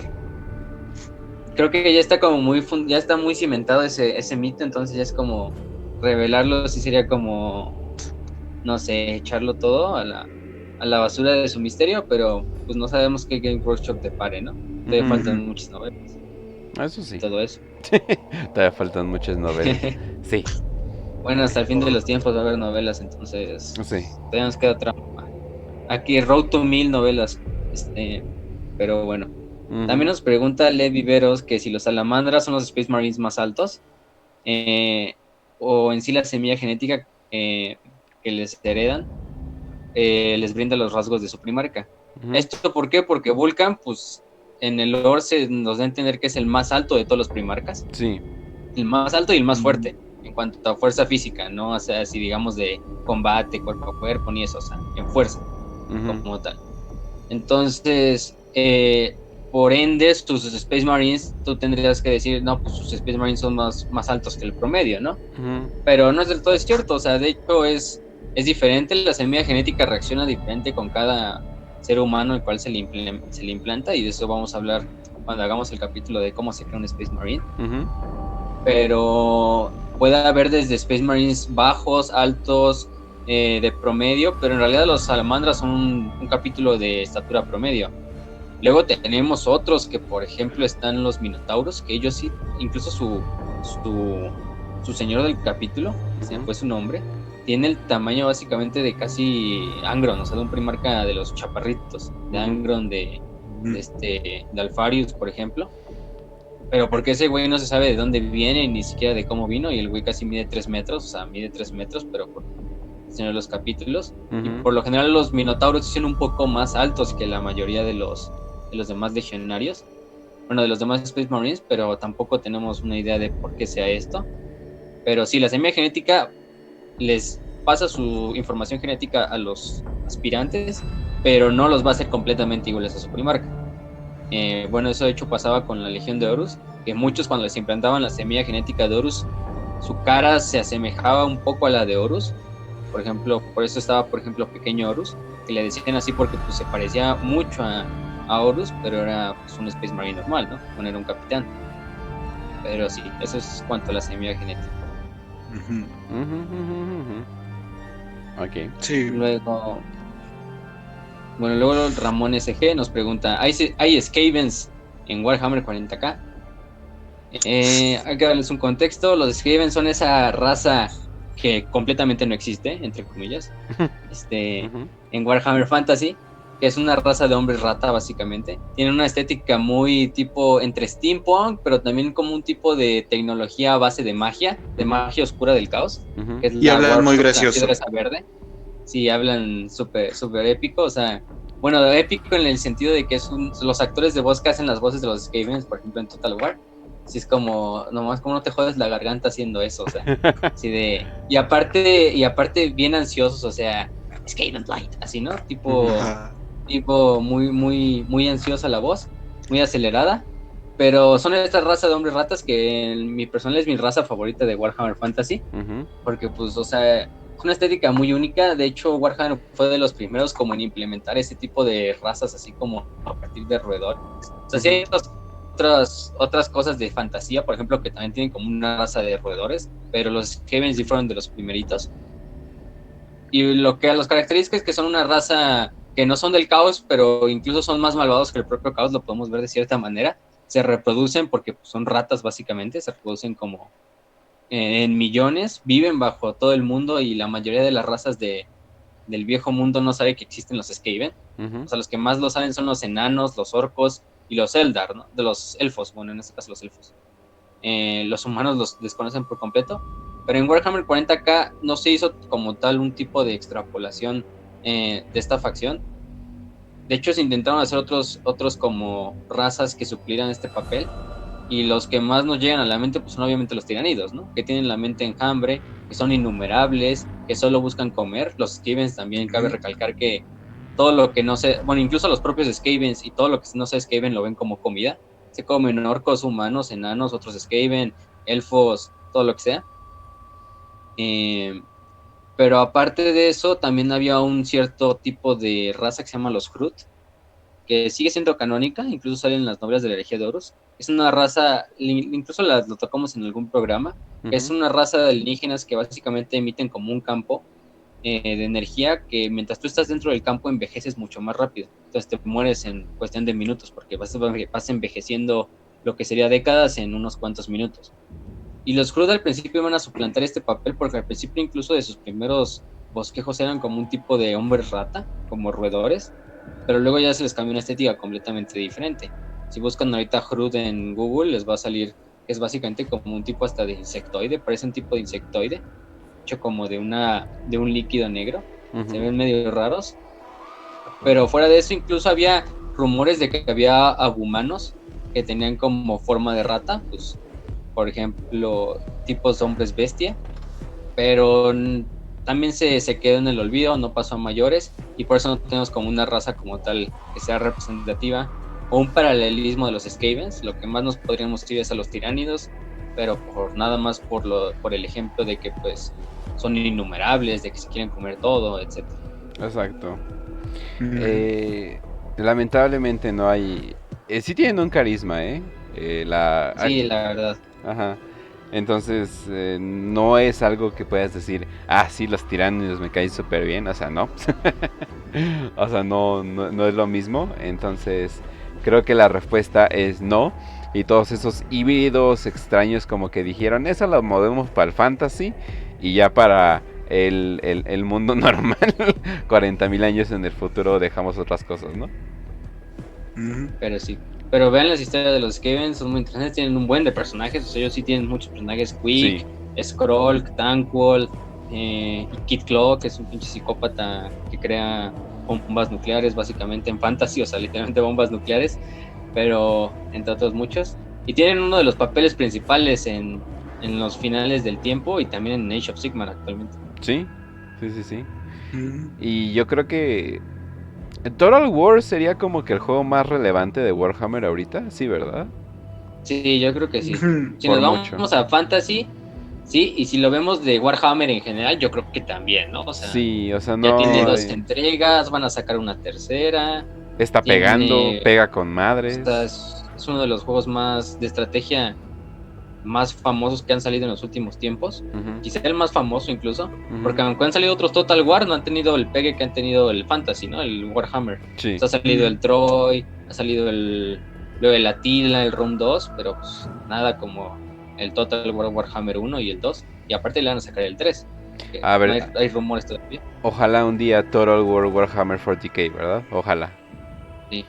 creo que ya está como ya está muy cimentado ese mito, entonces ya es como revelarlo, sí sería como, no sé, echarlo todo a la basura de su misterio, pero pues no sabemos qué Game Workshop depare, ¿no? Todavía faltan muchas novelas. Eso sí. Todo eso. Todavía faltan muchas novelas. Sí. Bueno, hasta el fin de los tiempos va a haber novelas, entonces Sí. todavía nos queda otra. Aquí Road to 1000 novelas. Pero bueno. También nos pregunta Lev Viveros que si los salamandras son los Space Marines más altos, o en sí la semilla genética que les heredan les brinda los rasgos de su primarca. ¿Esto por qué? Porque Vulcan, pues en el lore nos da a entender que es el más alto de todos los primarcas. Sí. El más alto y el más fuerte en cuanto a fuerza física, no o sea, si digamos de combate, cuerpo a cuerpo, ni eso, o sea, en fuerza como tal. Entonces, por ende, sus Space Marines, tú tendrías que decir, no, pues sus Space Marines son más altos que el promedio, ¿no? Pero no es del todo cierto, o sea, de hecho es diferente, la semilla genética reacciona diferente con cada ser humano el cual se le implanta, y de eso vamos a hablar cuando hagamos el capítulo de cómo se crea un Space Marine. Pero puede haber desde Space Marines bajos, altos, de promedio, pero en realidad los salamandras son un capítulo de estatura promedio. Luego tenemos otros que, por ejemplo, están los minotauros, que ellos sí, incluso su señor del capítulo, se me fue su nombre, tiene el tamaño básicamente de casi Angron, o sea, de un primarca de los chaparritos, de Angron, de Alfarius, por ejemplo. Pero porque ese güey no se sabe de dónde viene, ni siquiera de cómo vino, y el güey casi mide 3 metros, o sea, mide 3 metros, pero por tener los capítulos. Y por lo general los minotauros son un poco más altos que la mayoría de los demás legionarios, bueno, de los demás Space Marines, pero tampoco tenemos una idea de por qué sea esto. Pero sí, la semilla genética les pasa su información genética a los aspirantes, pero no los va a hacer completamente iguales a su primarca. Bueno, eso de hecho pasaba con la Legión de Horus, que muchos cuando les implantaban la semilla genética de Horus, su cara se asemejaba un poco a la de Horus. Por ejemplo, por eso estaba, por ejemplo, Pequeño Horus, que le decían así porque pues, se parecía mucho a Horus, pero era pues, un Space Marine normal, ¿no? Bueno, era un capitán. Pero sí, eso es cuanto a la semilla genética. Ok. Sí. Luego, bueno, luego Ramón SG nos pregunta, ¿hay Skavens en Warhammer 40k? Hay que darles un contexto. Los Skavens son esa raza que completamente no existe, entre comillas, Ujú. en Warhammer Fantasy, que es una raza de hombres rata, básicamente. Tienen una estética muy tipo entre steampunk, pero también como un tipo de tecnología a base de Ujú. magia oscura del caos, Ujú. que es Y la hablan muy Warforged, la piedra gracioso. esa verde. Sí, hablan súper súper épico, o sea, bueno, épico en el sentido de que los actores de voz que hacen las voces de los Skavens, por ejemplo, en Total War, sí es como, nomás como no te jodes la garganta haciendo eso, o sea, así de, y aparte bien ansiosos, o sea, Skaven Light, así, ¿no? Ujú. Tipo muy, muy ansiosa la voz, muy acelerada, pero son esta raza de hombres ratas que en mi personal es mi raza favorita de Warhammer Fantasy, Ujú. porque pues, o sea, es una estética muy única. De hecho, Warhammer fue de los primeros como en implementar ese tipo de razas así como a partir de roedor. O sea, sí hay otras cosas de fantasía, por ejemplo, que también tienen como una raza de roedores, pero los Skaven sí fueron de los primeritos. Y lo que los caracteriza es que son una raza que no son del caos, pero incluso son más malvados que el propio caos, lo podemos ver de cierta manera. Se reproducen porque pues, son ratas básicamente, se reproducen como en millones, viven bajo todo el mundo y la mayoría de las razas del viejo mundo no sabe que existen los Skaven. O Ujú. sea, los que más lo saben son los enanos, los orcos y los Eldar, ¿no? De los elfos, bueno, en este caso los elfos. Los humanos los desconocen por completo, pero en Warhammer 40k no se hizo como tal un tipo de extrapolación de esta facción. De hecho, se intentaron hacer otros como razas que suplieran este papel, y los que más nos llegan a la mente pues son obviamente los tiranidos, ¿no? Que tienen la mente enjambre, que son innumerables, que solo buscan comer. Los Skavens también cabe Ujú. recalcar que todo lo que no se, bueno, incluso los propios Skavens y todo lo que no sea Skaven lo ven como comida. Se comen orcos, humanos, enanos, otros Skaven, elfos, todo lo que sea. Eh, pero aparte de eso, también había un cierto tipo de raza que se llama los Hrut, que sigue siendo canónica, incluso salen en las novelas de la herejía de Horus. Es una raza, incluso lo tocamos en algún programa, que es Ujú. una raza de alienígenas que básicamente emiten como un campo de energía que mientras tú estás dentro del campo envejeces mucho más rápido. Entonces te mueres en cuestión de minutos porque vas envejeciendo lo que sería décadas en unos cuantos minutos. Y los Krud al principio iban a suplantar este papel porque al principio incluso de sus primeros bosquejos eran como un tipo de hombres rata, como roedores, pero luego ya se les cambió una estética completamente diferente. Si buscan ahorita Hrud en Google, les va a salir que es básicamente como un tipo hasta de insectoide, parece un tipo de insectoide, hecho como de un líquido negro. Se Ujú. ven medio raros, pero fuera de eso incluso había rumores de que había abumanos que tenían como forma de rata, pues por ejemplo, tipos hombres bestia, pero también se quedó en el olvido, no pasó a mayores, y por eso no tenemos como una raza como tal que sea representativa, o un paralelismo de los Skavens. Lo que más nos podríamos ir es a los tiránidos, pero por nada más por el ejemplo de que pues son innumerables, de que se quieren comer todo, etcétera. Exacto. Ujú. Eh, Lamentablemente no hay... sí tienen un carisma, ¿eh? Sí, la verdad. Ajá. Entonces, no es algo que puedas decir, ah, sí, los tiránidos me caen súper bien. O sea, no. O sea, no es lo mismo. Entonces, creo que la respuesta es no. Y todos esos híbridos extraños como que dijeron, eso lo movemos para el fantasy y ya para el mundo normal, 40.000 años en el futuro dejamos otras cosas, ¿no? Ujú. Pero sí. Pero vean las historias de los Skaven, son muy interesantes, tienen un buen de personajes, o sea, ellos sí tienen muchos personajes, Sí. Quick, Skrull, Tankwall, y Kid Claw, que es un pinche psicópata que crea bombas nucleares básicamente en fantasy, o sea, literalmente bombas nucleares, pero entre otros muchos. Y tienen uno de los papeles principales en los finales del tiempo y también en Age of Sigmar actualmente. Sí, sí, sí, sí. Ujú. Y yo creo que Total War sería como que el juego más relevante de Warhammer ahorita, sí, ¿verdad? Sí, yo creo que sí. Ujú. Si Por nos mucho. vamos a fantasy, sí, y si lo vemos de Warhammer en general, yo creo que también, ¿no? O sea, Sí, o sea, ya tiene no... dos entregas, van a sacar una tercera, Está pegando, tiene, pega con o sea, madres. es uno de los juegos más de estrategia más famosos que han salido en los últimos tiempos, Ujú, quizá el más famoso incluso, ujú. porque aunque han salido otros Total War, no han tenido el pegue que han tenido el Fantasy, ¿no? El Warhammer. Sí. O sea, ha salido el Troy, ha salido luego el Attila, el Rome 2, pero pues nada como el Total War Warhammer 1 y el 2, y aparte le van a sacar el 3, que A no ver, hay rumores todavía. ojalá un día Total War Warhammer 40K, ¿verdad? Ojalá. Sí.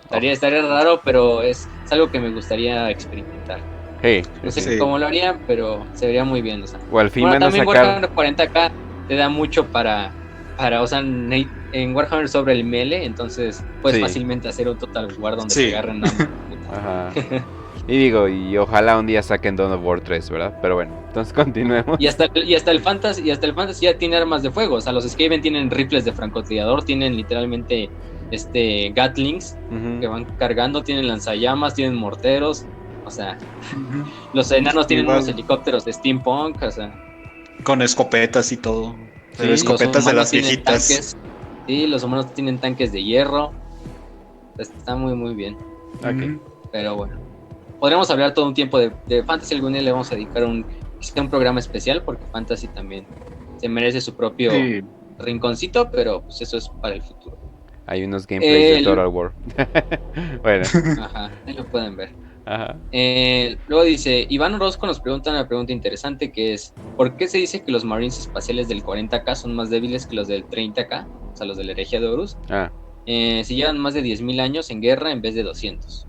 Ojalá. Estaría raro, pero es algo que me gustaría experimentar. Sí, No sí, sé sí. Sí. cómo lo harían, pero se vería muy bien. O sea. O al fin Bueno, van a también sacar. Warhammer 40k te da mucho o sea, en Warhammer sobre el melee, entonces puedes Sí. fácilmente hacer un Total War donde Sí. se agarren ambos. Puta. Ajá. Y digo, y ojalá un día saquen Dawn of War 3, ¿verdad? Pero bueno, entonces continuemos. Y hasta el Fantasy ya tiene armas de fuego. O sea, los Skaven tienen rifles de francotirador, tienen literalmente Gatlings que Ujú. van cargando, tienen lanzallamas, tienen morteros. O sea, Ujú. los enanos tienen Igual, unos helicópteros de steampunk. O sea, con escopetas y todo. Pero Sí. los escopetas de humanos las tienen viejitas. tanques. Sí, los humanos tienen tanques de hierro. Está muy, muy bien. Ok. Ujú. Pero bueno, podríamos hablar todo un tiempo de Fantasy. Algún día le vamos a dedicar un programa especial porque Fantasy también se merece su propio Sí. rinconcito, pero pues eso es para el futuro. Hay unos gameplays de El- Total War. Bueno, Ajá, ahí lo pueden ver. ajá. Luego dice, Iván Orozco nos pregunta una pregunta interesante que es, ¿por qué se dice que los Marines espaciales del 40K son más débiles que los del 30K? O sea, los de la herejía de Horus. Ah. Si llevan más de 10.000 años en guerra en vez de 200.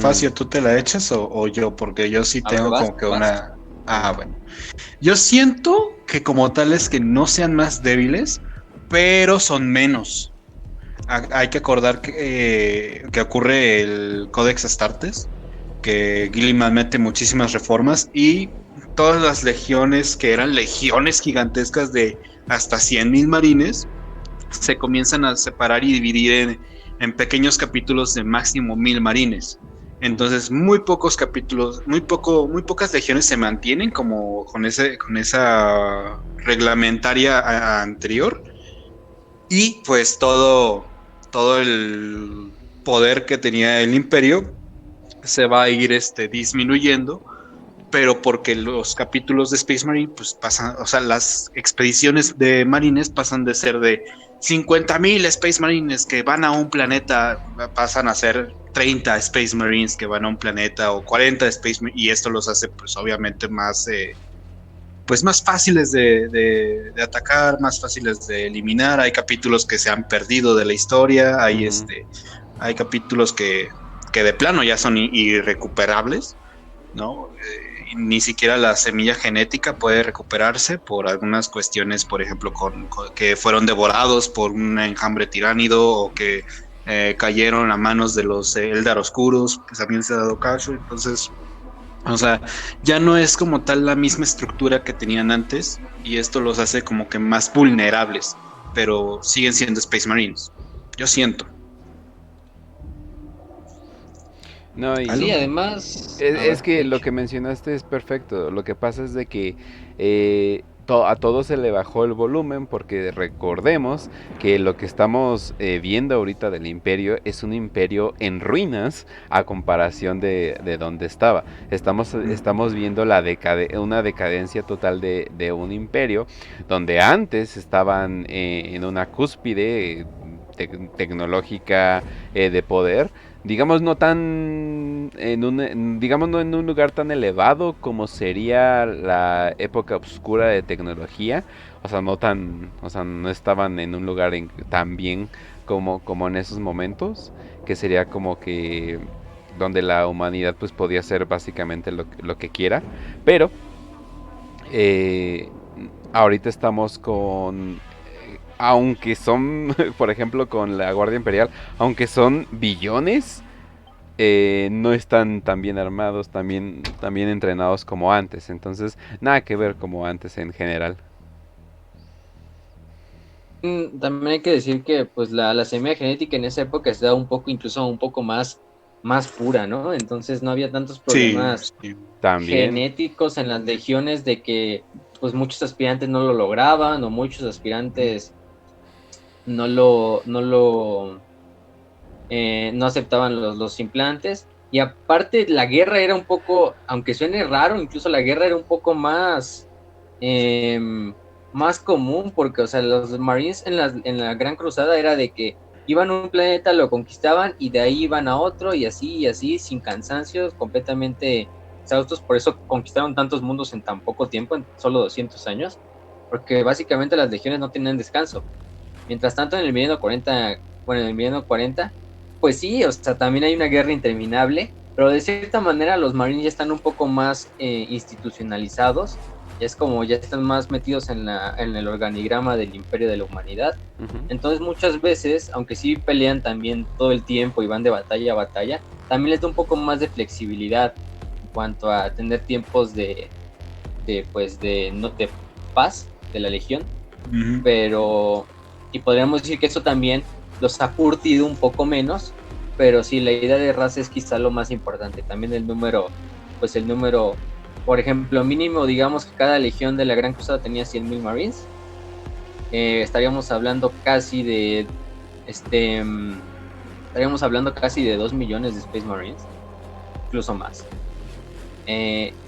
Facio, ¿tú te la echas o yo? Porque yo sí A ver, tengo vas, como que vas. una... Ah, bueno. Yo siento que como tales que no sean más débiles, pero son menos. Hay que acordar que ocurre el Codex Astartes, que Gilliman mete muchísimas reformas y todas las legiones, que eran legiones gigantescas de hasta 100,000 marines, se comienzan a separar y dividir en pequeños capítulos de máximo 1,000 marines. Entonces, muy pocos capítulos, muy pocas legiones se mantienen como con esa reglamentaria anterior. Y pues todo el poder que tenía el imperio se va a ir disminuyendo, pero porque los capítulos de Space Marine pues pasan, o sea, las expediciones de marines pasan de ser de 50,000 Space Marines que van a un planeta, pasan a ser 30 Space Marines que van a un planeta o 40 Space Marines, y esto los hace pues obviamente más pues más fáciles de atacar, más fáciles de eliminar. Hay capítulos que se han perdido de la historia, Ujú. hay capítulos que de plano ya son irrecuperables, ¿no? Ni siquiera la semilla genética puede recuperarse por algunas cuestiones, por ejemplo, que fueron devorados por un enjambre tiránido o que cayeron a manos de los Eldar Oscuros, pues también se ha dado caso. Entonces, o sea, ya no es como tal la misma estructura que tenían antes y esto los hace como que más vulnerables, pero siguen siendo Space Marines. Yo siento. No, Sí, ¿Aló? además, a es ver, que lo Rich. que mencionaste es perfecto. Lo que pasa es de que a todo se le bajó el volumen porque recordemos que lo que estamos viendo ahorita del imperio es un imperio en ruinas a comparación de donde estaba. Estamos viendo una decadencia total de un imperio donde antes estaban en una cúspide tecnológica de poder, digamos no tan digamos no en un lugar tan elevado como sería la época oscura de tecnología, o sea no estaban en un lugar tan bien como en esos momentos, que sería como que donde la humanidad pues podía hacer básicamente lo que quiera, pero eh, ahorita estamos con aunque son, por ejemplo, con la Guardia Imperial, aunque son billones, no están tan bien armados, tan bien entrenados como antes. Entonces, nada que ver como antes en general. También hay que decir que pues la semilla genética en esa época estaba incluso un poco más pura, ¿no? Entonces no había tantos Sí, problemas sí. También. genéticos en las legiones de que pues muchos aspirantes no lo lograban o muchos aspirantes no aceptaban los implantes. Y aparte la guerra era un poco, aunque suene raro, incluso la guerra era un poco más común, porque, o sea, los Marines en la Gran Cruzada era de que iban a un planeta, lo conquistaban y de ahí iban a otro y así, sin cansancios, completamente exhaustos. Por eso conquistaron tantos mundos en tan poco tiempo, en solo 200 años, porque básicamente las legiones no tenían descanso. Mientras tanto, en el milenio 40, bueno, en el milenio 40, pues sí, o sea, también hay una guerra interminable, pero de cierta manera los Marines ya están un poco más institucionalizados, ya es como ya están más metidos en el organigrama del imperio de la humanidad. Ujú. Entonces muchas veces, aunque sí pelean también todo el tiempo y van de batalla a batalla, también les da un poco más de flexibilidad en cuanto a tener tiempos de paz de la legión, Ujú. pero y podríamos decir que eso también los ha curtido un poco menos, pero sí, la idea de raza es quizá lo más importante. También pues el número, por ejemplo, mínimo, digamos que cada legión de la Gran Cruzada tenía 100,000 Marines. Estaríamos hablando casi de, estaríamos hablando casi de 2 millones de Space Marines, incluso más.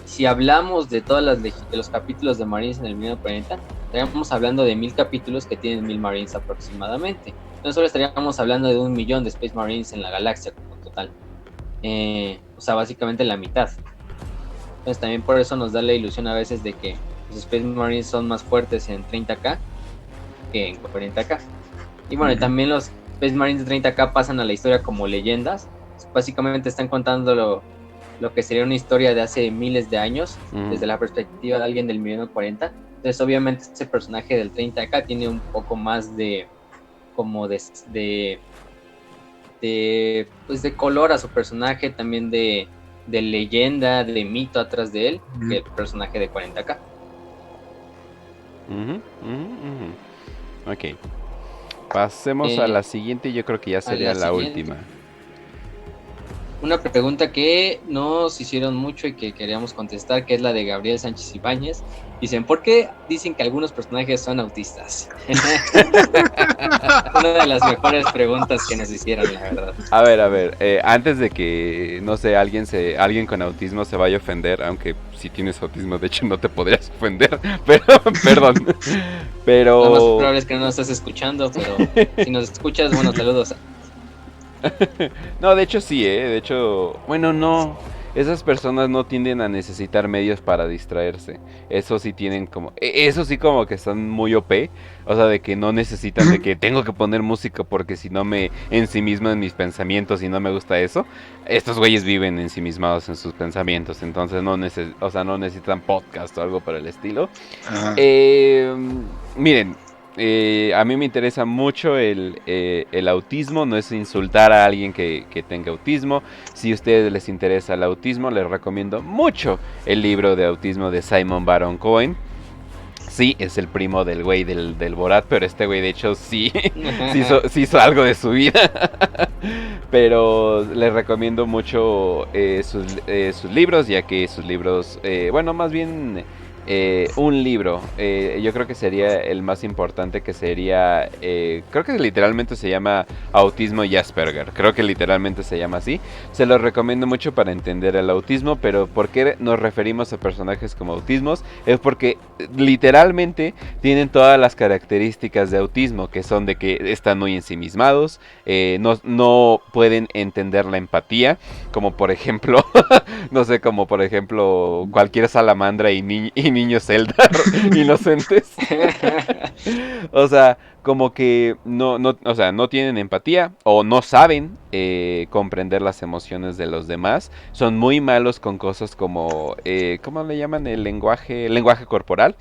Si hablamos de de los capítulos de Marines en el Milenio 40, estaríamos hablando de 1000 capítulos que tienen 1000 Marines aproximadamente. Entonces solo estaríamos hablando de 1 millón de Space Marines en la galaxia como total. O sea, básicamente la mitad. Entonces también por eso nos da la ilusión a veces de que los Space Marines son más fuertes en 30K que en 40K. Y bueno, y también los Space Marines de 30K pasan a la historia como leyendas. Básicamente están contando lo que sería una historia de hace miles de años, desde la perspectiva de alguien del milenio 40. Entonces, obviamente, ese personaje del 30K tiene un poco más pues de color a su personaje, también de leyenda, de mito atrás de él, que el personaje de 40K. Ok. Pasemos a la siguiente, yo creo que ya sería la última. Una pregunta que nos hicieron mucho y que queríamos contestar, que es la de Gabriel Sánchez Ibáñez. Dicen, ¿por qué dicen que algunos personajes son autistas? Una de las mejores preguntas que nos hicieron, la verdad. A ver, antes de que, no sé, alguien con autismo se vaya a ofender, aunque si tienes autismo, de hecho no te podrías ofender, pero, perdón, pero... Lo más probable es que no nos estés escuchando, pero si nos escuchas, bueno, saludos. No, de hecho sí, de hecho, bueno, no, esas personas no tienden a necesitar medios para distraerse. Eso sí tienen como, eso sí como que están muy OP, o sea, de que no necesitan de que tengo que poner música porque si no me ensimismo en mis pensamientos y no me gusta eso. Estos güeyes viven ensimismados en sus pensamientos, entonces no necesitan podcast o algo por el estilo. Miren, a mí me interesa mucho el autismo, no es insultar a alguien que tenga autismo. Si a ustedes les interesa el autismo, les recomiendo mucho el libro de autismo de Simon Baron Cohen. Sí, es el primo del güey del Borat, pero este güey de hecho sí hizo algo de su vida. Pero les recomiendo mucho sus libros, ya que sus libros, bueno, más bien... un libro, yo creo que sería el más importante, que sería, creo que literalmente se llama Autismo y Asperger, creo que literalmente se llama así. Se lo recomiendo mucho para entender el autismo, pero ¿por qué nos referimos a personajes como autismos? Es porque literalmente tienen todas las características de autismo, que son de que están muy ensimismados, no pueden entender la empatía, como por ejemplo, no sé, como por ejemplo cualquier salamandra y niños Zelda inocentes. O sea, como que o sea, no tienen empatía o no saben comprender las emociones de los demás. Son muy malos con cosas como, ¿cómo le llaman? El lenguaje corporal.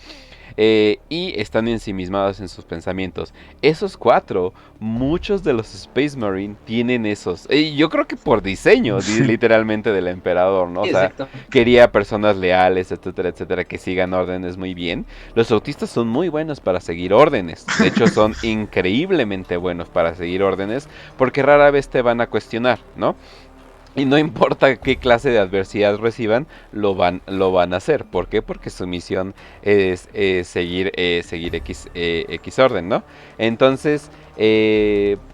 Y están ensimismados en sus pensamientos. Esos 4, muchos de los Space Marine tienen esos. Yo creo que por diseño, literalmente, del emperador, ¿no? O sea, quería personas leales, etcétera, etcétera, que sigan órdenes muy bien. Los autistas son muy buenos para seguir órdenes. De hecho, son increíblemente buenos para seguir órdenes, porque rara vez te van a cuestionar, ¿no? Y no importa qué clase de adversidad reciban, lo van a hacer. ¿Por qué? Porque su misión es seguir X orden, ¿no? Entonces,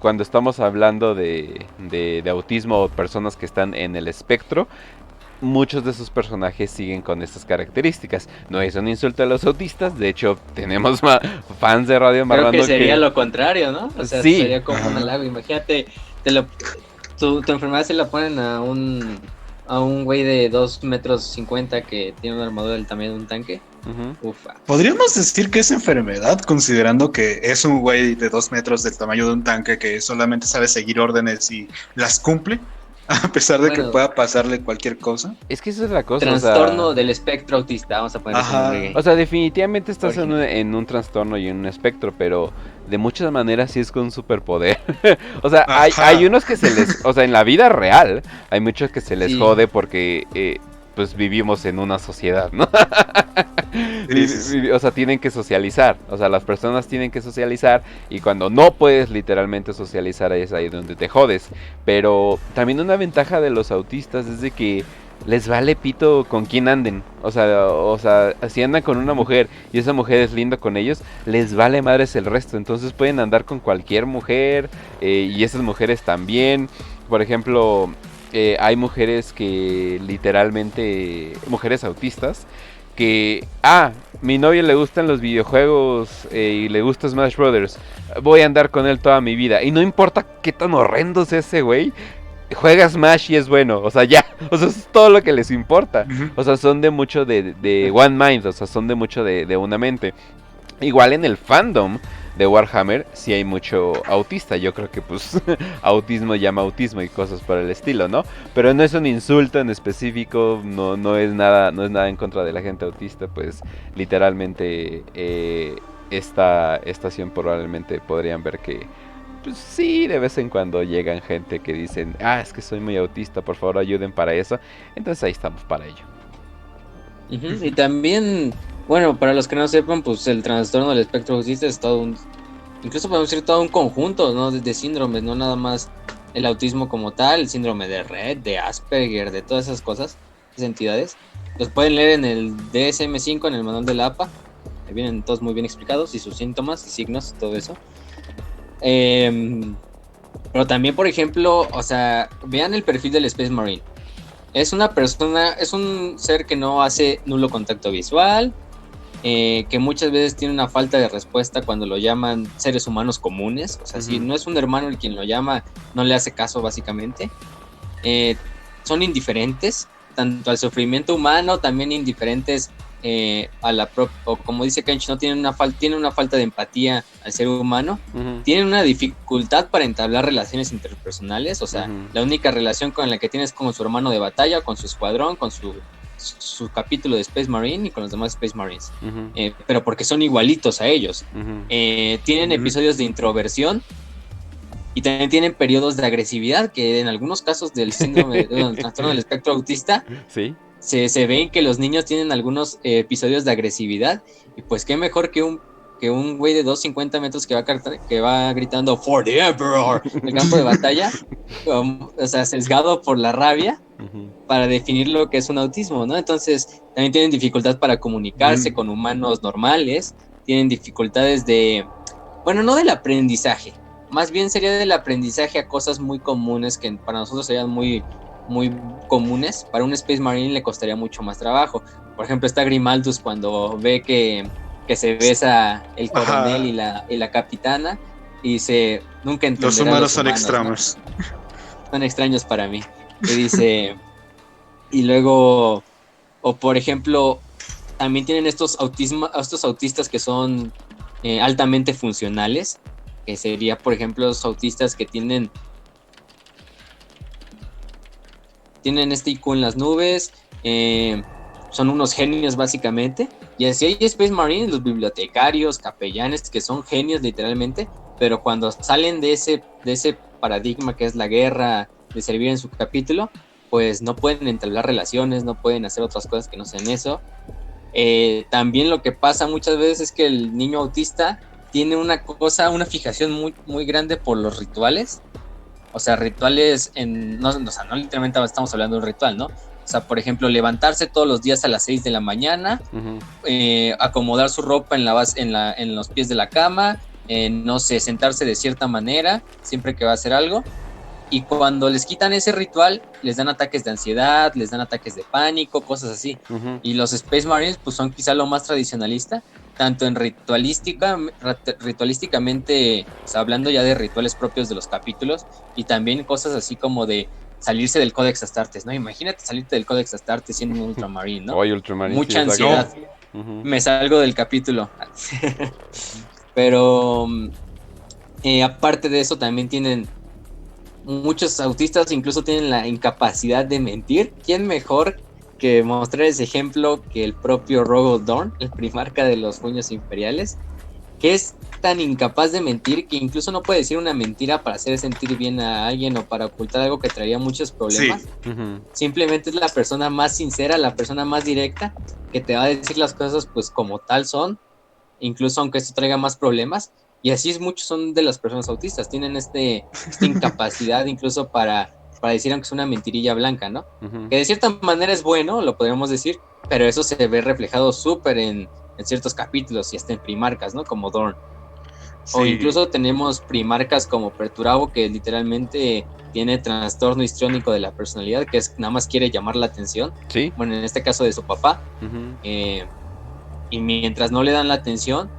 cuando estamos hablando de autismo o personas que están en el espectro, muchos de sus personajes siguen con estas características. No es un insulto a los autistas, de hecho tenemos fans de Radio Marrano que sería lo contrario, ¿no? O sea, sí, sería como un halago. Imagínate, tu enfermedad se la ponen a un güey de 2,50 m que tiene una armadura del tamaño de un tanque. Ufa. Podríamos decir que es enfermedad, considerando que es un güey de 2 metros del tamaño de un tanque que solamente sabe seguir órdenes y las cumple. A pesar de que pueda pasarle cualquier cosa. Es que esa es la cosa. Trastorno del espectro autista, vamos a poner ese nombre. O sea, definitivamente estás en un trastorno y en un espectro, pero de muchas maneras sí es con un superpoder. O sea, hay unos que se les... O sea, en la vida real hay muchos que se les jode porque... pues vivimos en una sociedad, ¿no? O sea, tienen que socializar. O sea, las personas tienen que socializar. Y cuando no puedes literalmente socializar, es ahí donde te jodes. Pero también una ventaja de los autistas es de que les vale pito con quién anden. O sea, si andan con una mujer y esa mujer es linda con ellos, les vale madres el resto. Entonces pueden andar con cualquier mujer, y esas mujeres también. Por ejemplo... hay mujeres que literalmente, mujeres autistas, que, mi novio le gustan los videojuegos y le gusta Smash Brothers, voy a andar con él toda mi vida. Y no importa qué tan horrendo sea ese güey, juega Smash y es bueno, o sea, ya, o sea, eso es todo lo que les importa. O sea, son de mucho de one mind, o sea, son de mucho de una mente. Igual en el fandom de Warhammer sí hay mucho autista. Yo creo que pues autismo llama autismo y cosas por el estilo, ¿no? Pero no es un insulto en específico, no es nada en contra de la gente autista, pues literalmente esta estación probablemente podrían ver que pues sí, de vez en cuando llegan gente que dicen, es que soy muy autista, por favor ayuden para eso. Entonces ahí estamos para ello. Y también, bueno, para los que no sepan, pues el trastorno del espectro autista es todo incluso podemos decir todo un conjunto, ¿no? De síndromes, no nada más el autismo como tal, el síndrome de Rett, de Asperger, de todas esas cosas, esas entidades. Los pueden leer en el DSM-5, en el manual de la APA. Ahí vienen todos muy bien explicados, y sus síntomas y signos, todo eso. Pero también, por ejemplo, o sea, vean el perfil del Space Marine. Es una persona, es un ser que no hace nulo contacto visual, que muchas veces tiene una falta de respuesta cuando lo llaman seres humanos comunes. O sea, si no es un hermano el quien lo llama, no le hace caso básicamente. Son indiferentes, tanto al sufrimiento humano, también indiferentes a la o como dice Kench, no tienen una falta de empatía al ser humano. Tienen una dificultad para entablar relaciones interpersonales. O sea, la única relación con la que tienes es con su hermano de batalla, con su escuadrón, con su capítulo de Space Marine y con los demás Space Marines. Pero porque son igualitos a ellos. Tienen episodios de introversión y también tienen periodos de agresividad, que en algunos casos del síndrome del trastorno del espectro autista, ¿sí? Se ven que los niños tienen algunos episodios de agresividad. Y pues qué mejor que un güey de 250 metros que va gritando "For the Emperor" en el campo de batalla, o sea, sesgado por la rabia, para definir lo que es un autismo, ¿no? Entonces también tienen dificultad para comunicarse con humanos normales, tienen dificultades bueno, no del aprendizaje, más bien sería del aprendizaje a cosas muy comunes que para nosotros serían muy comunes. Para un Space Marine le costaría mucho más trabajo. Por ejemplo, está Grimaldus cuando ve que se besa el coronel y la capitana, y dice, nunca entenderá los humanos son extraños, ¿no? Son extraños para mí. Y dice, y luego, o por ejemplo, también tienen estos autistas que son altamente funcionales, que sería, por ejemplo, los autistas que tienen este IQ en las nubes, son unos genios básicamente. Y así hay Space Marines, los bibliotecarios, capellanes, que son genios literalmente, pero cuando salen de ese paradigma que es la guerra, de servir en su capítulo, pues no pueden entablar relaciones, no pueden hacer otras cosas que no sean eso. También lo que pasa muchas veces es que el niño autista tiene una fijación muy, muy grande por los rituales. O sea, rituales no, o sea, no literalmente estamos hablando de un ritual, ¿no? O sea, por ejemplo, levantarse todos los días a las 6 de la mañana, acomodar su ropa en los pies de la cama, no sé, sentarse de cierta manera siempre que va a hacer algo. Y cuando les quitan ese ritual, les dan ataques de ansiedad, les dan ataques de pánico, cosas así. Y los Space Marines pues son quizá lo más tradicionalista, tanto en ritualísticamente, o sea, hablando ya de rituales propios de los capítulos, y también cosas así como de salirse del Codex Astartes, ¿no? Imagínate salirte del Codex Astartes siendo un Ultramarine, ¿no? Ultramarine, mucha ansiedad. Me salgo del capítulo. Pero aparte de eso también tienen muchos autistas, incluso tienen la incapacidad de mentir. ¿Quién mejor que mostrar ese ejemplo que el propio Rogal Dorn, el primarca de los puños imperiales, que es tan incapaz de mentir que incluso no puede decir una mentira para hacer sentir bien a alguien o para ocultar algo que traería muchos problemas? Sí. Simplemente es la persona más sincera, la persona más directa, que te va a decir las cosas pues como tal son, incluso aunque esto traiga más problemas. Y así es, muchos son de las personas autistas, tienen esta incapacidad incluso para decir aunque es una mentirilla blanca, ¿no? Que de cierta manera es bueno, lo podríamos decir, pero eso se ve reflejado súper en ciertos capítulos y hasta en primarcas, ¿no? Como Dorn. Sí. O incluso tenemos primarcas como Perturabo, que literalmente tiene trastorno histriónico de la personalidad, que es nada más quiere llamar la atención. Sí. Bueno, en este caso de su papá. Y mientras no le dan la atención,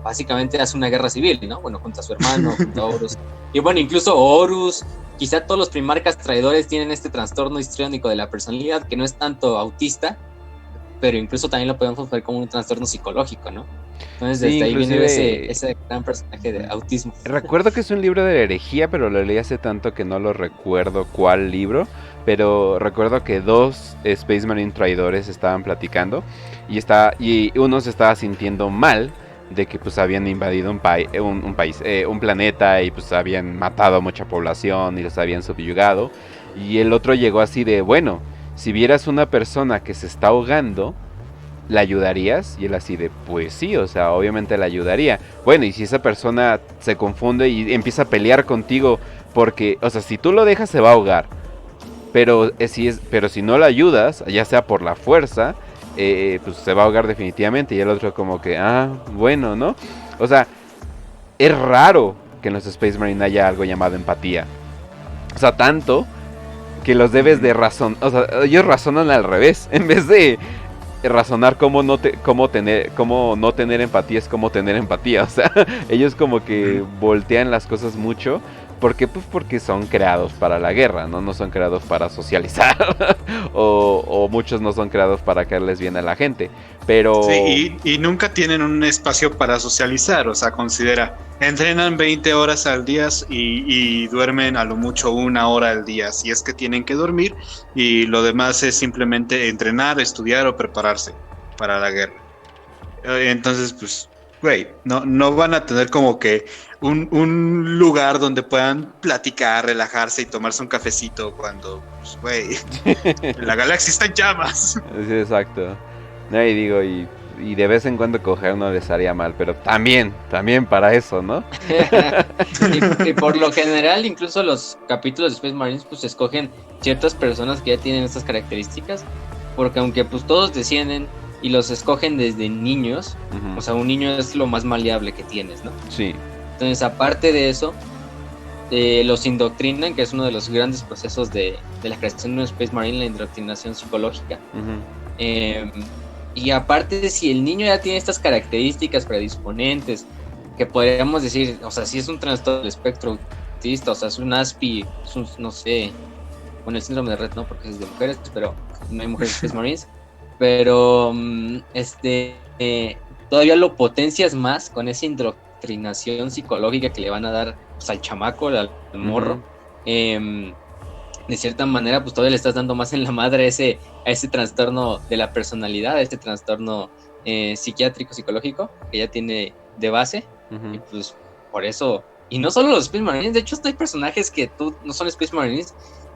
básicamente hace una guerra civil, ¿no? Bueno, junto a su hermano, junto a Horus. Y bueno, incluso Horus, quizá todos los primarcas traidores tienen este trastorno histriónico de la personalidad, que no es tanto autista, pero incluso también lo podemos ver como un trastorno psicológico, ¿no? Entonces desde ahí viene ese gran personaje de autismo. Recuerdo que es un libro de herejía, pero lo leí hace tanto que no lo recuerdo cuál libro. Pero recuerdo que dos Space Marine traidores estaban platicando y uno se estaba sintiendo mal de que pues habían invadido un planeta y pues habían matado a mucha población y los habían subyugado. Y el otro llegó así de, bueno, si vieras una persona que se está ahogando, ¿la ayudarías? Y él así de, pues sí, o sea, obviamente la ayudaría. Bueno, y si esa persona se confunde y empieza a pelear contigo porque, o sea, si tú lo dejas se va a ahogar. Pero si no la ayudas, ya sea por la fuerza, pues se va a ahogar definitivamente. Y el otro como que, bueno, ¿no? O sea, es raro que en los Space Marine haya algo llamado empatía. O sea, tanto que los debes de razonar. O sea, ellos razonan al revés. En vez de razonar cómo no tener empatía, es cómo tener empatía. O sea, ellos como que voltean las cosas mucho. ¿Por qué? Pues porque son creados para la guerra, ¿no? No son creados para socializar. o muchos no son creados para caerles bien a la gente. Pero... Sí, y nunca tienen un espacio para socializar. O sea, considera, entrenan 20 horas al día y duermen a lo mucho 1 hora al día. Si es que tienen que dormir. Y lo demás es simplemente entrenar, estudiar o prepararse para la guerra. Entonces, pues... güey, no van a tener como que un lugar donde puedan platicar, relajarse y tomarse un cafecito cuando, pues, güey, la galaxia está en llamas. Sí, exacto. No, y digo, y de vez en cuando coger no les haría mal, pero también para eso, ¿no? y por lo general, incluso los capítulos de Space Marines, pues escogen ciertas personas que ya tienen estas características, porque aunque pues todos descienden y los escogen desde niños, o sea, un niño es lo más maleable que tienes, ¿no? Sí. Entonces, aparte de eso, los indoctrinan, que es uno de los grandes procesos de la creación de un Space Marine, la indoctrinación psicológica. Y aparte, si el niño ya tiene estas características predisponentes, que podríamos decir, o sea, si es un trastorno del espectro autista, o sea, es un ASPI, es un, no sé, bueno, el síndrome de Rett no, porque es de mujeres, pero no hay mujeres Space Marines. Pero todavía lo potencias más con esa indoctrinación psicológica que le van a dar, pues, al chamaco, al morro. De cierta manera, pues todavía le estás dando más en la madre a ese trastorno de la personalidad, a este trastorno psiquiátrico, psicológico, que ya tiene de base. Y pues por eso, y no solo los Space Marines, de hecho hay personajes que no son Space Marines.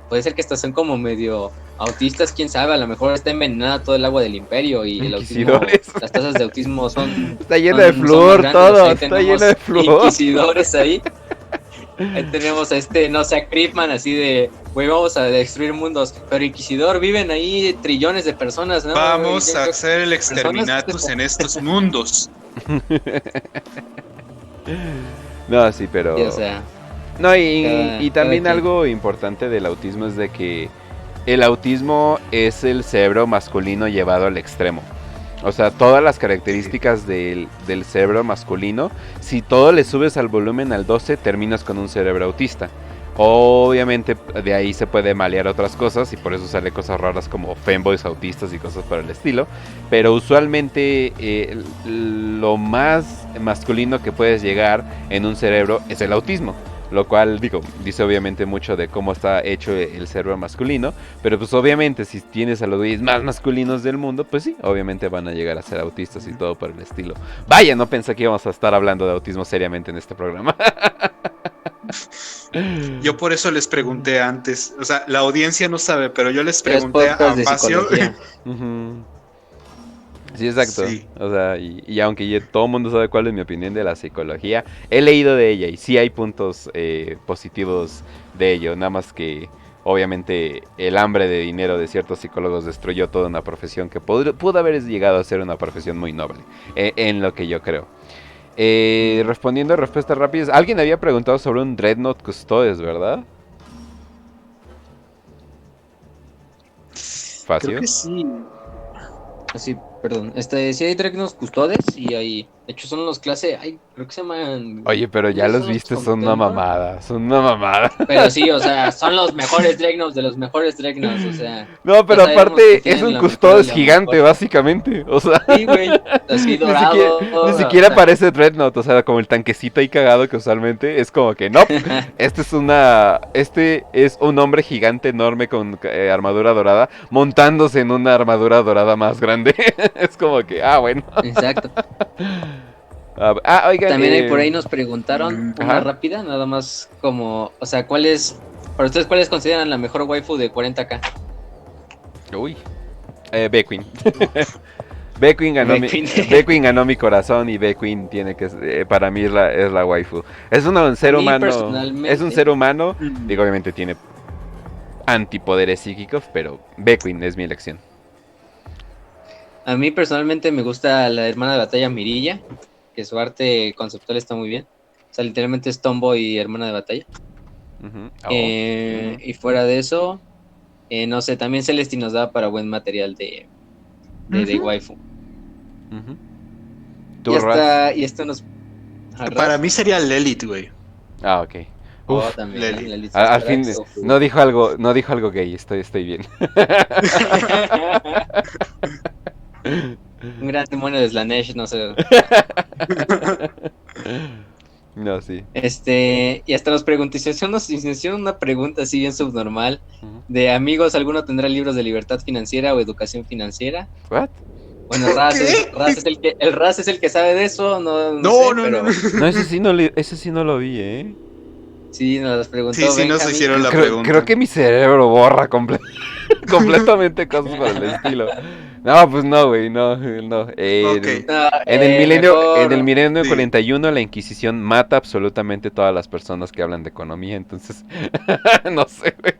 Puede ser que estas son como medio autistas, quién sabe, a lo mejor está envenenada todo el agua del imperio y el autismo, las tasas de autismo son... Está lleno de flúor todo, está lleno de flúor. Inquisidores ahí. Ahí tenemos a no sé, a Creepman así de, güey, vamos a destruir mundos. Pero Inquisidor, viven ahí trillones de personas, ¿no? Vamos Yo a creo hacer el que exterminatus en estos mundos. No, sí, pero... sí, o sea, No, y cada también quien. algo importante del autismo es de que el autismo es el cerebro masculino llevado al extremo. O sea, todas las características del cerebro masculino, si todo le subes al volumen al 12, terminas con un cerebro autista. Obviamente de ahí se puede malear otras cosas y por eso sale cosas raras como femboys autistas y cosas por el estilo. Pero usualmente lo más masculino que puedes llegar en un cerebro es el autismo. Lo cual, digo, dice obviamente mucho de cómo está hecho el cerebro masculino. Pero pues obviamente si tienes a los güeyes más masculinos del mundo, pues sí, obviamente van a llegar a ser autistas y todo por el estilo. Vaya, no pensé que íbamos a estar hablando de autismo seriamente en este programa. Yo por eso les pregunté antes, o sea, la audiencia no sabe, pero yo les Ya es pregunté a podcast de Facio. psicología. Ujú. Sí, exacto. Sí. O sea, y aunque todo el mundo sabe cuál es mi opinión de la psicología, he leído de ella y sí hay puntos positivos de ello. Nada más que, obviamente, el hambre de dinero de ciertos psicólogos destruyó toda una profesión que pudo haber llegado a ser una profesión muy noble, en lo que yo creo. Respondiendo a respuestas rápidas, alguien había preguntado sobre un Dreadnought Custodes, ¿verdad? Facio. Creo que sí. Así, perdón. Sí hay Dreadnoughts Custodes y hay. De hecho, son los clase. Ay, creo que se llaman. Oye, pero ya ¿cómo los son viste, From son una Temor? mamada, son una mamada. Pero sí, o sea, son los mejores Dreadnoughts de los mejores Dreadnoughts, o sea. No, pero ya sabemos que aparte es tienen un lo mejor Custodes de lo gigante, mejor. básicamente. O sea, Sí, güey. Así ni dorado. siquiera parece Dreadnought, o sea, como el tanquecito ahí cagado que usualmente es como que no. Este es un hombre gigante enorme con armadura dorada montándose en una armadura dorada más grande. Es como que, bueno. Exacto. Oigan, También ahí por ahí nos preguntaron una ajá. rápida, nada más como, o sea, para ustedes, ¿cuáles consideran la mejor waifu de 40k? Uy. B-Queen. B-Queen ganó mi corazón y B-Queen tiene que para mí es la waifu. Es un ser A mí humano. personalmente- Es un ser humano. Digo, obviamente tiene antipoderes psíquicos, pero B-Queen es mi elección. A mí personalmente me gusta la hermana de batalla Mirilla, que su arte conceptual está muy bien. O sea, literalmente es tomboy y hermana de batalla. Ujú. Y fuera de eso, no sé, también Celestine nos da para buen material de waifu. Ujú. Y ¿Tú, Raz? esto nos... Ajá, Para Raz. mí sería Lilith, güey. Ok. Oh, Uf, también, Lely. Lely al fin Sesperax. no dijo algo gay, estoy bien. Un gran demonio de Slanesh, no sé. No, sí. Y hasta nos preguntó, nos hicieron una pregunta así bien subnormal, Ujú. de amigos, ¿alguno tendrá libros de libertad financiera o educación financiera? What? Bueno, Raz es el que sabe de eso, no sé, pero No, ese sí no lo vi, ¿eh? sí, nos las preguntó Sí, sí, nos Benjamín. hicieron la Creo pregunta. que mi cerebro borra completamente cosas por el estilo. No, pues no, güey, no. Ok. En el Mejor, milenio Sí. 41 la Inquisición mata absolutamente todas las personas que hablan de economía, entonces no sé, güey.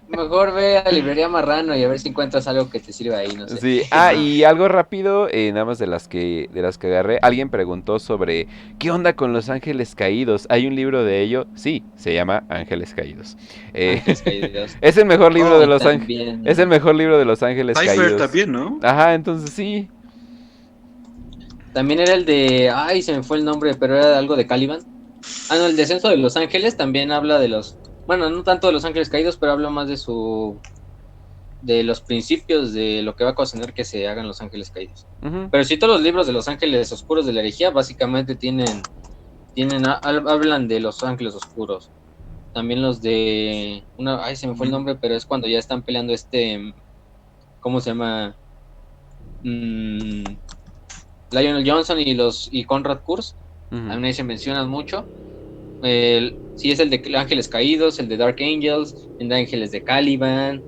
mejor ve a Librería Marrano y a ver si encuentras algo que te sirva ahí, no sé. Sí, y algo rápido, nada más de las que agarré, alguien preguntó sobre ¿qué onda con los ángeles caídos? ¿Hay un libro de ello? Sí, se llama Ángeles Caídos. Ángeles Caídos. Es el mejor libro de los ángeles. También, Es el mejor libro de los ángeles Cypher caídos. también, ¿no? Ajá, entonces sí. también era el de, ay, se me fue el nombre, pero era algo de Caliban. Ah, no, el descenso de los ángeles también habla de los, bueno, no tanto de los ángeles caídos, pero habla más de los principios de lo que va a ocasionar que se hagan los ángeles caídos. Ujú. Pero sí, todos los libros de los ángeles oscuros de la herejía básicamente hablan de los ángeles oscuros. También los de ay, se me fue el nombre, pero es cuando ya están peleando ¿cómo se llama? Lionel Johnson y Conrad Kurz. Ujú. A mí se mencionan mucho. Sí, es el de Ángeles Caídos, el de Dark Angels, el de Ángeles de Caliban.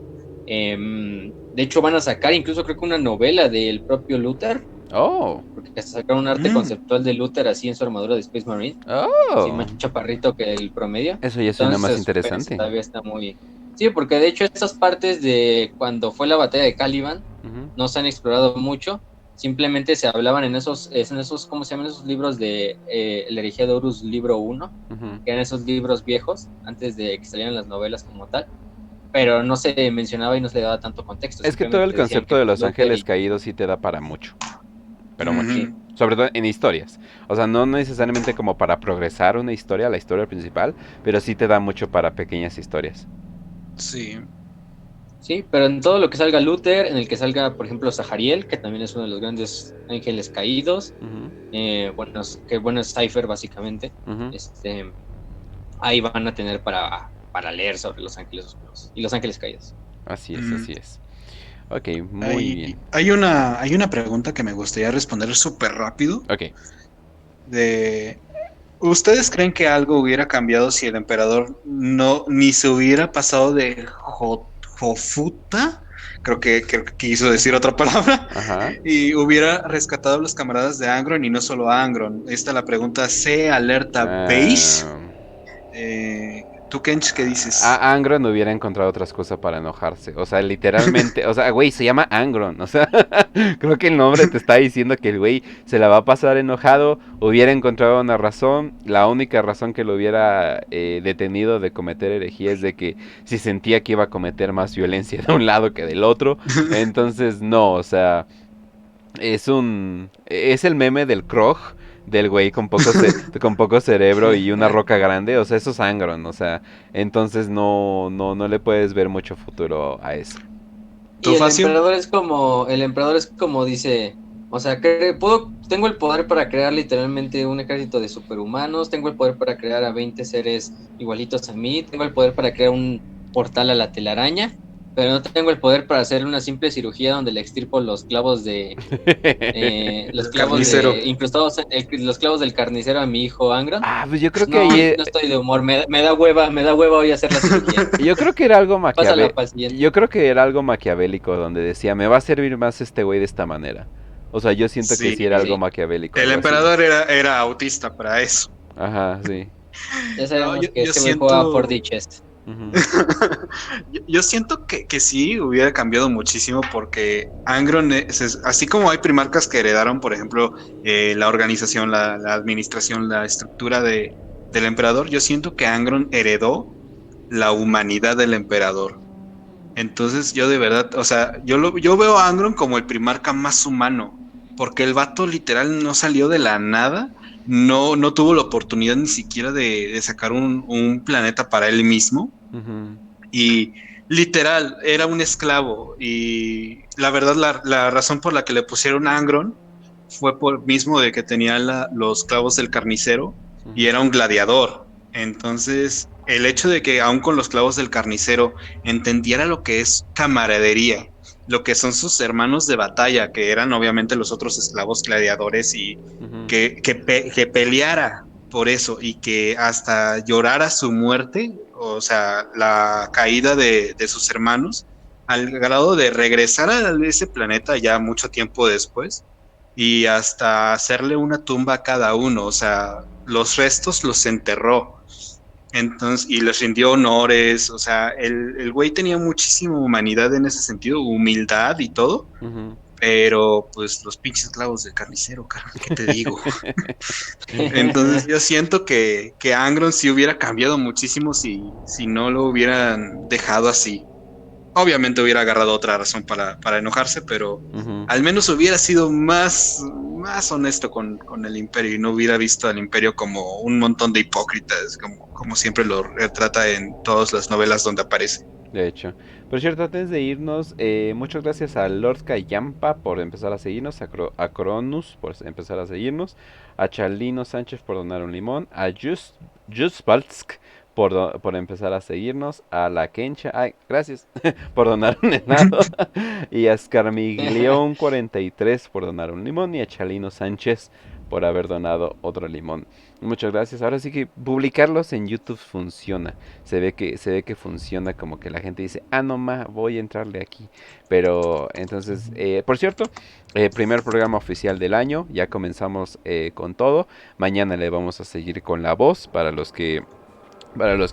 De hecho, van a sacar incluso creo que una novela del propio Luther. Oh, porque hasta sacaron un arte Mm. conceptual de Luther así en su armadura de Space Marine, así oh. más chaparrito que el promedio. Eso ya suena más Entonces, pues interesante. todavía está muy... Sí, porque de hecho estas partes de cuando fue la batalla de Caliban Ujú, no se han explorado mucho, simplemente se hablaban en esos ¿cómo se llaman esos libros de El herejía de Horus, libro uno, ujú. que eran esos libros viejos, antes de que salieran las novelas como tal, pero no se mencionaba y no se le daba tanto contexto, Es que todo el simplemente decían concepto que de pues, los Luther ángeles y... caídos sí te da para mucho, pero mucho. Sí, Ujú. Sobre todo en historias. O sea, no necesariamente como para progresar una historia, la historia principal, pero sí te da mucho para pequeñas historias. Sí. sí, pero en todo lo que salga Luther, en el que salga, por ejemplo, Zahariel, que también es uno de los grandes ángeles caídos, Ujú, que bueno es Cypher básicamente, ujú. este, ahí van a tener para leer sobre los ángeles oscuros y los ángeles caídos. Así es, Mm. así es. Ok, muy Hay, bien. hay una pregunta que me gustaría responder súper rápido. Ok. De, ¿ustedes creen que algo hubiera cambiado si el emperador no ni se hubiera pasado de Jofuta? Creo que quiso decir otra palabra. Ajá. Y hubiera rescatado a los camaradas de Angron y no solo a Angron. Esta es la pregunta C, alerta beige. Ah, ¿Tú, Kench, qué dices? Angron hubiera encontrado otras cosas para enojarse. O sea, literalmente. O sea, güey, se llama Angron. O sea, creo que el nombre te está diciendo que el güey se la va a pasar enojado. Hubiera encontrado una razón. La única razón que lo hubiera detenido de cometer herejía es de que si sentía que iba a cometer más violencia de un lado que del otro. Entonces, no, o sea. Es el meme del Krog, del güey con poco cerebro y una roca grande, o sea, eso es Angron, o sea, entonces no le puedes ver mucho futuro a eso. ¿Tú, Y Facio? el emperador es como dice, o sea, tengo el poder para crear literalmente un ejército de superhumanos, tengo el poder para crear a 20 seres igualitos a mí, tengo el poder para crear un portal a la telaraña, pero no tengo el poder para hacer una simple cirugía donde le extirpo los El clavos de carnicero. incrustados, los clavos del carnicero a mi hijo Angron. Pues yo creo Pues que no, ahí no estoy de humor, me da hueva hoy hacer la cirugía. yo creo que era algo Pásala para el siguiente. yo creo que era algo maquiavélico donde decía, me va a servir más este güey de esta manera. O sea, yo siento que Sí, sí era algo Sí, maquiavélico, el algo así. emperador era autista para eso. Ajá, sí. ya No, sabemos que yo ese güey juega siento, 4D chess. Ujú, yo siento que sí hubiera cambiado muchísimo porque Angron, así como hay primarcas que heredaron, por ejemplo, la organización, la administración, la estructura del emperador, yo siento que Angron heredó la humanidad del emperador. Entonces yo de verdad, o sea, yo veo a Angron como el primarca más humano, porque el vato literal no salió de la nada, no tuvo la oportunidad ni siquiera de sacar un planeta para él mismo ujú, y literal era un esclavo y la verdad la razón por la que le pusieron Angron fue por mismo de que tenía los clavos del carnicero y ujú. era un gladiador. Entonces, el hecho de que aún con los clavos del carnicero entendiera lo que es camaradería, lo que son sus hermanos de batalla, que eran obviamente los otros esclavos gladiadores y Ujú. que peleara por eso y que hasta llorara su muerte, o sea, la caída de sus hermanos, al grado de regresar a ese planeta ya mucho tiempo después y hasta hacerle una tumba a cada uno, o sea, los restos los enterró. Entonces, y les rindió honores, o sea, el güey tenía muchísima humanidad en ese sentido, humildad y todo, Ujú. pero pues los pinches clavos del carnicero, carnal, ¿qué te digo? Entonces yo siento que Angron sí hubiera cambiado muchísimo si no lo hubieran dejado así. Obviamente hubiera agarrado otra razón para enojarse, pero Ujú. al menos hubiera sido más honesto con el imperio y no hubiera visto al imperio como un montón de hipócritas, como siempre lo retrata en todas las novelas donde aparece. De hecho. Por cierto, antes de irnos, muchas gracias a Lord Kayampa por empezar a seguirnos, a Cronus por empezar a seguirnos, a Charlino Sánchez por donar un limón, a Justbalsk por empezar a seguirnos, a la Kencha, ay, gracias, por donar un helado, y a Scarmiglion 43 por donar un limón, y a Charlino Sánchez por haber donado otro limón. Muchas gracias. Ahora sí que publicarlos en YouTube funciona. Se ve que funciona, como que la gente dice, ah, no ma, voy a entrarle aquí. Pero entonces, por cierto, primer programa oficial del año. Ya comenzamos con todo. Mañana le vamos a seguir con la voz para los que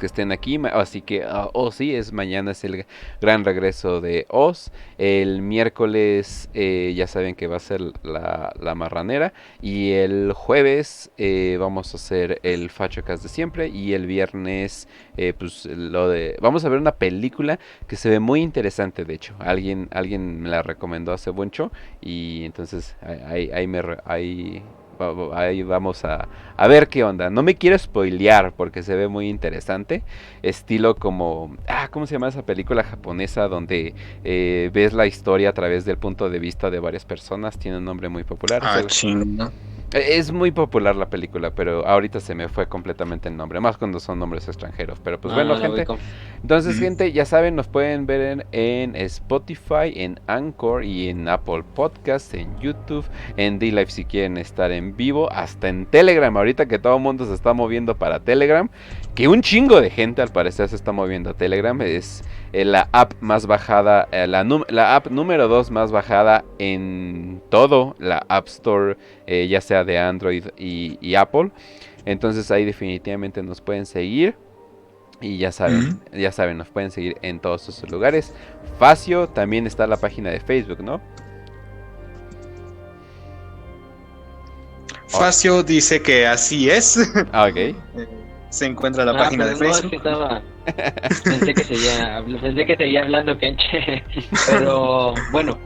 estén aquí. Así que, sí, mañana es el gran regreso de Oz. El miércoles ya saben que va a ser la marranera. Y el jueves vamos a hacer el Fachocast de siempre. Y el viernes, pues vamos a ver una película que se ve muy interesante, de hecho. Alguien me la recomendó hace mucho. Y entonces ahí vamos a ver qué onda. No me quiero spoilear porque se ve muy interesante. Estilo como... ¿cómo se llama esa película japonesa donde ves la historia a través del punto de vista de varias personas? Tiene un nombre muy popular. Chinga. Es muy popular la película, pero ahorita se me fue completamente el nombre, más cuando son nombres extranjeros. Pero pues bueno, gente. Entonces, gente, ya saben, nos pueden ver en Spotify, en Anchor y en Apple Podcasts, en YouTube, en D-Live si quieren estar en vivo, hasta en Telegram. Ahorita que todo el mundo se está moviendo para Telegram, que un chingo de gente al parecer se está moviendo a Telegram. Es la app más bajada, la app número 2 más bajada en todo la App Store, ya sea de Android y Apple. Entonces ahí definitivamente nos pueden seguir. Y ya saben, nos pueden seguir en todos esos lugares. Facio, también está la página de Facebook, ¿no? Facio dice que así es. Ok. Se encuentra la página de Facebook. Pensé que seguía hablando Kenche. Pero bueno,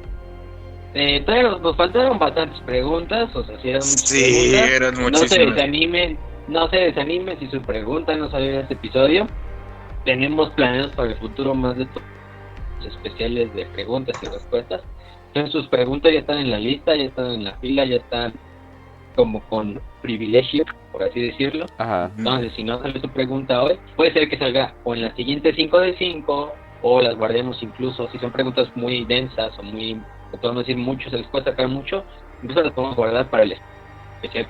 todavía nos faltaron bastantes preguntas. O sea, si eran muchas preguntas, eran muchísimas. No se desanimen si su pregunta no salió en este episodio. Tenemos planeados para el futuro más de estos especiales de preguntas y respuestas. Entonces sus preguntas ya están en la lista, ya están en la fila, ya están como con privilegio, por así decirlo. Ajá. Entonces, si no sale su pregunta hoy, puede ser que salga o en la siguiente 5 de 5, o las guardemos incluso, si son preguntas muy densas o muy, podemos decir mucho, se les puede sacar mucho, incluso las podemos guardar para el especial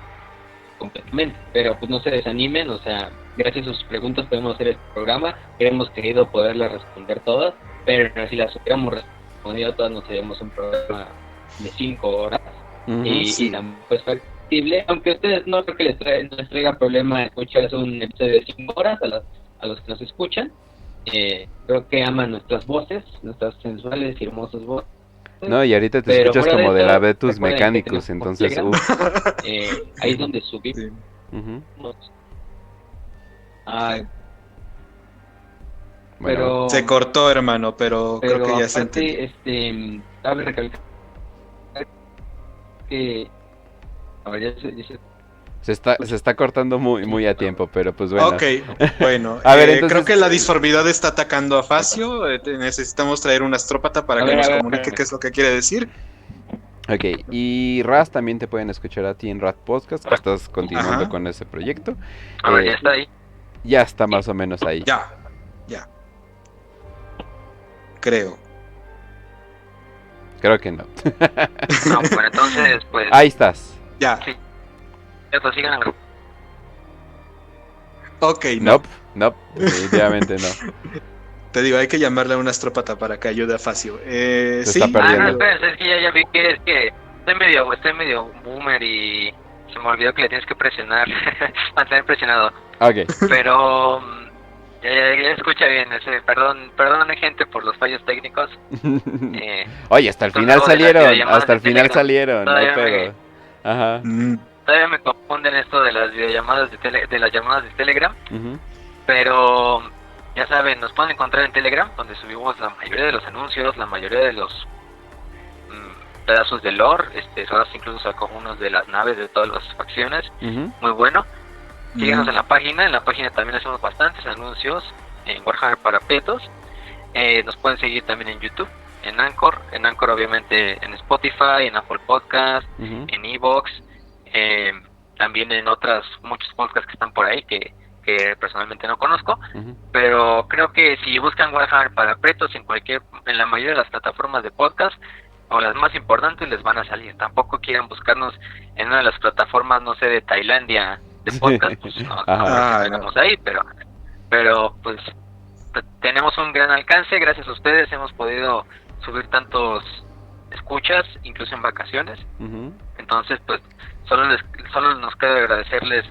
completamente. Pero pues no se desanimen, o sea, gracias a sus preguntas podemos hacer este programa. Hemos querido poderlas responder todas, pero si las hubiéramos respondido todas, nos haríamos un programa de 5 horas. Y también pues factible, aunque ustedes no creo que les traiga problema escuchar un episodio de 5 horas a los que nos escuchan. Creo que aman nuestras voces, nuestras sensuales y hermosas voces. No, y ahorita te escuchas como de la Vetus Mechanicus, entonces ahí es donde subimos. Sí. Pero se cortó, hermano, pero creo que ya se entendió. Cabe recalcar que se está cortando muy a tiempo, pero pues bueno. Ok, bueno. A ver, entonces... creo que la disformidad está atacando a Facio. Necesitamos traer un astrópata para que nos comunique qué es lo que quiere decir. Ok, y Raz también te pueden escuchar a ti en Rat Podcast, que estás continuando con ese proyecto. A ver, ya está ahí. Ya está más o menos ahí. Ya. Creo que no. No, bueno, entonces, pues... Ahí estás. Ya. Sí. Eso, sigan. Ok, Nope, definitivamente no. Te digo, hay que llamarle a un astrópata para que ayude a Facio. Se sí. está perdiendo. No, espera, es que ya vi que es que estoy medio boomer y se me olvidó que le tienes que presionar, mantener presionado. Ok. Pero ya escucha bien, perdón gente por los fallos técnicos. Oye, hasta el final salieron, no hay pedo. Ajá. Todavía me confunden esto de las videollamadas de las llamadas de Telegram. Pero ya saben, nos pueden encontrar en Telegram, donde subimos la mayoría de los anuncios, la mayoría de los pedazos de lore. Rodas incluso sacó unos de las naves de todas las facciones. Muy bueno. Síguenos en la página también hacemos bastantes anuncios en Warhammer para petos. Nos pueden seguir también en YouTube, en Anchor obviamente, en Spotify, en Apple Podcast, en Evox, también en muchos podcasts que están por ahí que personalmente no conozco, pero creo que si buscan Warhammer para pretos en la mayoría de las plataformas de podcast, o las más importantes les van a salir. Tampoco quieran buscarnos en una de las plataformas, no sé, de Tailandia de podcast, pues no creo que tengamos ahí, pero pues tenemos un gran alcance. Gracias a ustedes hemos podido subir tantos escuchas, incluso en vacaciones. Entonces, pues solo nos queda agradecerles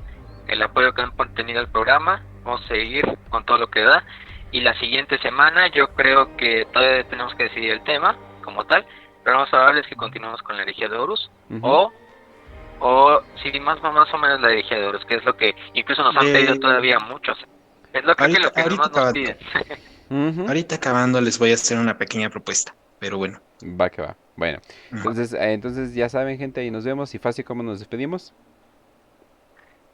el apoyo que han tenido al programa. Vamos a seguir con todo lo que da, y la siguiente semana yo creo que todavía tenemos que decidir el tema como tal, pero vamos a hablarles que continuamos con la herejía de Horus, o si más o menos la herejía de Horus, que es lo que incluso nos han pedido todavía muchos. Es lo que más nos piden. Ahorita acabando les voy a hacer una pequeña propuesta, pero bueno. Va que va. Bueno, entonces ya saben, gente, ahí nos vemos. Y fácil, ¿cómo nos despedimos?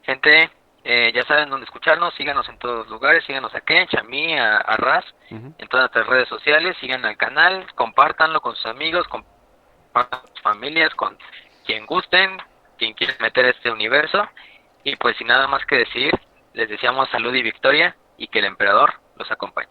Gente, ya saben dónde escucharnos, síganos en todos los lugares, síganos a Kench, a mí, a Raz, en todas nuestras redes sociales, sigan al canal, compártanlo con sus amigos, compartan con sus familias, con quien gusten, quien quiera meter este universo, y pues sin nada más que decir, les deseamos salud y victoria, y que el emperador los acompañe.